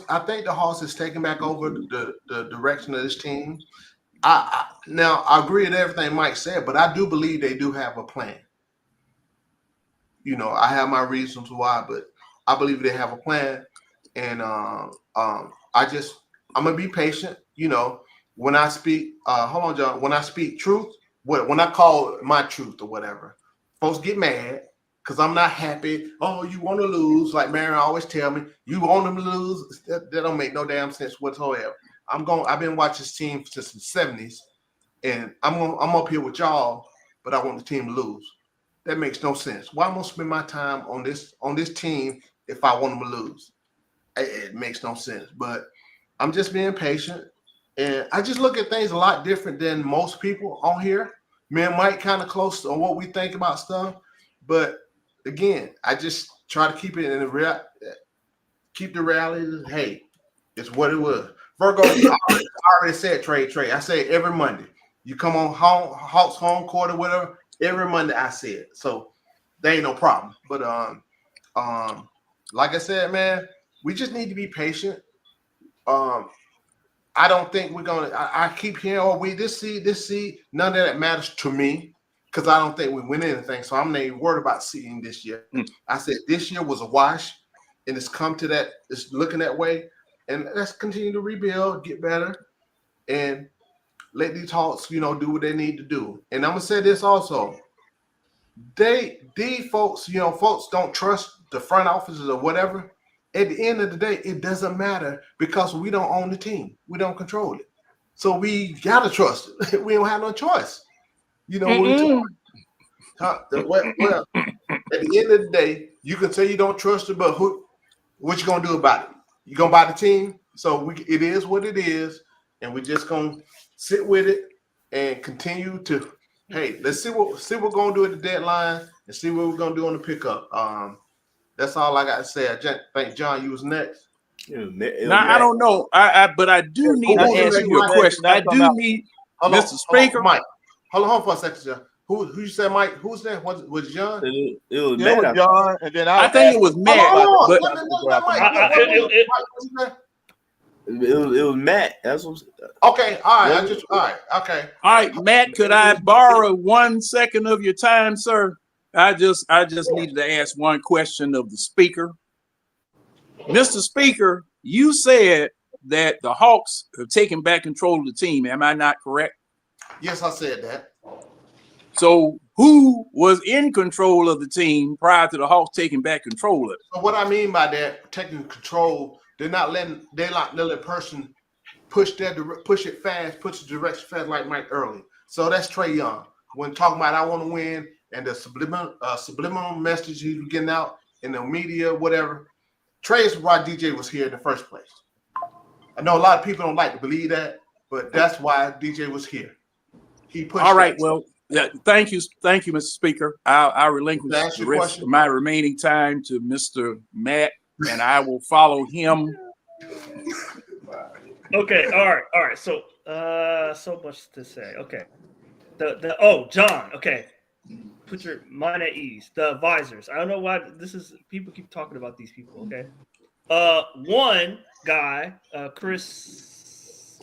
I think the Hawks is taking back over the direction of this team. Now I agree with everything Mike said, but I do believe they do have a plan. You know, I have my reasons why, but I believe they have a plan. And I'm gonna be patient. You know, when I speak, hold on, John. When I speak truth, when I call my truth or whatever, folks get mad because I'm not happy. Oh, you want to lose? Like Marion always tell me, you want them to lose. That don't make no damn sense whatsoever. I've been watching this team since the 70s, and I'm up here with y'all, but I want the team to lose. That makes no sense. Why am I gonna spend my time on this team if I want them to lose? It makes no sense. But I'm just being patient, and I just look at things a lot different than most people on here. Me and Mike kind of close on what we think about stuff, but again, I just try to keep it in keep the reality. Hey, it's what it was. Virgo, I already said trade. I say it every Monday. You come on Hawks home court or whatever. Every Monday I say it. So there ain't no problem. But like I said, man, we just need to be patient. I don't think we're gonna. I keep hearing, this seed. None of that matters to me because I don't think we win anything. So I'm not even worried about seeding this year. I said this year was a wash, and it's come to that. It's looking that way, and let's continue to rebuild, get better, and let these Hawks, do what they need to do. And I'm gonna say this also. These folks, folks don't trust the front offices or whatever. At the end of the day, it doesn't matter because we don't own the team. We don't control it. So we gotta trust it. We don't have no choice. Well, at the end of the day, you can say you don't trust it, but what you gonna do about it? You gonna buy the team? So it is what it is, and we're just gonna sit with it and continue to. Hey, let's see what we're gonna do at the deadline and see what we're gonna do on the pickup. That's all I got to say. I think John, you was next. I don't know. But I do need to ask you a question. I do need, Mr. Speaker. Mike, hold on for a second, John. Who you said, Mike? Who's that? Was John? It was Matt. John, and then I think it was Matt. It was Matt. That's what. Okay. All right. Okay. All right, Matt. Could I borrow 1 second of your time, sir? I just needed to ask one question of the speaker. Mr. Speaker, you said that the Hawks have taken back control of the team. Am I not correct? Yes, I said that. So who was in control of the team prior to the Hawks taking back control of it? So what I mean by that, taking control, they're not letting a person push it fast, push the direction fast like Mike Early. So that's Trae Young. When talking about I want to win and the subliminal message he's getting out in the media, whatever. Trae is why DJ was here in the first place. I know a lot of people don't like to believe that, but that's why DJ was here. He pushed. All right. Well, yeah. Thank you, Mr. Speaker. I'll relinquish the rest of my remaining time to Mr. Matt, and I will follow him. Okay. All right. So, so much to say. Okay. John. Okay. Put your mind at ease. The advisors. I don't know why people keep talking about these people. Okay. One guy, Chris.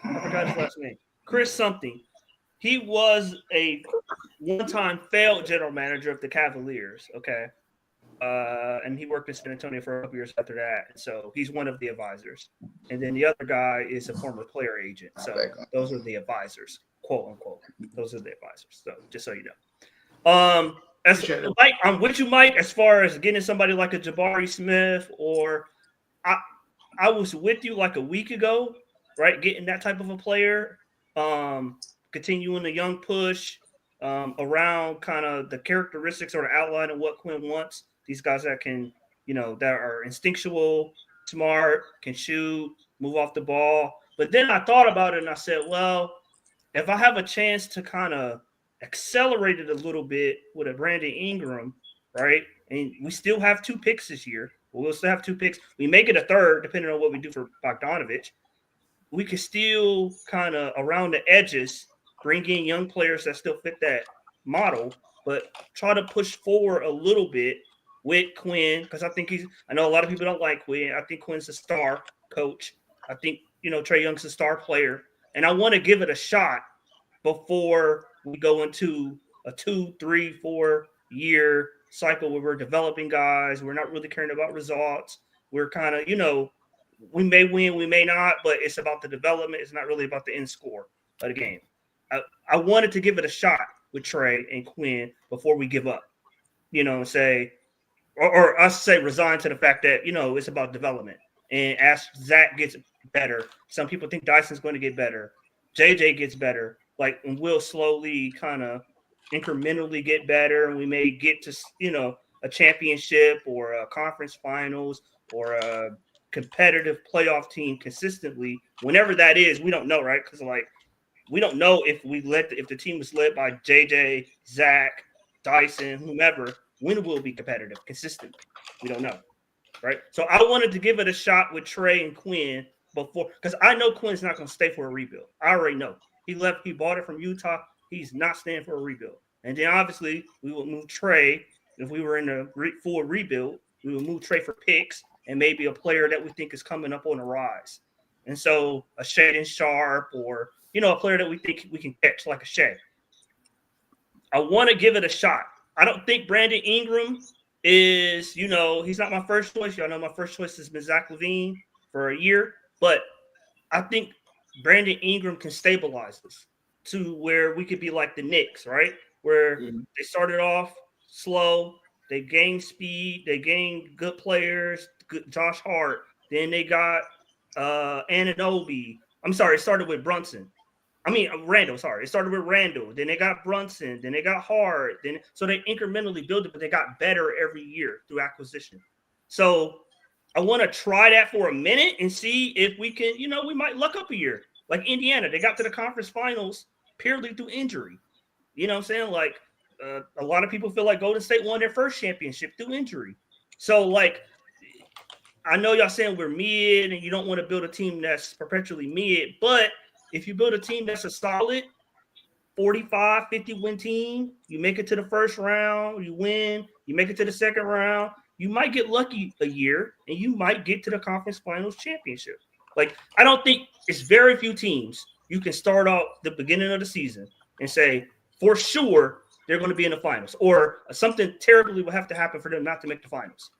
I forgot his last name. Chris something. He was a one-time failed general manager of the Cavaliers. Okay. And he worked in San Antonio for a couple years after that. So he's one of the advisors. And then the other guy is a former player agent. So those are the advisors, quote unquote. Those are the advisors. So just so you know. I'm with you, Mike, as far as getting somebody like a Jabari Smith, or I was with you like a week ago, right? Getting that type of a player, continuing the young push around kind of the characteristics or the outline of what Quinn wants. These guys that can, that are instinctual, smart, can shoot, move off the ball. But then I thought about it and I said, well, if I have a chance to kind of accelerate it a little bit with a Brandon Ingram, right? And we still have 2 picks this year. We'll still have 2 picks. We make it a third, depending on what we do for Bogdanovich. We could still kind of around the edges bring in young players that still fit that model, but try to push forward a little bit with Quinn, because I know a lot of people don't like Quinn. I think Quinn's a star coach. I think, Trae Young's a star player. And I want to give it a shot before we go into a 2, 3, 4 year cycle where we're developing guys. We're not really caring about results. We're kind of, we may win, we may not, but it's about the development. It's not really about the end score of the game. I wanted to give it a shot with Trae and Quinn before we give up, say, or us say resign to the fact that, it's about development. And as Zach gets better, some people think Dyson's going to get better. JJ gets better. And we'll slowly kind of incrementally get better. And we may get to, a championship or a conference finals or a competitive playoff team consistently. Whenever that is, we don't know, right? Because we don't know if the team was led by JJ, Zach, Dyson, whomever, when we'll be competitive consistently. We don't know, right? So I wanted to give it a shot with Trae and Quinn before, because I know Quinn's not going to stay for a rebuild. I already know. He bought it from Utah. He's not staying for a rebuild. And then obviously we will move Trae. If we were in a full rebuild, we will move Trae for picks and maybe a player that we think is coming up on the rise. And so a Shaedon Sharpe or, a player that we think we can catch like a Shea. I want to give it a shot. I don't think Brandon Ingram is, he's not my first choice. Y'all know my first choice has been Zach LaVine for a year. But I think Brandon Ingram can stabilize us to where we could be like the Knicks, right? Where they started off slow, they gained speed, they gained good players, Josh Hart. Then they got Anunoby. I'm sorry, it started with Randall. Sorry, it started with Randall. Then they got Brunson. Then they got Hart. So they incrementally built it, but they got better every year through acquisition. So I want to try that for a minute and see if we can, we might luck up a year. Like Indiana, they got to the conference finals purely through injury. You know what I'm saying? A lot of people feel like Golden State won their first championship through injury. So, I know y'all saying we're mid and you don't want to build a team that's perpetually mid, but if you build a team that's a solid 45, 50 win team, you make it to the first round, you win, you make it to the second round, you might get lucky a year and you might get to the conference finals championship. I don't think it's very few teams you can start off the beginning of the season and say, for sure, they're going to be in the finals, or something terribly will have to happen for them not to make the finals.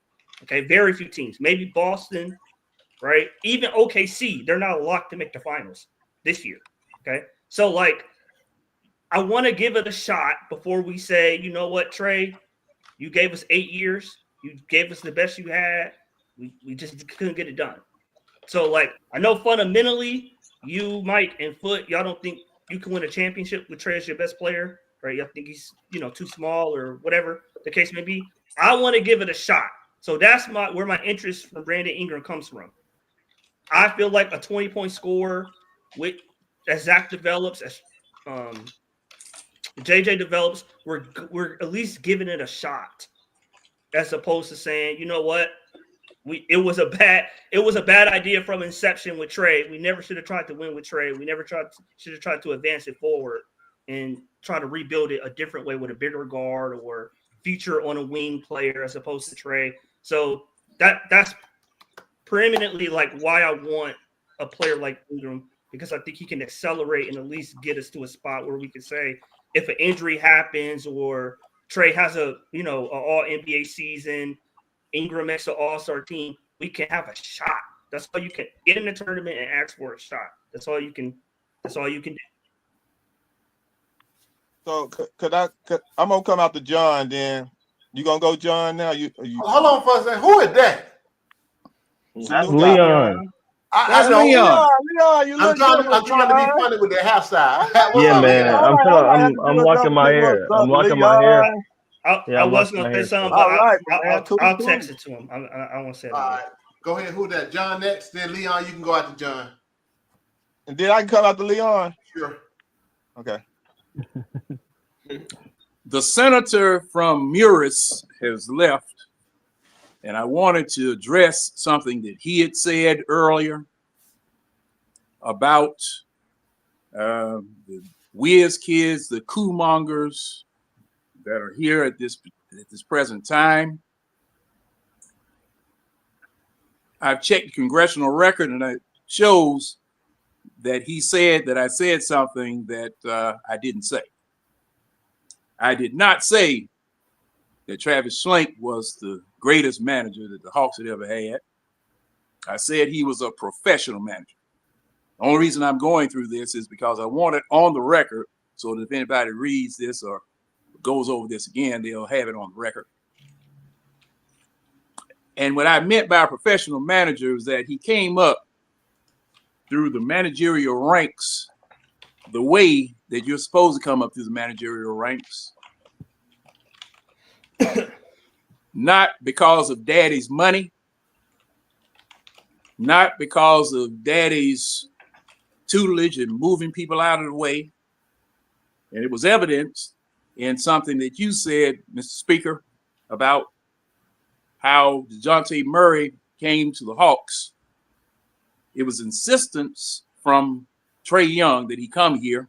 Okay, very few teams. Maybe Boston, right? Even OKC, they're not locked to make the finals this year. Okay, so like, I want to give it a shot before we say, you know what, Trey, you gave us 8 years, you gave us the best you had, we just couldn't get it done. So like, I know fundamentally, you, Mike, and Foot, y'all don't think you can win a championship with Trey as your best player, right? Y'all think he's, too small or whatever the case may be. I want to give it a shot. So that's where my interest from Brandon Ingram comes from. I feel like a 20-point scorer as Zach develops, as JJ develops, we're at least giving it a shot, as opposed to saying, you know what, it was a bad idea from inception with Trey. We never should have tried to win with Trey. We never should have tried to advance it forward and try to rebuild it a different way with a bigger guard or feature on a wing player as opposed to Trey. So that's preeminently like why I want a player like Ingram, because I think he can accelerate and at least get us to a spot where we can say, if an injury happens or Trey has a all NBA season, Ingram makes an all-star team, we can have a shot. That's all you can get in the tournament and ask for a shot. That's all you can do. So I'm gonna come out to John then. You gonna go, John, now? You hold on for a second. Who is that? That's Leon. I know. Leon, you I'm trying to be funny with the half side. Yeah, man. I'm locking my hair. I'm locking my hair. I was gonna say something, but I'll text it to him. I won't say it. All right, go ahead. Who that? John next. Then Leon, you can go out to John. And then I can come out to Leon. Sure. Okay. The senator from Muris has left, and I wanted to address something that he had said earlier about the whiz kids, the coup mongers that are here at this present time. I've checked the congressional record, and it shows that he said that I said something that I didn't say. I did not say that Travis Schlenk was the greatest manager that the Hawks had ever had. I said he was a professional manager. The only reason I'm going through this is because I want it on the record so that if anybody reads this or goes over this again, they'll have it on the record. And what I meant by a professional manager is that he came up through the managerial ranks the way that you're supposed to come up through the managerial ranks. Not because of daddy's money, not because of daddy's tutelage and moving people out of the way. And it was evidenced in something that you said, Mr. Speaker, about how DeJounte Murray came to the Hawks. It was insistence from Trey Young that he come here.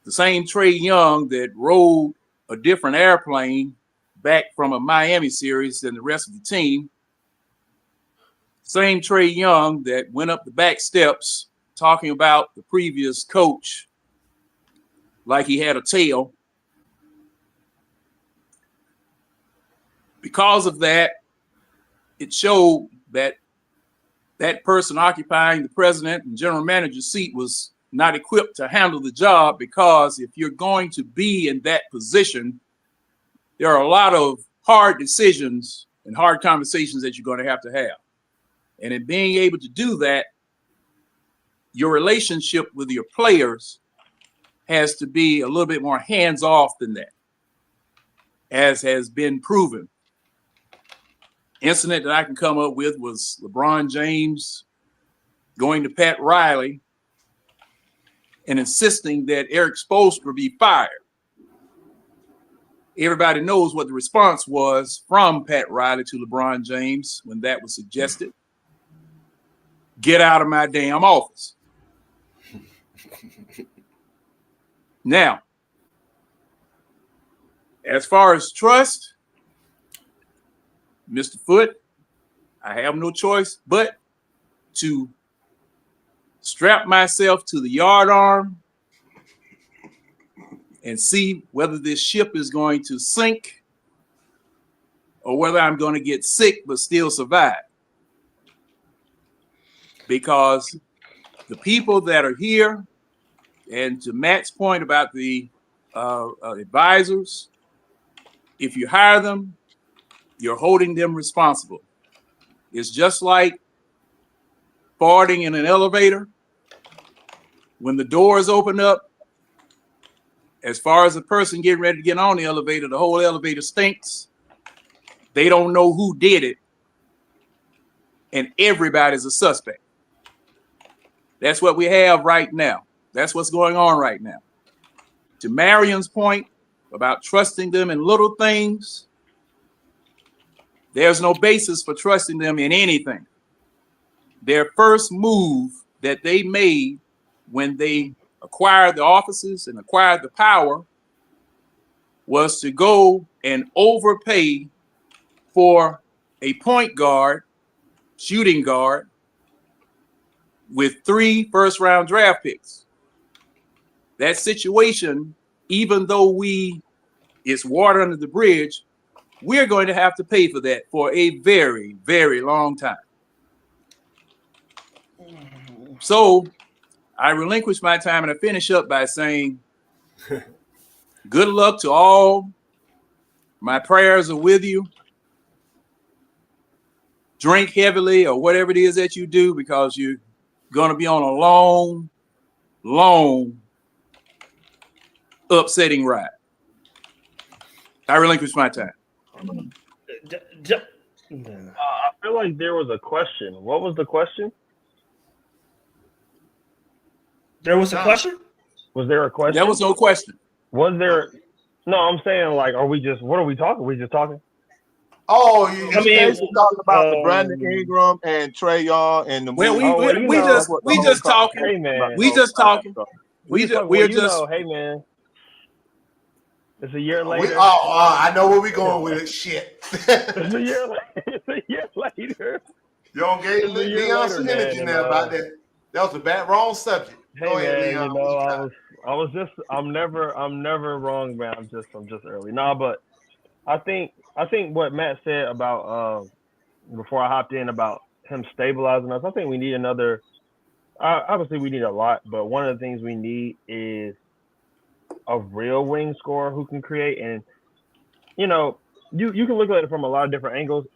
The same Trey Young that rode a different airplane back from a Miami series than the rest of the team. Same Trey Young that went up the back steps talking about the previous coach like he had a tail. Because of that, it showed that that person occupying the president and general manager's seat was not equipped to handle the job, because if you're going to be in that position, there are a lot of hard decisions and hard conversations that you're going to have. And in being able to do that, your relationship with your players has to be a little bit more hands-off than that, as has been proven. Incident that I can come up with was LeBron James going to Pat Riley and insisting that Eric Spoelstra be fired. Everybody knows what the response was from Pat Riley to LeBron James when that was suggested. Get out of my damn office. Now, as far as trust, Mr. Foot, I have no choice but to strap myself to the yardarm and see whether this ship is going to sink or whether I'm going to get sick but still survive. Because the people that are here, and to Matt's point about the advisors, if you hire them, you're holding them responsible. It's just like farting in an elevator. When the doors open up, as far as the person getting ready to get on the elevator, the whole elevator stinks. They don't know who did it, and everybody's a suspect. That's what we have right now. That's what's going on right now. To Marion's point about trusting them in little things, there's no basis for trusting them in anything. Their first move that they made when they acquired the offices and acquired the power was to go and overpay for a point guard, shooting guard, with 3 first-round draft picks. That situation, even though it's water under the bridge, we're going to have to pay for that for a very, very long time. So I relinquish my time, and I finish up by saying, good luck to all. My prayers are with you. Drink heavily or whatever it is that you do, because you're going to be on a long, long, upsetting ride. I relinquish my time. I feel like there was a question. What was the question? There was a question? Was there a question? There was no question. Was there? No, I'm saying, like, what are we talking? We just talking? Oh, you basically talking about the Brandon Ingram and Trae Young and the well, movie. we just talking. Hey, man. We just talking. We're just. Hey, man. It's a year later. I know where we going with it. Shit. It's a year later. It's a year later. You don't get Leon some energy now about that. That was a wrong subject. Hey, Go ahead, man, Leon. I'm never wrong, man. I'm just early. Nah, but I think what Matt said about before I hopped in about him stabilizing us, I think we need another. Obviously, we need a lot, but one of the things we need is a real wing scorer who can create. And you can look at it from a lot of different angles.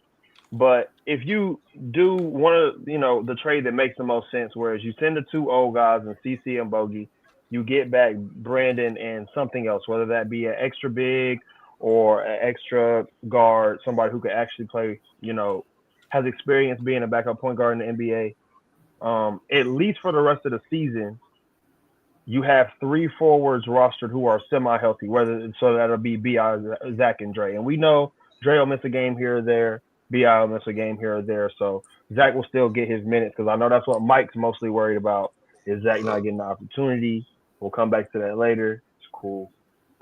But if you do one of the trade that makes the most sense, whereas you send the 2 old guys and CC and Bogey, you get back Brandon and something else, whether that be an extra big or an extra guard, somebody who could actually play, has experience being a backup point guard in the NBA. At least for the rest of the season, you have 3 forwards rostered who are semi-healthy, so that'll be B.I., Zach, and Dre. And we know Dre will miss a game here or there. B.I. will miss a game here or there. So Zach will still get his minutes, because I know that's what Mike's mostly worried about, is Zach not getting the opportunity. We'll come back to that later. It's cool.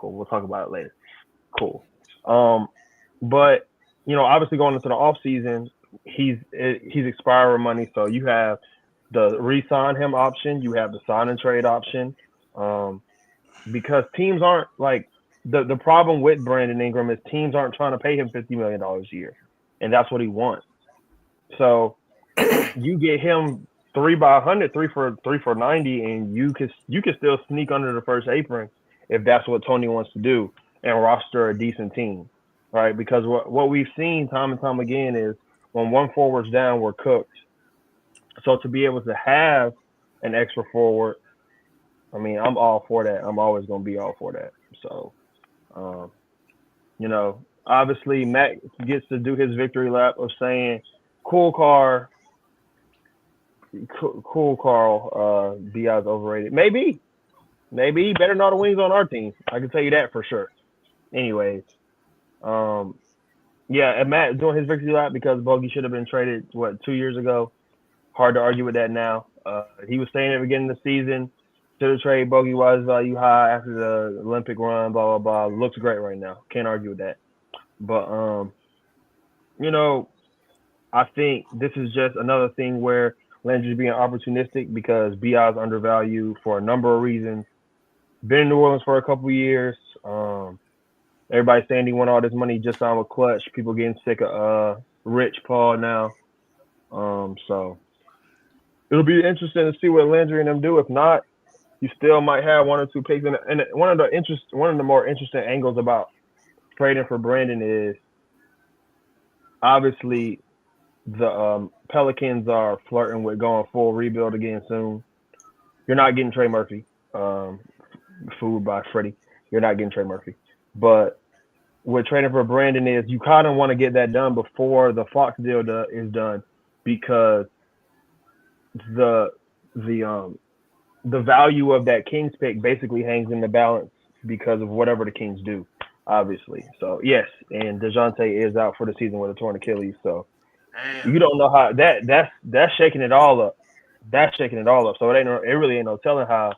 We'll talk about it later. Cool. But, obviously going into the offseason, he's expiring money. So you have the re-sign him option. You have the sign and trade option. Because teams aren't like the problem with Brandon Ingram is teams aren't trying to pay him $50 million a year. And that's what he wants. So you get him 3 by 100, 3 for 90, and you can still sneak under the first apron if that's what Tony wants to do and roster a decent team, right? Because what we've seen time and time again is when one forward's down, we're cooked. So to be able to have an extra forward, I mean, I'm all for that. I'm always going to be all for that. So, obviously Matt gets to do his victory lap of saying, cool Carl, B.I.'s overrated. Maybe he better know the wings on our team. I can tell you that for sure. Anyways, and Matt doing his victory lap because Bogey should have been traded, 2 years ago. Hard to argue with that now. He was saying at the beginning of the season, should have traded Bogey while his value high after the Olympic run, blah, blah, blah. Looks great right now. Can't argue with that. But, I think this is just another thing where Landry's being opportunistic because B.I. is undervalued for a number of reasons. Been in New Orleans for a couple of years. Everybody saying he won all this money just on with Clutch. People getting sick of Rich Paul now. So it'll be interesting to see what Landry and them do. If not, you still might have one or two picks. And one of the more interesting angles about trading for Brandon is obviously the Pelicans are flirting with going full rebuild again soon. You're not getting Trey Murphy, fooled by Freddie. You're not getting Trey Murphy. But what trading for Brandon is, you kind of want to get that done before the Fox deal is done, because the value of that Kings pick basically hangs in the balance because of whatever the Kings do, obviously. So yes, and DeJounte is out for the season with a torn Achilles. So you don't know how that's shaking it all up. That's shaking it all up. So it really ain't no telling how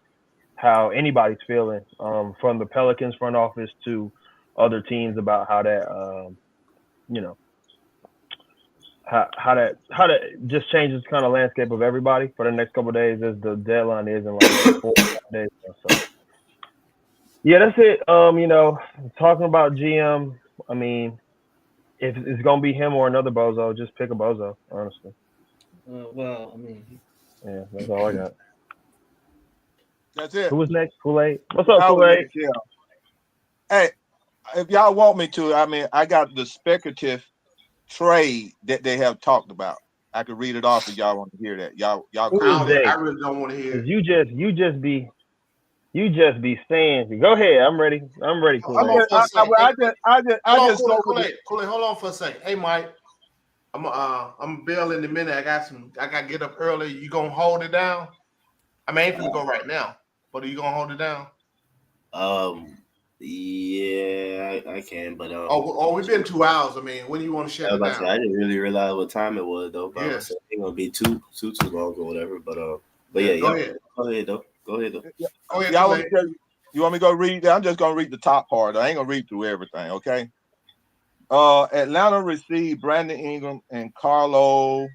anybody's feeling, from the Pelicans front office to other teams, about how that you know how that just changes kind of landscape of everybody for the next couple of days, as the deadline is in like 4 days. So yeah, that's it. Talking about GM, I mean, if it's gonna be him or another bozo, just pick a bozo, honestly. Well, I mean, yeah, that's all I got. That's it. Who was next? Kool-Aid. What's up, Kool-Aid? Yeah. Hey, if y'all want me to, I mean, I got the speculative trade that they have talked about. I could read it off if y'all want to hear that. Y'all. I really don't want to hear. You just be saying. Go ahead. I'm ready. Kool-Aid. Kool-Aid, hold on for a second. Hey, Mike. I'm Bill in a minute. I got to get up early. You gonna hold it down? I mean, I ain't gonna go right now, but are you gonna hold it down? Yeah, I can, but we've been 2 hours. I mean, when do you want to shut it down? I didn't really realize what time it was though. But yes. It ain't gonna be too long or whatever. But yeah, go ahead. Go ahead though. Y'all you want me to go read that? I'm just gonna read the top part. I ain't gonna read through everything. Okay. Atlanta received Brandon Ingram and Carlo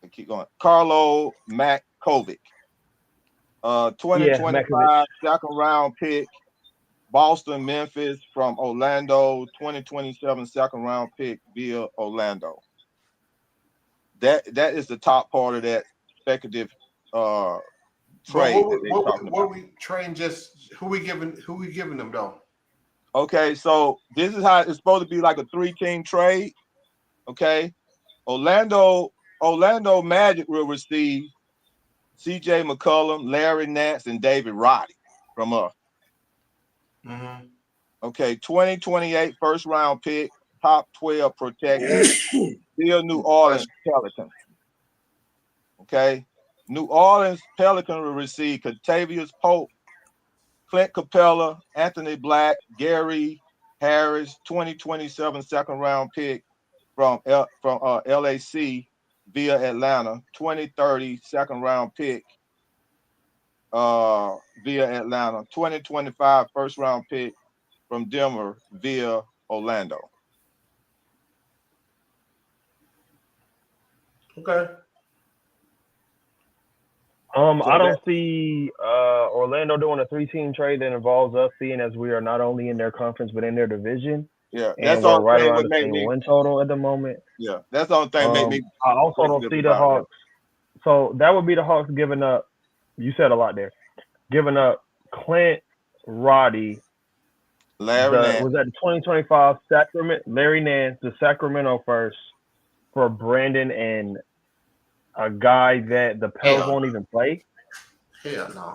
Makovic. 2025 second round pick. Boston, Memphis from Orlando, 2027 second round pick via Orlando. That is the top part of that speculative trade. What we trading? Just who we giving them though? Okay, so this is how it's supposed to be, like a 3-team trade. Okay, Orlando Magic will receive C.J. McCollum, Larry Nance, and David Roddy from us. Mm-hmm. Okay, 2028 first round pick, top 12 protected, via New Orleans Pelicans. Okay, New Orleans Pelicans will receive Kentavious Pope, Clint Capella, Anthony Black, Gary Harris, 2027 second round pick from LAC via Atlanta, 2030 second round pick via Atlanta, 2025 first round pick from Denver via Orlando. Okay. I don't see Orlando doing a 3-team trade that involves us, seeing as we are not only in their conference but in their division. Yeah, and we're right around the same win total at the moment. Yeah, that's the only thing made me. I also don't see the Hawks. So that would be the Hawks giving up. You said a lot there. Giving up Clint, Roddy, Larry Nance. Was that the 2025 Larry Nance, the Sacramento first, for Brandon and a guy that the Pels won't even play? Hell no.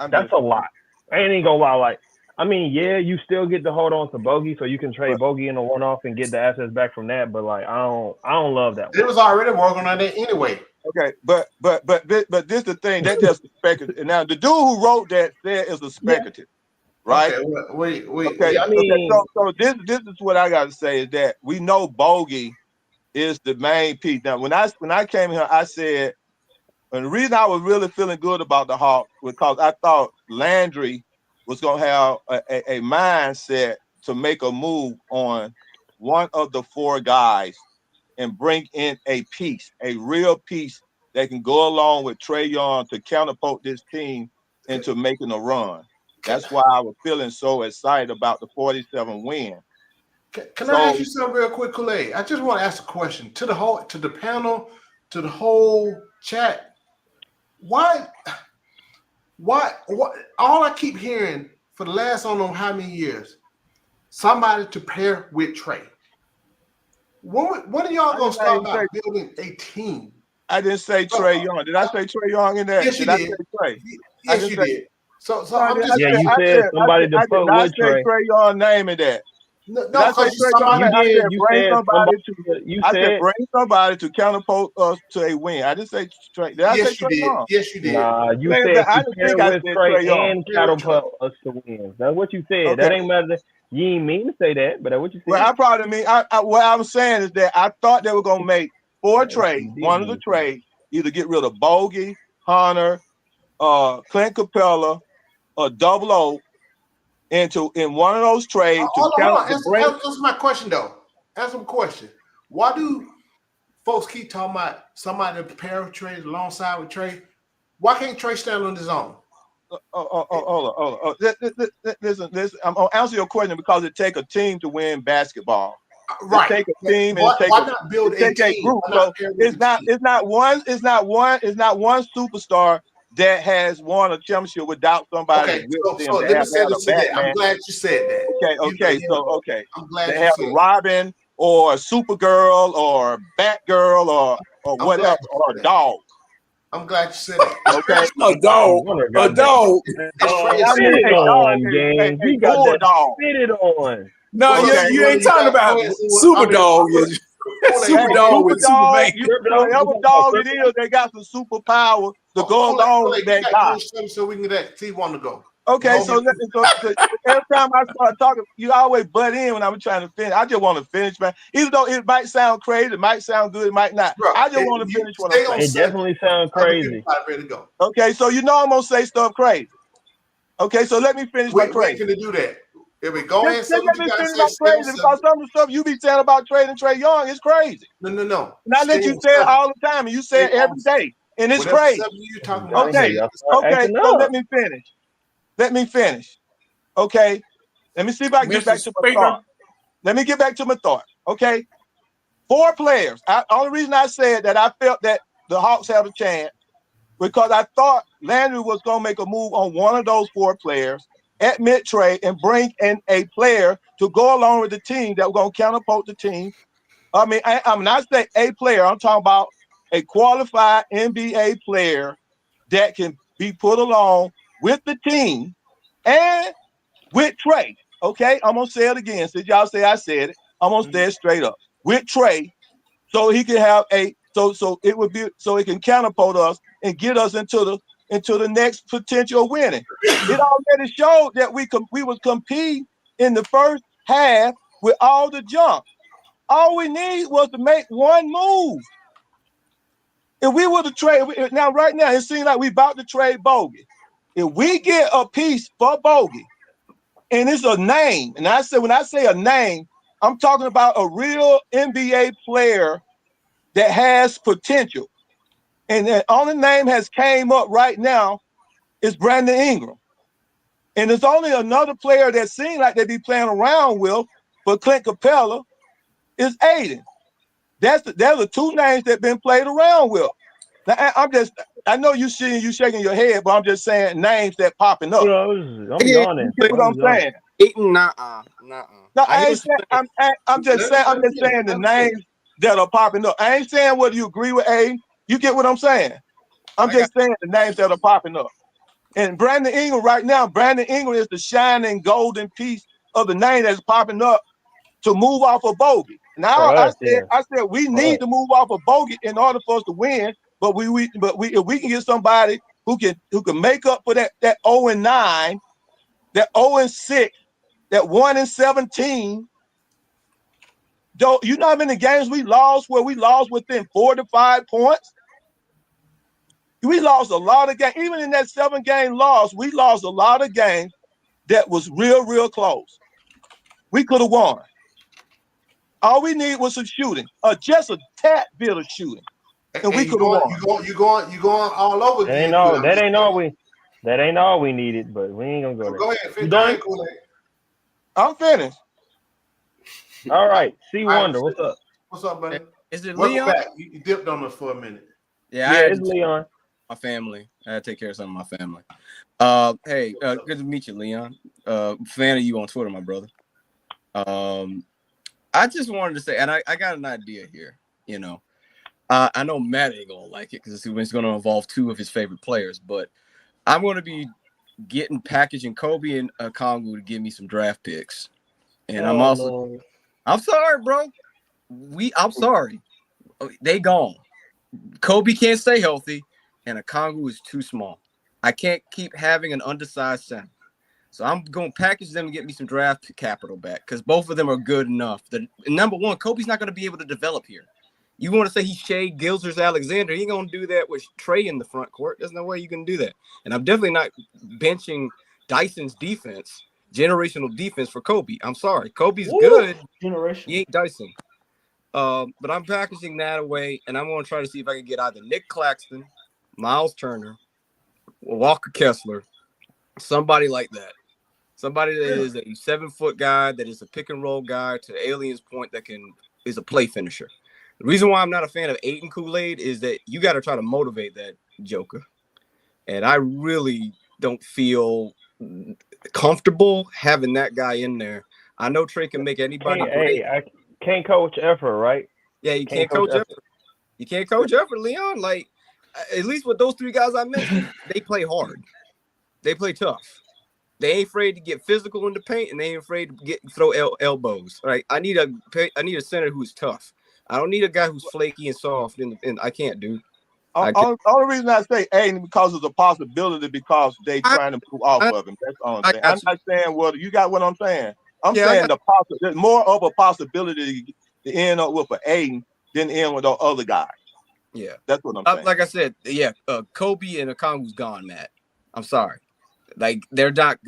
That's a lot. I ain't even gonna lie. Like, I mean, yeah, you still get to hold on to Bogey, so you can trade Bogey in a one-off and get the assets back from that. But like, I don't love that. It was already working on that anyway. Okay, but this is the thing that just speculative. Now the dude who wrote that said it's a speculative, right? Okay, wait. Okay, I mean, so this is what I got to say is that we know Bogey is the main piece. Now, when I came here, I said, and the reason I was really feeling good about the Hawks was because I thought Landry was gonna have a mindset to make a move on one of the 4 guys and bring in a real piece that can go along with Trae Young to catapult this team into making a run. That's why I was feeling so excited about the 47 win. Can I ask you something real quick, Kool-Aid? I just want to ask a question to the panel, to the whole chat. Why? All I keep hearing for the last I don't know how many years, somebody to pair with Trey. When are y'all gonna start about building a team? I didn't say Trey Young. Did I say Trey Young in that? Yes, you did. I did. say Trey? Yes, you did. So I'm just you said somebody to put with Trey. Trey Young name in that. No, because somebody. You did. You bring said somebody to. You I said said bring somebody to counterpose us to a win. I didn't say Trey. Did I say Trey Young? Yes, you did. Nah, you Man, said I to didn't pair think I with said Trey Trey Young. and catapult us to win. That's what you said. That ain't matter. You ain't mean to say that, but that's what you said. Well, I probably mean. What I'm saying is that I thought they were gonna make 4 trades. One of the trades, either get rid of Bogey, Hunter, Clint Capella, or Double O in one of those trades. Hold on. Answer my question though. Answer my question. Why do folks keep talking about somebody to pair with Trey alongside with Trey? Why can't Trey stand on his own? Hold on. Listen. I'm gonna answer your question because it takes a team to win basketball. Right. It takes a team and why not build a team? group. So it's not one superstar that has won a championship without somebody with them. So let me say this today. I'm glad you said that. Okay. I'm glad they you have said Robin or Supergirl or Batgirl or whatever or a dog. I'm glad you said that. Okay. A dog. A dog. Spit on, gang. He got that spit on. No, you ain't talking about Super Dog. Super Dog with Superman. Whatever dog it is, they got some superpower to go along with that guy. So we can get see want to go. Okay, so every time I start talking, you always butt in when I'm trying to finish. I just want to finish, man. Even though it might sound crazy, it might sound good, it might not. Bro, I just want to finish what I'm saying. It definitely sounds crazy. Ready to go. Okay, so you know I'm gonna say stuff crazy. Okay, so let me finish my crazy. When can you do that? If we go and say let me finish my crazy because some of the stuff you be saying about Trey and Trey Young is crazy. No. And I let you say it all the time, and you say it every day, and it's crazy. Okay, so let me finish. Okay, let me see if I can get back to my thought. Let me get back to my thought. Okay, 4 players. Only reason I said that I felt that the Hawks had a chance because I thought Landry was going to make a move on one of those 4 players at mid-trade and bring in a player to go along with the team that was going to counterpart the team. I mean, I'm not saying a player. I'm talking about a qualified NBA player that can be put along with the team and with Trey. Okay, I'm gonna say it again. Since y'all say I said it, I'm gonna say it straight up. With Trey, so he can have so it would be so it can counterpart us and get us into the next potential winning. It already showed that we would compete in the first half with all the jump. All we need was to make one move. If we were to trade right now, it seems like we about to trade Bogey. If we get a piece for Bogey, and it's a name, and when I say a name, I'm talking about a real NBA player that has potential. And the only name has came up right now is Brandon Ingram. And there's only another player that seems like they be playing around with for Clint Capella is Aiden. Those are 2 names that been played around with. Now, I know you shaking your head, but I'm just saying names that popping up. I'm yawning. You get what I'm saying? Nah. No, I ain't saying. I'm just saying the names that are popping up. I ain't saying whether you agree with A. You get what I'm saying? I'm just saying the names that are popping up. And Brandon Ingram right now, Brandon Ingram is the shining golden piece of the name that's popping up to move off of Bogey. Now I said we need to move off of Bogey in order for us to win. But if we can get somebody who can make up for that 0-9, that 0-6, that 1-17. You know how many games we lost where we lost within 4 to 5 points? We lost a lot of games. Even in that 7-game loss, we lost a lot of games that was real close. We could have won. All we need was some shooting, just a tad bit of shooting, and we could have won. You going all over. That ain't all we. That ain't all we needed, but we ain't gonna go there. Go ahead, You done? I'm finished. All right, C Wonder, what's up? What's up, buddy? Is it Welcome Leon? back. You dipped on us for a minute. Yeah, Yeah, it's Leon. My family. I had to take care of some of my family. Hey, good to meet you, Leon. Fan of you on Twitter, my brother. I just wanted to say, and I got an idea here. You know, I know Matt ain't gonna like it because it's going to involve two of his favorite players, but I'm going to be packaging Kobe and Kongu to give me some draft picks, and I'm sorry, bro. I'm sorry. They gone. Kobe can't stay healthy, and a Kongu is too small. I can't keep having an undersized center. So I'm going to package them and get me some draft capital back because both of them are good enough. Number one, Kobe's not going to be able to develop here. You want to say he's Shea Gilgeous-Alexander. He ain't going to do that with Trey in the front court. There's no way you can do that. And I'm definitely not benching Dyson's defense, generational defense for Kobe. I'm sorry. Kobe's good. He ain't Dyson. But I'm packaging that away, and I'm going to try to see if I can get either Nick Claxton, Miles Turner, or Walker Kessler, somebody like that. Somebody that is a 7-foot guy, that is a pick and roll guy to the alien's point that is a play finisher. The reason why I'm not a fan of Aiden Kool-Aid is that you got to try to motivate that joker. And I really don't feel comfortable having that guy in there. I know Trey can make anybody great. I can't coach effort, right? Yeah, you can't coach effort. You can't coach effort, Leon. Like, at least with those three guys I mentioned, they play hard. They play tough. They ain't afraid to get physical in the paint, and they ain't afraid to throw elbows. Right? I need a center who's tough. I don't need a guy who's flaky and soft. And I can't, dude. Only reason I say Aiden because of the possibility because they trying to move off of him. That's all I'm saying. I'm not saying what you got. What I'm saying. I'm saying there's more of a possibility to end up with an Aiden than end with the other guy. Yeah, that's what I'm saying. Like I said, yeah, Kobe and Okongu's gone, Matt. I'm sorry. Like they're not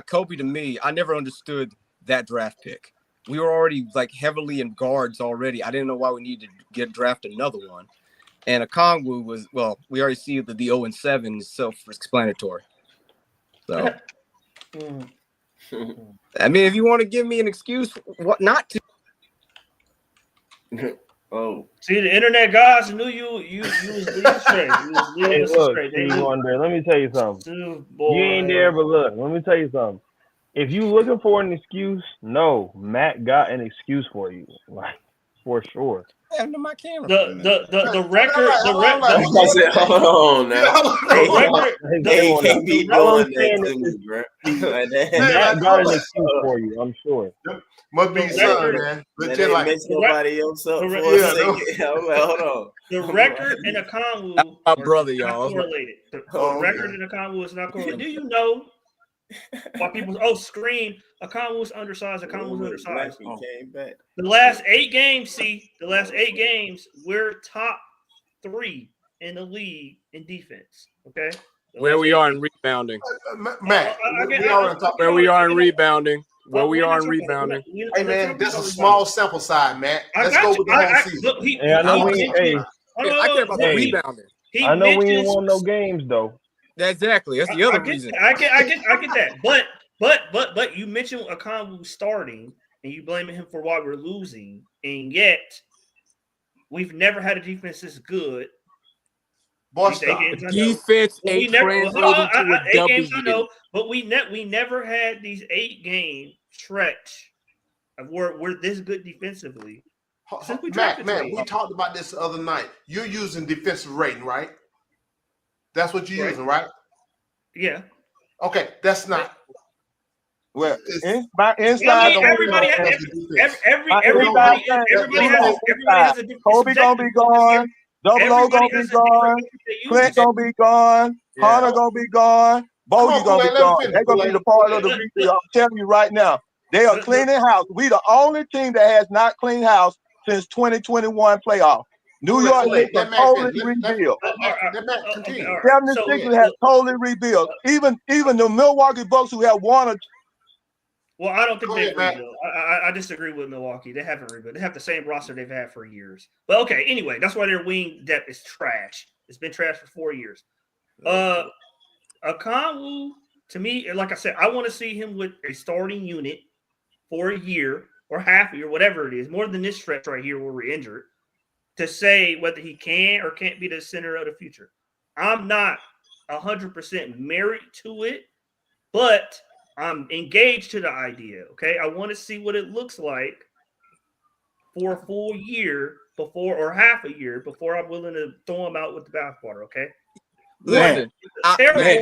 Kobe to me. I never understood that draft pick. We were already like heavily in guards already. I didn't know why we needed to draft another one. And Okongwu was we already see that the 0-7 is self-explanatory. So I mean, if you want to give me an excuse what not to. See, the internet guys knew you was leading straight. Hey, look, Wonder, let me tell you something. You ain't there, but look, let me tell you something. If you looking for an excuse, no, Matt got an excuse for you, like for sure. Under my camera. The record. Hold on now. They can't be doing that to me, bro. Matt got an excuse for you, I'm sure. Must be son, man. Legit, like mess nobody else up for a second. I'm like, hold on. The record and Okongwu my brother, y'all. Correlated. The record and Okongwu is not correlated. Do you know why people scream Okongwu's undersized? Okongwu's undersized. Came back. The last 8 games, we're top 3 in the league in defense. Okay. Where we are in rebounding. Matt, where we are in rebounding. Where we are in rebounding. Hey man, that's a small sample size, Matt. Let's go with the whole season. I know we I care about the rebounding. I know we ain't won no games though. Exactly. That's the other reason. I get that. But you mentioned Okongwu starting and you blaming him for why we're losing, and yet we've never had a defense this good. Defense ain't translating to a W. I know, but we never had these 8-game stretch of where we're this good defensively. Matt, we talked about this the other night. You're using defensive rating, right? That's what you're using, right? Yeah. Okay, that's not. Well, inside, everybody has a different. Kobe gonna be gone. Double O gonna be gone. Clint gonna be gone. Hunter gonna be gone. Bogey gonna be gone. They're gonna be the part of the rebuild. I'm telling you right now, they are cleaning house. We the only team that has not cleaned house since 2021 playoff. New York Knicks have totally rebuilt. 76ers have totally rebuilt. Even the Milwaukee Bucks, who have won a. Well, I don't think they've rebuilt. I disagree with Milwaukee. They haven't rebuilt. They have the same roster they've had for years. But okay, anyway, that's why their wing depth is trash. It's been trash for 4 years. Okongwu, to me, like I said, I want to see him with a starting unit for a year or half a year, whatever it is, more than this stretch right here where we're injured, to say whether he can or can't be the center of the future. I'm not 100% married to it, but I'm engaged to the idea. Okay, I want to see what it looks like for a full year before, or half a year before I'm willing to throw him out with the bathwater. Okay. Man,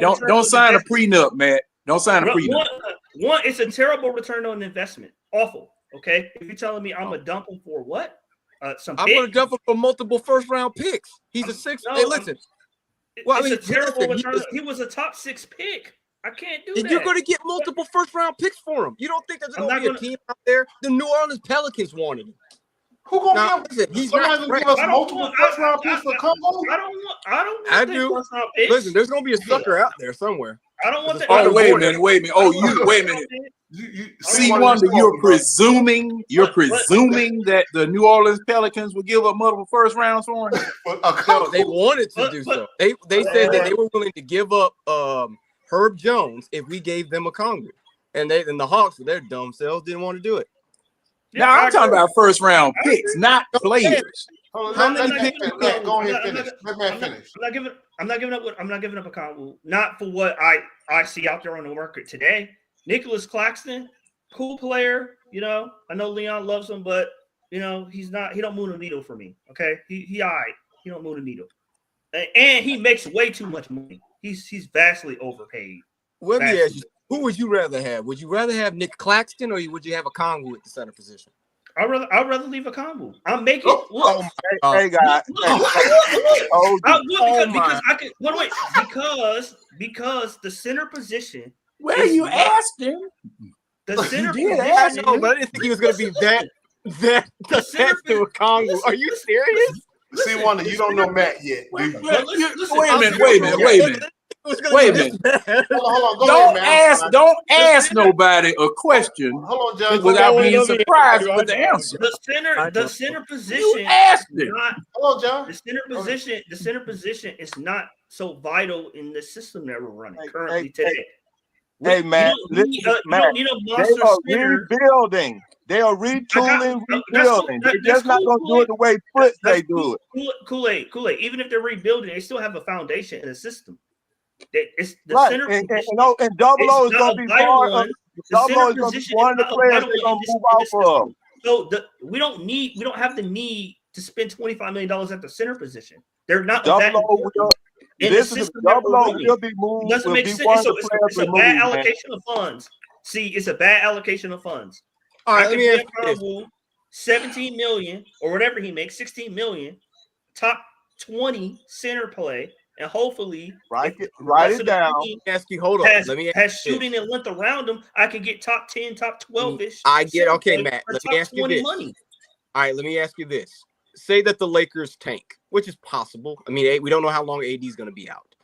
don't sign a prenup, Matt. Don't sign a prenup. One, it's a terrible return on investment. Awful. Okay. If you're telling me I'm gonna dump him for what? I'm going to dump him for multiple first-round picks. He's a sixth. Hey, listen. Well, it's a terrible return. He was a top 6 pick. I can't do that. You're going to get multiple first-round picks for him. You don't think there's going to be a team out there? The New Orleans Pelicans wanted him. Who gonna give? He's not going to give us multiple first-round picks for Congo. I do. Listen, there's going to be a sucker out there somewhere. I don't want that. Oh, wait a minute. Oh, wait a minute. C1, you're presuming that the New Orleans Pelicans would give up multiple first rounds for him? No, they wanted to do so. They said that they were willing to give up Herb Jones if we gave them Okongwu. And the Hawks, with their dumb selves, didn't want to do it. Now I'm talking about first round picks, not players. How many picks? Go ahead, finish. Let me finish. I'm not giving up Okongwu. Not for what I see out there on the market today. Nicholas Claxton, cool player. You know, I know Leon loves him, but you know he don't move a needle for me. Okay, he all right. He don't move a needle, and he makes way too much money. He's vastly overpaid. Let me ask you, who would you rather have? Would you rather have Nick Claxton or would you have Okongwu at the center position? I'd rather leave Okongwu. I'm making hey guys. Because the center position. Where you asked him? The center position. I know, but I didn't think he was going to be that attached to Okongwu. Are you serious? See, Wanda, you don't know Matt yet. Wait a minute. Wait a minute. Hold on. Don't ask nobody a question without being surprised with the answer. The center position. You asked it. Hello, John. The center position is not so vital in the system that we're running currently today. Hey, Matt, Matt, they are rebuilding. They are retooling, rebuilding. They're just not going to do it the way Fritz they do it. Kool-Aid. Even if they're rebuilding, they still have a foundation in the system. It's the right. center and Double O is going to be part of. Double O is going to be one of the players they're going to move off of. So we don't have the need to spend $25 million at the center position. They're not. Double O will be moved. Doesn't make sense. It's a bad allocation of funds. See, it's a bad allocation of funds. All right, let me ask you this. 17 million or whatever he makes, 16 million, top 20 center play, and hopefully write it down. Ask you, hold on. Let me has shooting and length around him. I could get top 10, top 12ish. I get okay, Matt. Let me ask you this. Money. All right, let me ask you this. Say that the Lakers tank, which is possible. I mean, we don't know how long AD is going to be out.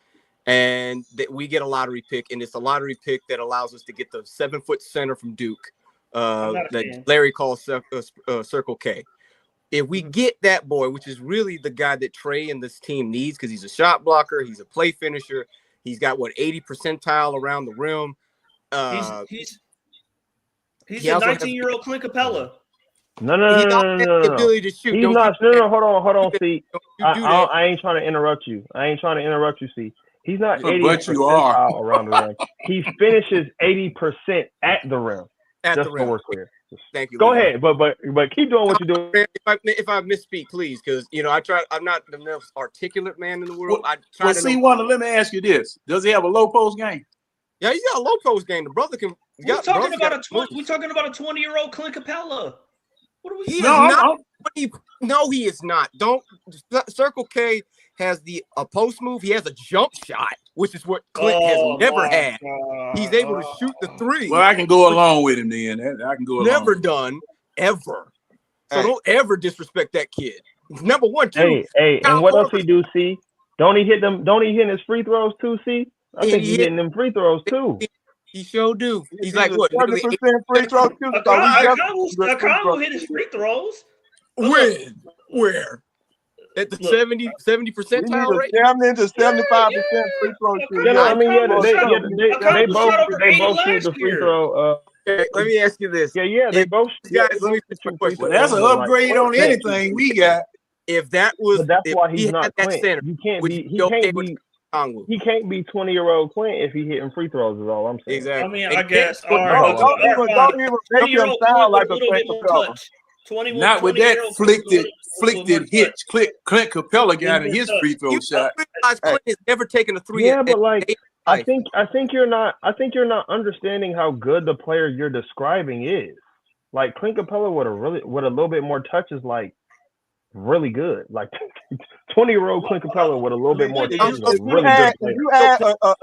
And that we get a lottery pick, and it's a lottery pick that allows us to get the 7-foot center from Duke that Larry calls Circle K. If we get that boy, which is really the guy that Trey and this team needs because he's a shot blocker, he's a play finisher, he's got 80 percentile around the rim. He's a 19-year-old Clint Capella. No. Ability to shoot. He's not. No. Hold on. See, I ain't trying to interrupt you. See, he's not 80% around the rim. He finishes 80% at the rim. Just so we're clear. Thank you. Go ahead, but keep doing what you're doing. If I misspeak, please, because I'm not the most articulate man in the world. Let me ask you this: does he have a low post game? Yeah, he's got a low post game. The brother can. We're talking about a 20-year-old Clint Capella. What are we? No, he is not. Don't. Circle K has a post move. He has a jump shot, which is what Clint has never had. He's able to shoot the three. Well, I can go along with him then. I can go along. Never done, ever. So don't ever disrespect that kid. Number one, two. Hey, and what else he do? See, don't he hit them? Don't he hit his free throws too? See, I think he's hitting them free throws too. He sure do. He's like what? 20% free throws too. Okongwu hit his free throws. When? Where? at the 70 percentile rate. 70 to 75% free throw shooting. Yeah, no, I mean, they both last shoot the free year. throw. Let me ask you this. Yeah, they both. Guys, let me finish my question. Well, that's an upgrade on anything we got. If that was, But that's if why he he's had not that Clint. standard, You can't would be. you He be okay can't with be. Kongwu? He can't be 20-year-old Clint if he hitting free throws. Is all I'm saying. Exactly. I mean, And I guess. Clint- All right, Don't even make him sound like a little Clint bit more Capella. touch. 21, Not with that 20-year-old flicked hitch Clint Capella got in his free throw you shot. realize Clint has never taken a three. Yeah, but at like, I life. think you're not understanding how good the player you're describing is. Like Clint Capella with a little bit more touch is like really good. Like 20-year-old Clint Capella with a little bit more touch is a really good player.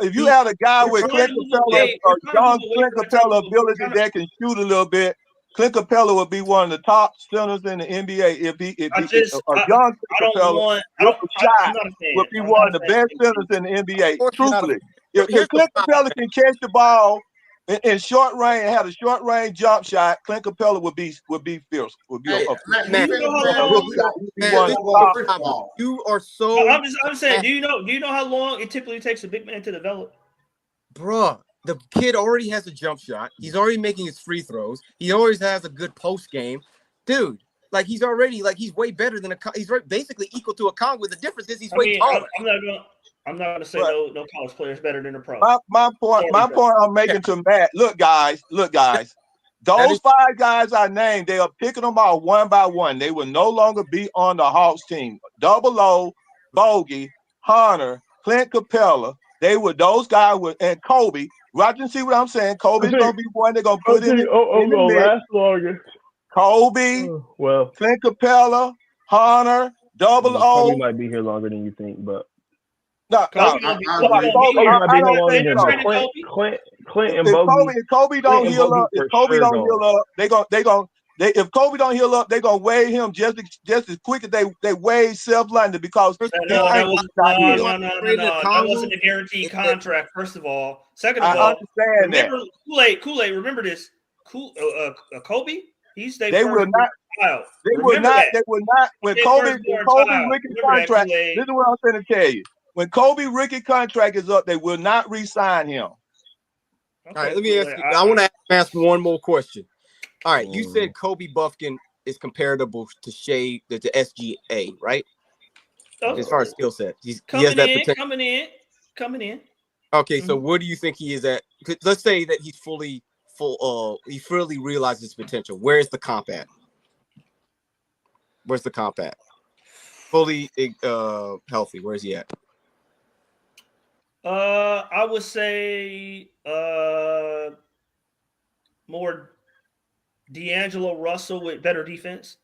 If you had a guy with Clint Capella, young Clint Capella ability that can shoot a little bit, Clint Capella would be one of the top centers in the NBA. If young Clint Capella with a shot would be one of the best centers in the NBA. Truthfully, if Clint Capella can catch the ball in short range and have a short range jump shot, Clint Capella would be fierce. Would be You are so. I'm saying, do you know how long it typically takes a big man to develop? Bruh, the kid already has a jump shot. He's already making his free throws. He always has a good post game, dude. Like he's way better than he's basically equal to a Kongwu. The difference is he's way taller. I'm not gonna say no college player is better than a pro. My point I'm making to Matt. Look, guys. Those 5 guys I named, they are picking them out one by one. They will no longer be on the Hawks team. Double O, Bogey, Hunter, Clint Capella. They were those guys and Kobe. Roger, see what I'm saying? Kobe's gonna be one they're gonna put in the mix. Last longer. Kobe, well, Clint Capella, Hunter, Double O. Kobe might be here longer than you think, but Clint and Bogey. If Kobe don't heal up, if Kobe don't heal up, they're gonna waive him just as quick as they waive Seth London because that wasn't a guaranteed contract. First of all, second of all, remember Kool-Aid. Remember this, Kobe. They will not. They will not. When Kobe rookie contract, this is what I'm going to tell you. When Kobe rookie contract is up, they will not re-sign him. All right, let me ask you. I want to ask one more question. All right, you said Kobe Buffkin is comparable to Shea, to SGA, right? As far as skill set, he has that potential. Coming in. Okay, so what do you think he is at? Let's say that he's he fully realizes his potential. Where's the comp at? Where's the comp at? Fully healthy. Where's he at? I would say more D'Angelo Russell with better defense.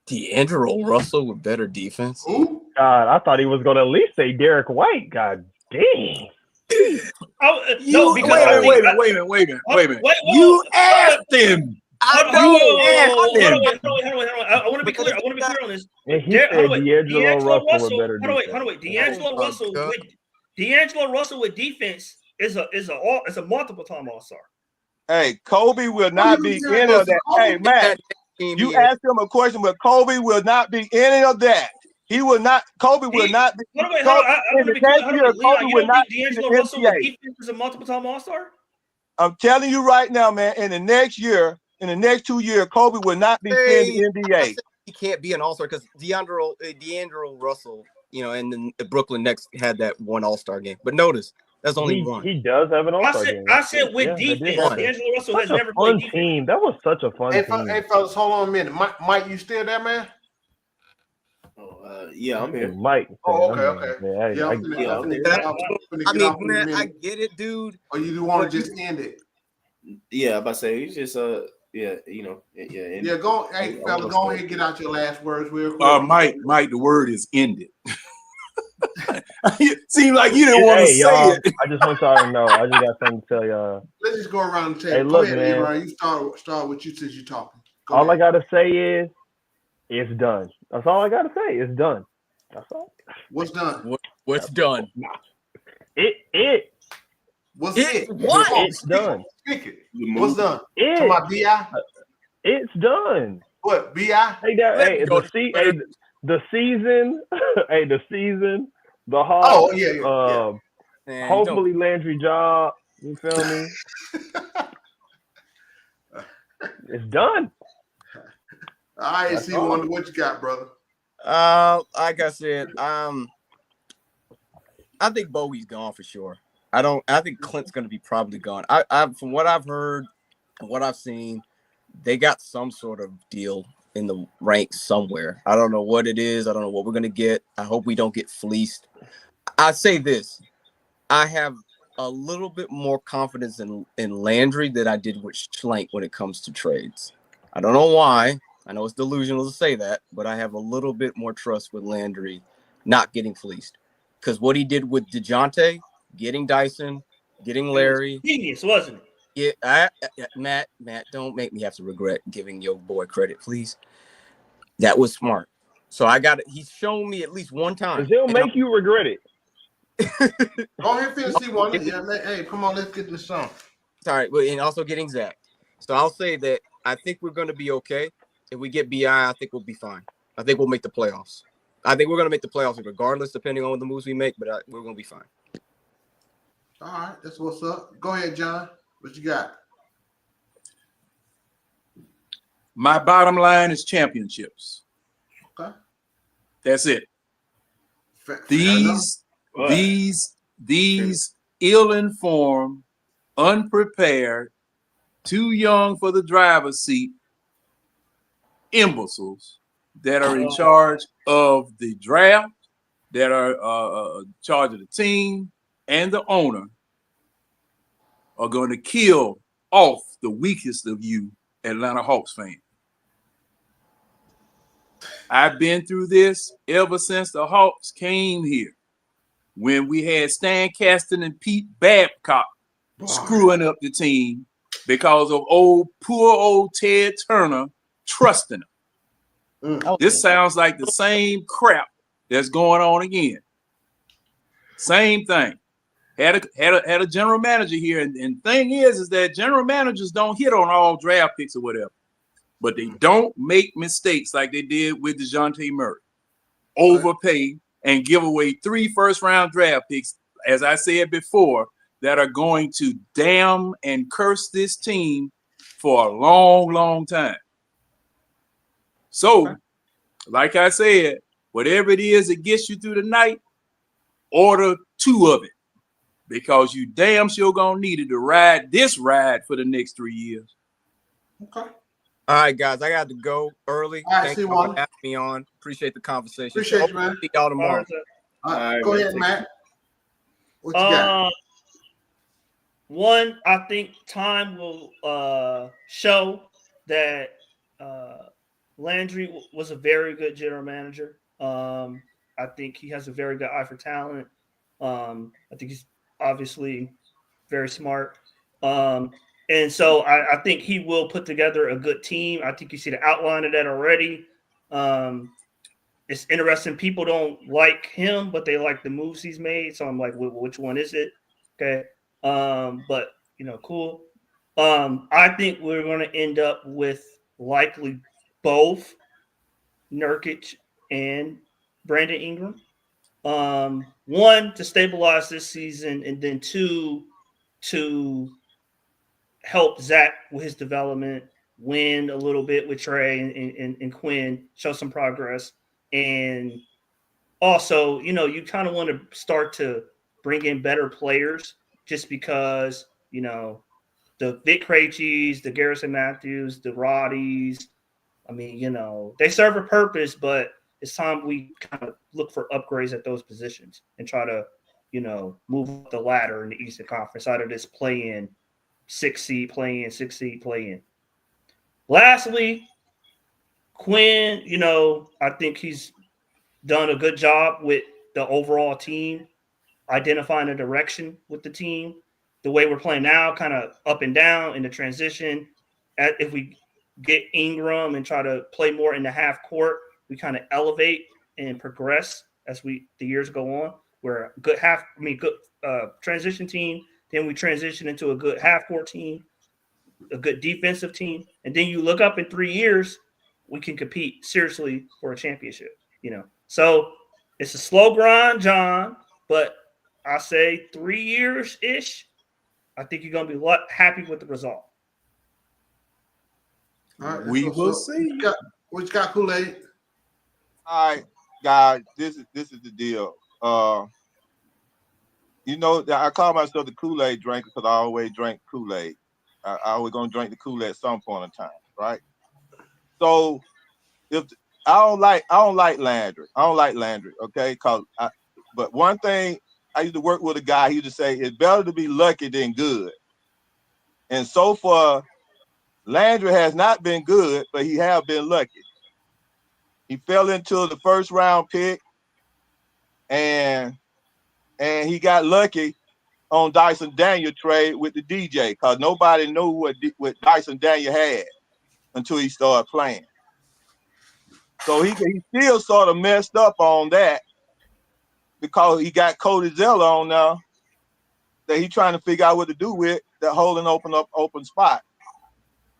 D'Angelo Russell with better defense? Ooh. God, I thought he was going to at least say Derek White. God dang. Wait a minute. You asked him. I want to be clear. I want to be clear on this. And he said D'Angelo Russell with better defense. Hold on, wait. D'Angelo Russell with defense is a multiple time All-Star. Hey, Kobe will not be any of that. Hey, Matt, you asked him a question, but Kobe will not be any of that. He will not. Kobe will not be. Kobe will not be D'Angelo Russell with defense is a multiple time All-Star. I'm telling you right now, man. In the next 2 years, Kobe will not be in the NBA. He can't be an All-Star because D'Angelo Russell, and then the Brooklyn Nets had that one All-Star game. But notice that's only one. He does have an All-Star game. I said with defense. D'Angelo Russell has never played defense. Team. That was such a fun team. Hey, fellas, hold on a minute. Mike, you still there, man? Yeah, I'm here. Mike. Okay. I mean, I get it, dude. Or you want to just end it? Yeah, I'm about to say he's just go. Hey, fellas, go ahead and get out your last words real quick. Mike, the word is ended. Seems like you didn't want to say it. I just want y'all to know. I just got something to tell y'all. Let's just go around the table. Hey, look, man. Leroy, you start with you since you're talking. All I gotta say is, it's done. That's all I gotta say. It's done. That's all. What's done? What's done? What's it? What? It's done. Speak it. What's done? It's BI? It's done. What, BI? Hey, the season, hey, the season, the Hawks. Oh yeah. Man, Hopefully Landry job. You feel me? It's done. All right, That's see all. what you got, brother. Like I said, I think Bogey's gone for sure. I think Clint's gonna be probably gone. I from what I've heard and what I've seen, they got some sort of deal in the ranks somewhere. I don't know what it is. I don't know what we're gonna get. I hope we don't get fleeced. I say this. I have a little bit more confidence in Landry than I did with Schlenk when it comes to trades. I don't know why. I know it's delusional to say that, but I have a little bit more trust with Landry not getting fleeced. Because what he did with DeJounte, getting Dyson, getting Larry. Genius, wasn't it? Yeah, Matt, don't make me have to regret giving your boy credit, please. That was smart. So I got it. He's shown me at least one time. Because he'll make you regret it. Go ahead, finish C1. Yeah, hey, come on, let's get this song. Sorry, and also getting Zach. So I'll say that I think we're going to be okay. If we get BI, I think we'll be fine. I think we'll make the playoffs. I think we're going to make the playoffs regardless, depending on the moves we make, but we're going to be fine. All right, that's what's up. Go ahead, John. What you got? My bottom line is championships. Okay. That's it. Fair These ill-informed, unprepared, too young for the driver's seat imbeciles that are in charge of the draft, that are in charge of the team and the owner are going to kill off the weakest of you Atlanta Hawks fans. I've been through this ever since the Hawks came here. When we had Stan Kasten and Pete Babcock screwing up the team because of poor old Ted Turner trusting them. This sounds like the same crap that's going on again. Same thing. Had a general manager here, and thing is that general managers don't hit on all draft picks or whatever, but they don't make mistakes like they did with DeJounte Murray. Overpay and give away 3 first-round draft picks, as I said before, that are going to damn and curse this team for a long, long time. So, like I said, whatever it is that gets you through the night, order 2 of it. Because you damn sure gonna need it to ride this ride for the next 3 years. Okay. All right, guys, I got to go early. All right, Thank you for having me on. Appreciate the conversation. Appreciate you, man. See y'all tomorrow. All right, go ahead, Matt. What you got? One, I think time will show that Landry was a very good general manager. I think he has a very good eye for talent. I think he's obviously very smart. And so I think he will put together a good team. I think you see the outline of that already. It's interesting. People don't like him, but they like the moves he's made. So I'm like, which one is it? Okay. But, cool. I think we're going to end up with likely both Nurkic and Brandon Ingram. One, to stabilize this season, and then 2, to help Zach with his development, win a little bit with Trey and Quinn, show some progress. And also, you kind of want to start to bring in better players just because, the Vic Krejcis, the Garrison Matthews, the Roddies, they serve a purpose, but it's time we kind of look for upgrades at those positions and try to, move up the ladder in the Eastern Conference out of this play-in, 6 seed play-in. Lastly, Quinn, I think he's done a good job with the overall team, identifying a direction with the team. The way we're playing now, kind of up and down in the transition. If we get Ingram and try to play more in the half court, we kind of elevate and progress as the years go on. We're a good transition team. Then we transition into a good half court team, a good defensive team. And then you look up in 3 years, we can compete seriously for a championship. So it's a slow grind, John, but I say 3 years ish. I think you're gonna be happy with the result. All right, We will see. What you got, Kool-Aid? All right, guys, this is the deal. I call myself the Kool-Aid drinker because I always drink Kool-Aid. I always gonna drink the Kool-Aid at some point in time, right? So if I don't like Landry, okay? But one thing I used to work with a guy, he used to say it's better to be lucky than good. And so far, Landry has not been good, but he have been lucky. He fell into the first round pick, and he got lucky on Dyson Daniel trade with the DJ because nobody knew what Dyson Daniel had until he started playing. So he still sort of messed up on that because he got Cody Zeller on now that he trying to figure out what to do with that holding open spot.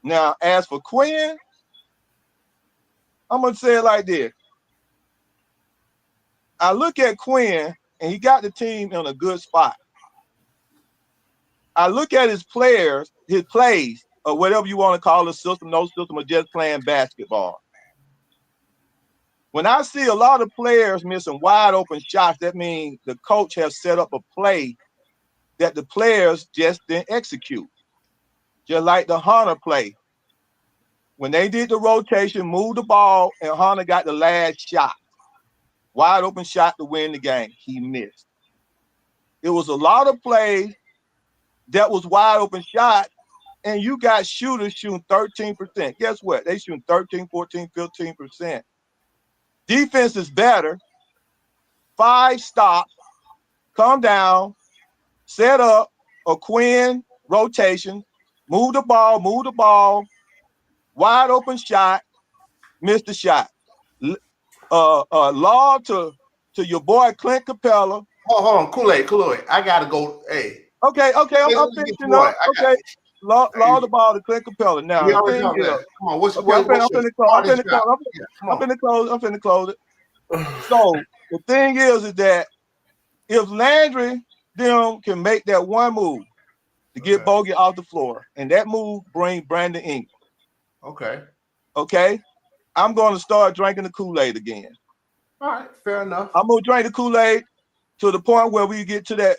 Now, as for Quinn, I'm gonna say it like this. I look at Quinn and he got the team in a good spot. I look at his players, his plays, or whatever you want to call the system, no system, or just playing basketball. When I see a lot of players missing wide open shots, that means the coach has set up a play that the players just didn't execute. Just like the Hunter play. When they did the rotation, moved the ball, and Hunter got the last shot. Wide open shot to win the game. He missed. It was a lot of plays that was wide open shot, and you got shooters shooting 13%. Guess what? They shooting 13, 14, 15%. Defense is better. 5 stops, come down, set up a Quinn rotation, move the ball, wide open shot, missed the shot. Law to your boy Clint Capella. Hold on, Kool-Aid. I gotta go. Hey. Okay, I'm finishing up. Okay. Law the ball to Clint Capella. Now the thing is, come on, what's I'm your finna close it. So the thing is that if Landry them can make that one move to get Bogey off the floor, and that move bring Brandon Ingram. Okay. I'm going to start drinking the Kool-Aid again. All right, fair enough. I'm going to drink the Kool-Aid to the point where we get to that.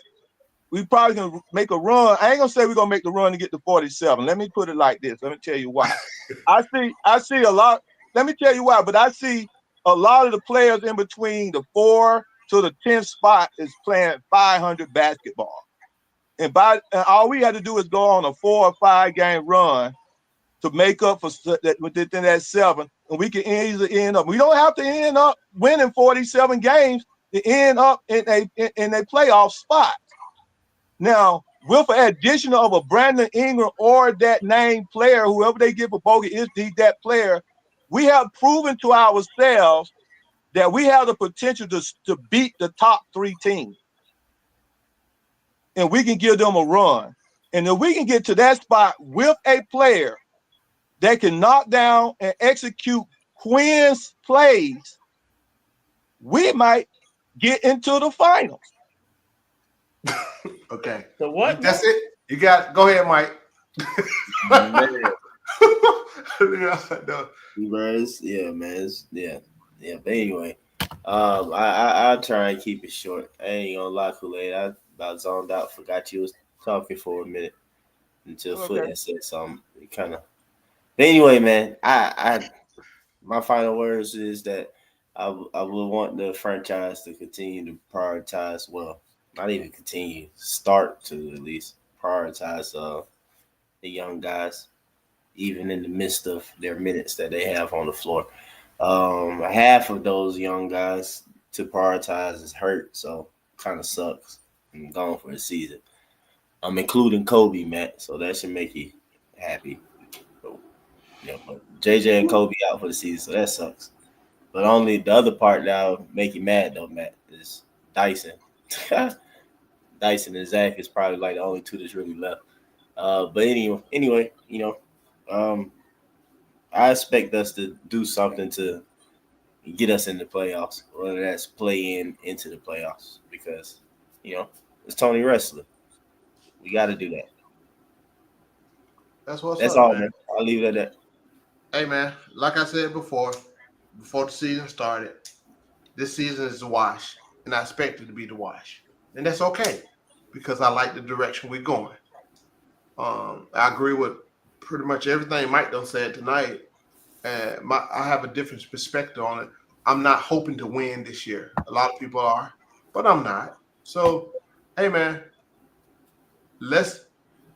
We probably going to make a run. I ain't going to say we're going to make the run to get to 47. Let me put it like this. Let me tell you why. I see a lot. Let me tell you why, but I see a lot of the players in between the 4 to the 10th spot is playing 500 basketball. And all we had to do is go on a 4 or 5 game run to make up for that within that 7, and we can easily end up. We don't have to end up winning 47 games to end up in a playoff spot. Now, with the addition of a Brandon Ingram or that named player, whoever they get for Bogey is that player, we have proven to ourselves that we have the potential to beat the top 3 teams. And we can give them a run. And if we can get to that spot with a player that can knock down and execute Quinn's plays, we might get into the finals. Okay. So what? That's it? You got go ahead, Mike. Man. Yeah, man. Yeah. But anyway, I'll try and keep it short. I ain't gonna lie, Kool-Aid. I about zoned out, forgot you was talking for a minute until Foot had said something. It kind of. But anyway, man, I my final words is that I will want the franchise to continue to prioritize. Well, not even continue, start to at least prioritize the young guys, even in the midst of their minutes that they have on the floor. Half of those young guys to prioritize is hurt, so kind of sucks. I'm gone for the season. I'm including Kobe, Matt, so that should make you happy. But JJ and Kobe out for the season, so that sucks. But only the other part that'll make you mad though, Matt, is Dyson. Dyson and Zach is probably like the only 2 that's really left. But anyway, I expect us to do something to and get us in the playoffs, whether that's play into the playoffs, because it's Tony Wrestler. We got to do that. That's what's That's up, all, man. I'll leave it at that. Hey, man, like I said before the season started, this season is the wash, and I expect it to be the wash. And that's okay, because I like the direction we're going. I agree with pretty much everything Mike done said tonight. And I have a different perspective on it. I'm not hoping to win this year. A lot of people are, but I'm not. So, hey, man,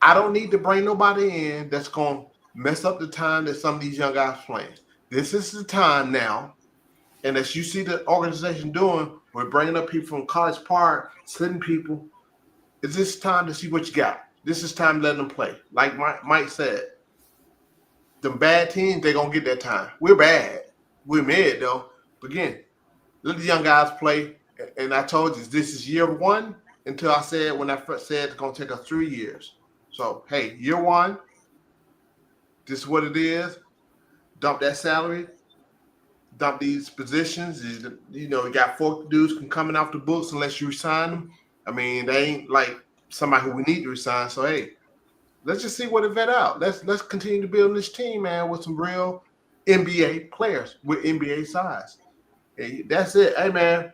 I don't need to bring nobody in that's going to mess up the time that some of these young guys playing. This is the time now. And as you see the organization doing, we're bringing up people from College Park, sitting people. It's this time to see what you got. This is time to let them play. Like Mike said, the bad teams, they're going to get that time. We're bad. We're mid, though. But again, let the young guys play. And I told you, this is year one until I said, when I first said it's going to take us 3 years. So, hey, year one, this is what it is. Dump that salary. Dump these positions. You got 4 dudes coming off the books unless you resign them. I mean, they ain't like somebody who we need to resign. So, hey, let's just see what it vet out. Let's continue to build this team, man, with some real NBA players with NBA size. Hey, that's it. Hey, man,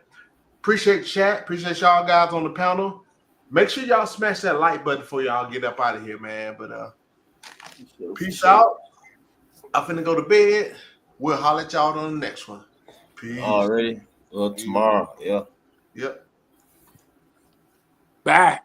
appreciate the chat. Appreciate y'all guys on the panel. Make sure y'all smash that like button before y'all get up out of here, man. But peace out. I'm finna go to bed. We'll holler at y'all on the next one. Peace. Already? Well, tomorrow. Yeah. Yep. Bye.